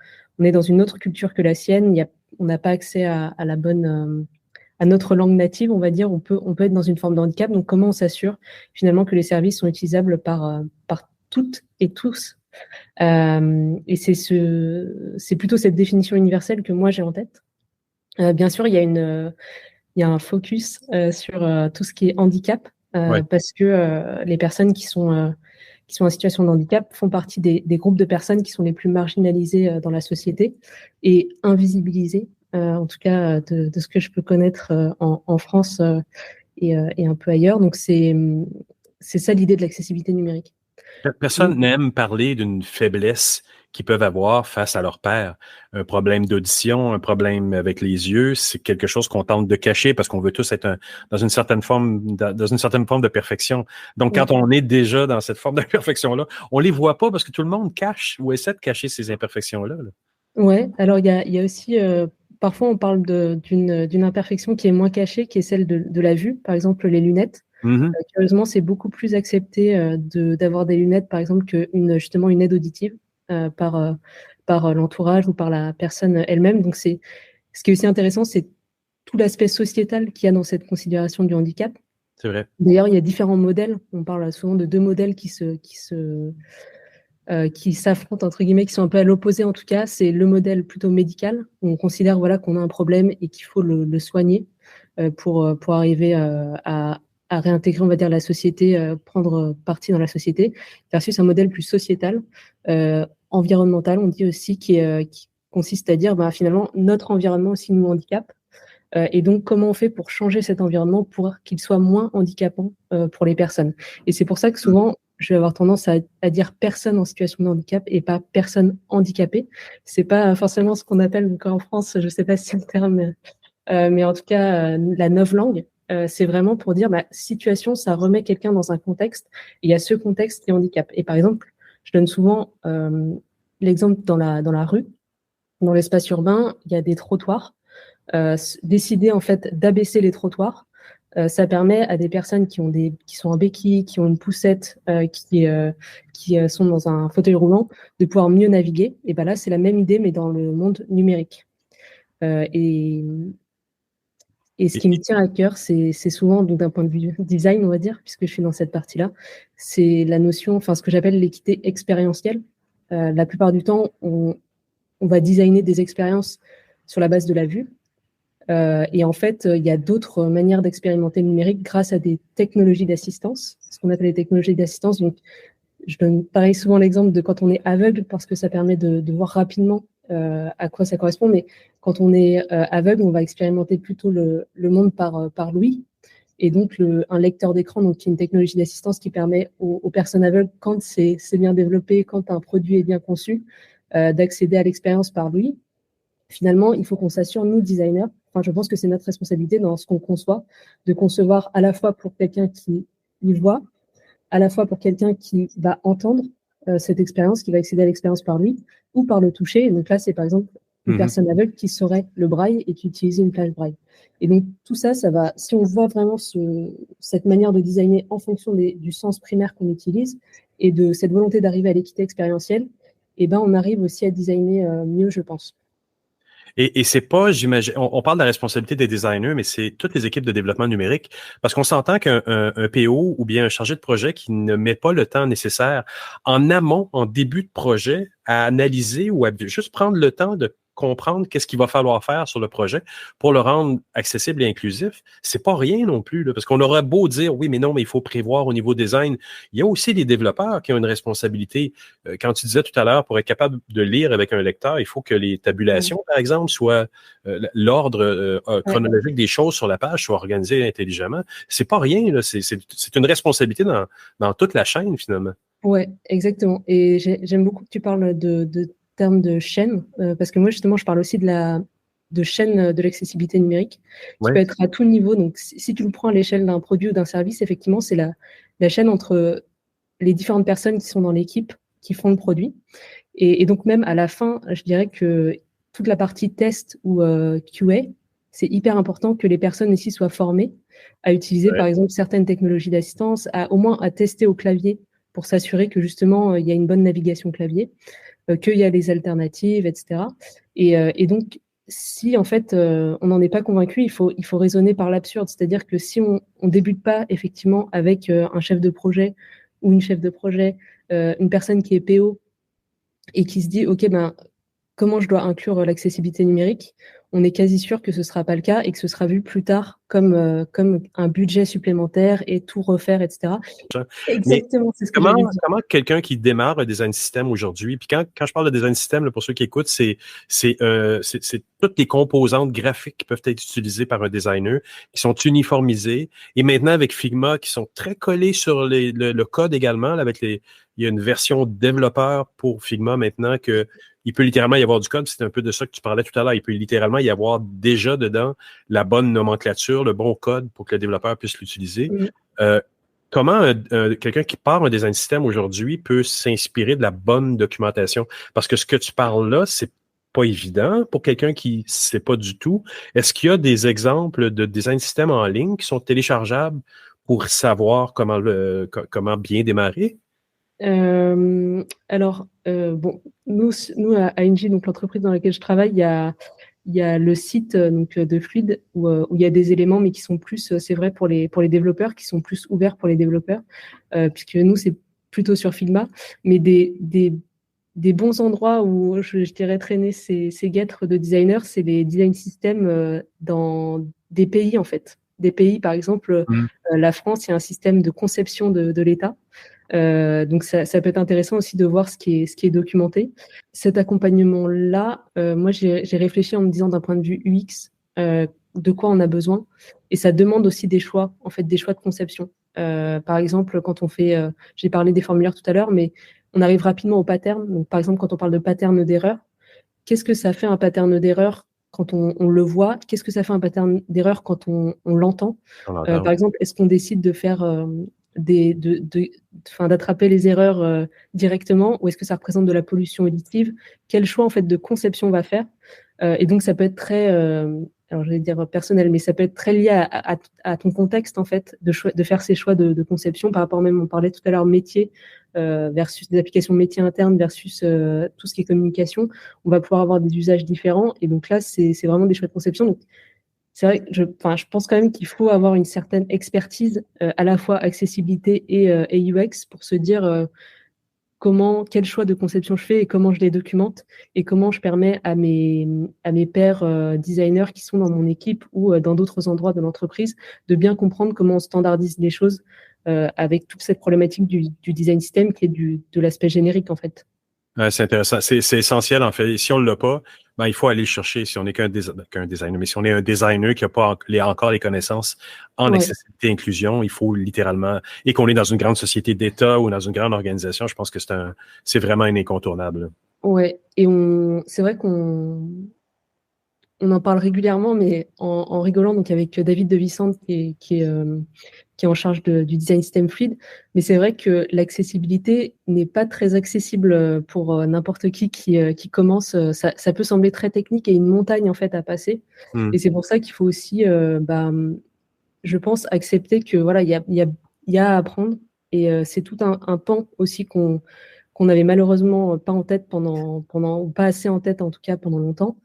est dans une autre culture que la sienne, on n'a pas accès à la bonne, à notre langue native, on va dire, on peut être dans une forme de handicap. Donc, comment on s'assure finalement que les services sont utilisables par toutes et tous? Et c'est plutôt cette définition universelle que moi j'ai en tête. Bien sûr, il y a un focus sur tout ce qui est handicap. Parce que les personnes qui sont en situation de handicap font partie des groupes de personnes qui sont les plus marginalisées dans la société et invisibilisées, en tout cas de ce que je peux connaître en France et un peu ailleurs. Donc, c'est ça l'idée de l'accessibilité numérique. Personne n'aime parler d'une faiblesse qu'ils peuvent avoir face à leur père. Un problème d'audition, un problème avec les yeux, c'est quelque chose qu'on tente de cacher parce qu'on veut tous être dans une certaine forme de perfection. Donc, quand on est déjà dans cette forme de perfection-là, on les voit pas parce que tout le monde cache ou essaie de cacher ces imperfections-là. Ouais, alors il y a aussi, parfois on parle d'une imperfection qui est moins cachée, qui est celle de la vue, par exemple les lunettes. Curieusement, c'est beaucoup plus accepté d'avoir des lunettes, par exemple, justement une aide auditive par l'entourage ou par la personne elle-même. Donc, ce qui est aussi intéressant, c'est tout l'aspect sociétal qu'il y a dans cette considération du handicap. C'est vrai. D'ailleurs, il y a différents modèles. On parle souvent de deux modèles qui s'affrontent, entre guillemets, qui sont un peu à l'opposé en tout cas. C'est le modèle plutôt médical, où on considère qu'on a un problème et qu'il faut le soigner pour arriver à réintégrer, on va dire, la société, prendre partie dans la société, versus un modèle plus sociétal, environnemental, on dit aussi, qui consiste à dire, finalement, notre environnement aussi nous handicape. Et donc, comment on fait pour changer cet environnement pour qu'il soit moins handicapant pour les personnes? Et c'est pour ça que souvent, je vais avoir tendance à dire personne en situation de handicap et pas personne handicapée. C'est pas forcément ce qu'on appelle encore en France, je sais pas si c'est le terme, mais en tout cas, la novlangue. C'est vraiment pour dire, situation, ça remet quelqu'un dans un contexte, et il y a ce contexte qui est handicap. Et par exemple, je donne souvent l'exemple dans la rue, dans l'espace urbain, il y a des trottoirs. Décider en fait d'abaisser les trottoirs, ça permet à des personnes qui sont en béquille, qui ont une poussette, qui sont dans un fauteuil roulant, de pouvoir mieux naviguer. Et là, c'est la même idée, mais dans le monde numérique. Et ce qui me tient à cœur, c'est souvent, donc d'un point de vue design, on va dire, puisque je suis dans cette partie-là, c'est la notion, ce que j'appelle l'équité expérientielle. La plupart du temps, on va designer des expériences sur la base de la vue. Et en fait, il y a d'autres manières d'expérimenter le numérique grâce à des technologies d'assistance, ce qu'on appelle les technologies d'assistance. Donc, je donne pareil souvent l'exemple de quand on est aveugle, parce que ça permet de voir rapidement à quoi ça correspond, mais quand on est aveugle, on va expérimenter plutôt le monde par l'ouïe, et donc un lecteur d'écran, donc qui est une technologie d'assistance qui permet aux personnes aveugles, quand c'est bien développé, quand un produit est bien conçu, d'accéder à l'expérience par l'ouïe. Finalement, il faut qu'on s'assure, nous, designers, je pense que c'est notre responsabilité dans ce qu'on conçoit, de concevoir à la fois pour quelqu'un qui y voit, à la fois pour quelqu'un qui va entendre cette expérience, qui va accéder à l'expérience par lui, ou par le toucher. Et donc là, c'est par exemple une personne aveugle qui saurait le braille et qui utilise une plage braille. Et donc tout ça, ça va, si on voit vraiment cette manière de designer en fonction du sens primaire qu'on utilise et de cette volonté d'arriver à l'équité expérientielle, on arrive aussi à designer mieux, je pense. Et c'est pas, j'imagine, on parle de la responsabilité des designers, mais c'est toutes les équipes de développement numérique, parce qu'on s'entend qu'un PO ou bien un chargé de projet qui ne met pas le temps nécessaire en amont, en début de projet, à analyser ou à juste prendre le temps de comprendre qu'est-ce qu'il va falloir faire sur le projet pour le rendre accessible et inclusif, c'est pas rien non plus, là, parce qu'on aurait beau dire, oui, mais non, mais il faut prévoir au niveau design. Il y a aussi des développeurs qui ont une responsabilité. Quand tu disais tout à l'heure, pour être capable de lire avec un lecteur, il faut que les tabulations, par exemple, soient l'ordre chronologique des choses sur la page soit organisé intelligemment. C'est pas rien, là. C'est une responsabilité dans toute la chaîne, finalement. Ouais, exactement. Et j'aime beaucoup que tu parles de termes de chaîne, parce que moi, justement, je parle aussi de chaîne de l'accessibilité numérique, qui peut être à tout niveau. Donc, si tu le prends à l'échelle d'un produit ou d'un service, effectivement, c'est la chaîne entre les différentes personnes qui sont dans l'équipe, qui font le produit. Et donc, même à la fin, je dirais que toute la partie test ou QA, c'est hyper important que les personnes ici soient formées à utiliser, par exemple, certaines technologies d'assistance, au moins à tester au clavier pour s'assurer que, justement, il y a une bonne navigation clavier, qu'il y a les alternatives, etc. Et donc, si, en fait, on n'en est pas convaincu, il faut raisonner par l'absurde. C'est-à-dire que si on débute pas, effectivement, avec un chef de projet ou une chef de projet, une personne qui est PO, et qui se dit, OK, comment je dois inclure l'accessibilité numérique, on est quasi sûr que ce ne sera pas le cas et que ce sera vu plus tard comme un budget supplémentaire et tout refaire, etc. Exactement, c'est ce que j'allais dire. Comment quelqu'un qui démarre un design system aujourd'hui, puis quand je parle de design system, là, pour ceux qui écoutent, c'est toutes les composantes graphiques qui peuvent être utilisées par un designer, qui sont uniformisées, et maintenant avec Figma, qui sont très collés sur le code également, là, il y a une version développeur pour Figma maintenant il peut littéralement y avoir du code, c'est un peu de ça que tu parlais tout à l'heure, il peut littéralement y avoir déjà dedans la bonne nomenclature, le bon code pour que le développeur puisse l'utiliser. Comment quelqu'un qui part un design system aujourd'hui peut s'inspirer de la bonne documentation? Parce que ce que tu parles là, c'est pas évident pour quelqu'un qui ne sait pas du tout. Est-ce qu'il y a des exemples de design system en ligne qui sont téléchargeables pour savoir comment bien démarrer? Alors, bon, nous à ING, donc l'entreprise dans laquelle je travaille, il y a le site donc de Fluide où il y a des éléments, mais qui sont plus, c'est vrai, pour les développeurs, qui sont plus ouverts pour les développeurs, puisque nous, c'est plutôt sur Figma, mais des bons endroits où je dirais traîner ces guêtres de designers, c'est les design systems dans des pays, en fait. Des pays, par exemple, la France, il y a un système de conception de l'État. Donc ça peut être intéressant aussi de voir ce qui est documenté. Cet accompagnement-là, moi j'ai réfléchi en me disant d'un point de vue UX de quoi on a besoin, et ça demande aussi des choix, en fait, des choix de conception. Par exemple, quand on fait, j'ai parlé des formulaires tout à l'heure, mais on arrive rapidement au pattern. Donc par exemple, quand on parle de pattern d'erreur, qu'est-ce que ça fait un pattern d'erreur quand on le voit? Qu'est-ce que ça fait un pattern d'erreur quand on l'entend? Par exemple, est-ce qu'on décide de faire d'attraper les erreurs directement, ou est-ce que ça représente de la pollution auditive? Quel choix, en fait, de conception on va faire? Et donc ça peut être très alors je vais dire personnel, mais ça peut être très lié à ton contexte, en fait, de faire ces choix de conception par rapport, même on parlait tout à l'heure métier versus des applications métiers internes versus tout ce qui est communication. On va pouvoir avoir des usages différents, et donc là c'est vraiment des choix de conception. Donc c'est vrai que je pense quand même qu'il faut avoir une certaine expertise à la fois accessibilité et UX pour se dire quel choix de conception je fais et comment je les documente, et comment je permets à mes pairs designers qui sont dans mon équipe ou dans d'autres endroits de l'entreprise de bien comprendre comment on standardise les choses avec toute cette problématique du design system qui est de l'aspect générique, en fait. C'est intéressant. C'est essentiel, en fait. Et si on ne l'a pas, il faut aller chercher. Si on n'est qu'un designer, mais si on est un designer qui n'a pas encore les connaissances en accessibilité et inclusion, il faut littéralement, et qu'on est dans une grande société d'État ou dans une grande organisation, je pense que c'est vraiment un incontournable. Ouais, et c'est vrai qu'on en parle régulièrement, mais en rigolant, donc avec David de Vicente qui est en charge du design system fluide. Mais c'est vrai que l'accessibilité n'est pas très accessible pour n'importe qui commence. Ça peut sembler très technique et une montagne, en fait, à passer. Et c'est pour ça qu'il faut aussi, je pense, accepter que voilà, il y a à apprendre, et c'est tout un pan aussi qu'on n'avait malheureusement pas en tête ou pas assez en tête, en tout cas, pendant longtemps.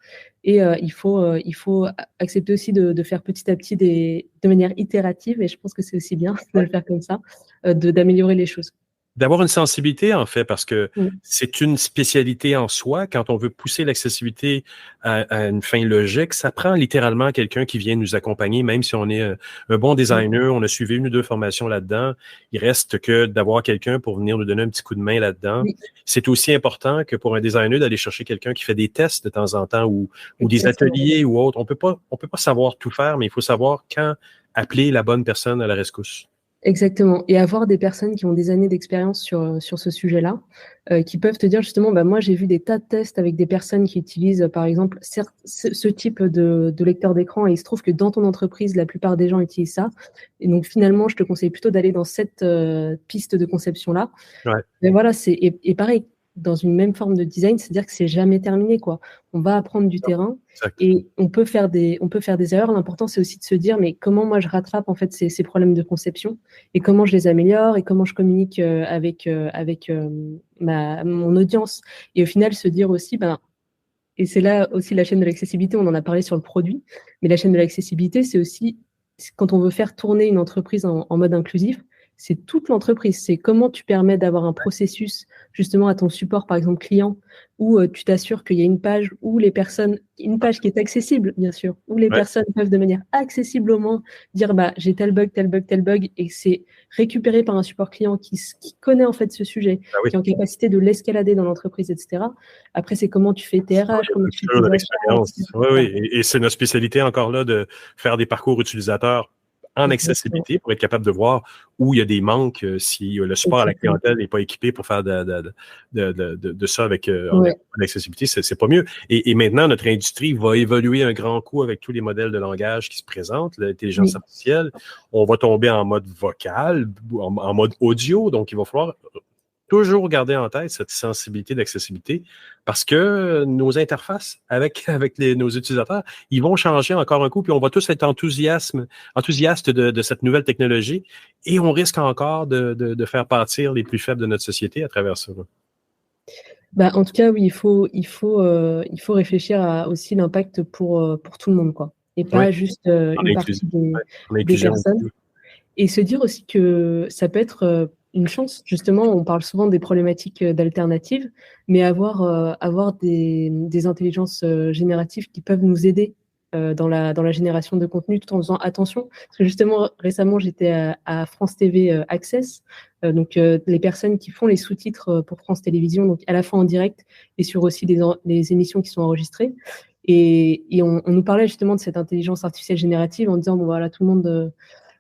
Et il faut accepter aussi de faire petit à petit de manière itérative, et je pense que c'est aussi bien de le faire comme ça, d'améliorer les choses. d'avoir une sensibilité, en fait, parce que c'est une spécialité en soi. Quand on veut pousser l'accessibilité à une fin logique, ça prend littéralement quelqu'un qui vient nous accompagner, même si on est un bon designer, on a suivi 1 ou 2 formations là-dedans. Il reste que d'avoir quelqu'un pour venir nous donner un petit coup de main là-dedans. Oui. C'est aussi important que pour un designer d'aller chercher quelqu'un qui fait des tests de temps en temps ou des ateliers ou autres. On peut pas savoir tout faire, mais il faut savoir quand appeler la bonne personne à la rescousse. Exactement. Et avoir des personnes qui ont des années d'expérience sur ce sujet-là, qui peuvent te dire justement, moi j'ai vu des tas de tests avec des personnes qui utilisent par exemple ce type de lecteur d'écran et il se trouve que dans ton entreprise, la plupart des gens utilisent ça. Et donc finalement, je te conseille plutôt d'aller dans cette piste de conception-là. Ouais. Mais voilà, et pareil, dans une même forme de design, c'est-à-dire que c'est jamais terminé, quoi. On va apprendre du terrain et on peut faire des erreurs. L'important, c'est aussi de se dire, mais comment moi je rattrape en fait ces problèmes de conception et comment je les améliore et comment je communique avec mon audience. Et au final, se dire aussi, et c'est là aussi la chaîne de l'accessibilité, on en a parlé sur le produit, mais la chaîne de l'accessibilité, c'est aussi quand on veut faire tourner une entreprise en mode inclusif, c'est toute l'entreprise. C'est comment tu permets d'avoir un processus justement à ton support, par exemple client, où tu t'assures qu'il y a une page une page qui est accessible, bien sûr, où les personnes peuvent de manière accessible au moins dire j'ai tel bug, et c'est récupéré par un support client qui connaît en fait ce sujet, qui est en capacité de l'escalader dans l'entreprise, etc. Après, c'est comment tu fais tes RH, comment tu fais tes expériences. Oui, et c'est notre spécialité encore là de faire des parcours utilisateurs en accessibilité pour être capable de voir où il y a des manques si le support à la clientèle n'est pas équipé pour faire de ça avec en accessibilité, c'est pas mieux. Et maintenant, notre industrie va évoluer un grand coup avec tous les modèles de langage qui se présentent, l'intelligence artificielle. On va tomber en mode vocal, en mode audio, donc il va falloir toujours garder en tête cette sensibilité d'accessibilité parce que nos interfaces avec nos utilisateurs, ils vont changer encore un coup, puis on va tous être enthousiastes de cette nouvelle technologie et on risque encore de faire pâtir les plus faibles de notre société à travers ça. En tout cas, oui, il faut réfléchir à aussi l'impact pour tout le monde, quoi. Et pas juste une partie des personnes. Et se dire aussi que ça peut être une chance, justement, on parle souvent des problématiques d'alternatives, mais avoir des intelligences génératives qui peuvent nous aider dans la génération de contenu tout en faisant attention. Parce que justement, récemment, j'étais à France TV Access, donc les personnes qui font les sous-titres pour France Télévisions, donc à la fois en direct et sur aussi les émissions qui sont enregistrées. Et on nous parlait justement de cette intelligence artificielle générative en disant, voilà, tout le monde...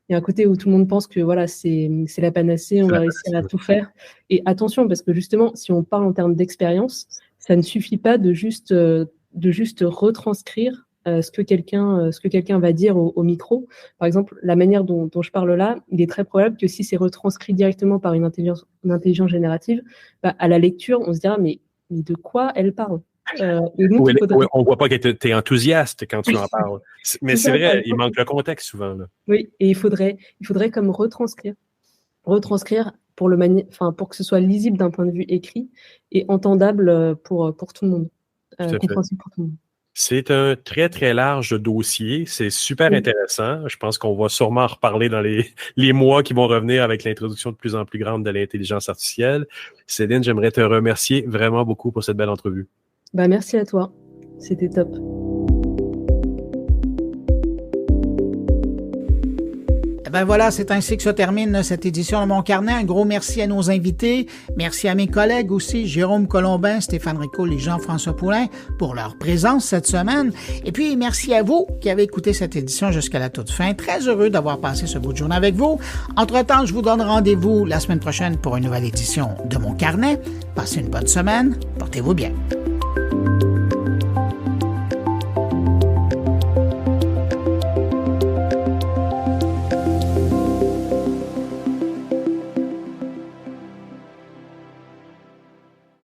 Il y a un côté où tout le monde pense que voilà, c'est la panacée, on va réussir à tout faire. Et attention, parce que justement, si on parle en termes d'expérience, ça ne suffit pas de juste retranscrire ce que quelqu'un va dire au micro. Par exemple, la manière dont je parle là, il est très probable que si c'est retranscrit directement par une intelligence générative, à la lecture, on se dira mais de quoi elle parle? On voit pas que tu es enthousiaste quand tu en parles. Mais c'est vrai, il manque le contexte souvent. Là. Oui, et il faudrait comme retranscrire pour que ce soit lisible d'un point de vue écrit et entendable pour tout le monde, compréhensible pour tout le monde. C'est un très, très large dossier. C'est super intéressant. Je pense qu'on va sûrement en reparler dans les mois qui vont revenir avec l'introduction de plus en plus grande de l'intelligence artificielle. Céline, j'aimerais te remercier vraiment beaucoup pour cette belle entrevue. Merci à toi, c'était top. Voilà, c'est ainsi que se termine cette édition de Mon Carnet. Un gros merci à nos invités. Merci à mes collègues aussi, Jérôme Colombin, Stéphane Ricoul et Jean-François Poulain pour leur présence cette semaine. Et puis, merci à vous qui avez écouté cette édition jusqu'à la toute fin. Très heureux d'avoir passé ce bout de journée avec vous. Entre-temps, je vous donne rendez-vous la semaine prochaine pour une nouvelle édition de Mon Carnet. Passez une bonne semaine. Portez-vous bien.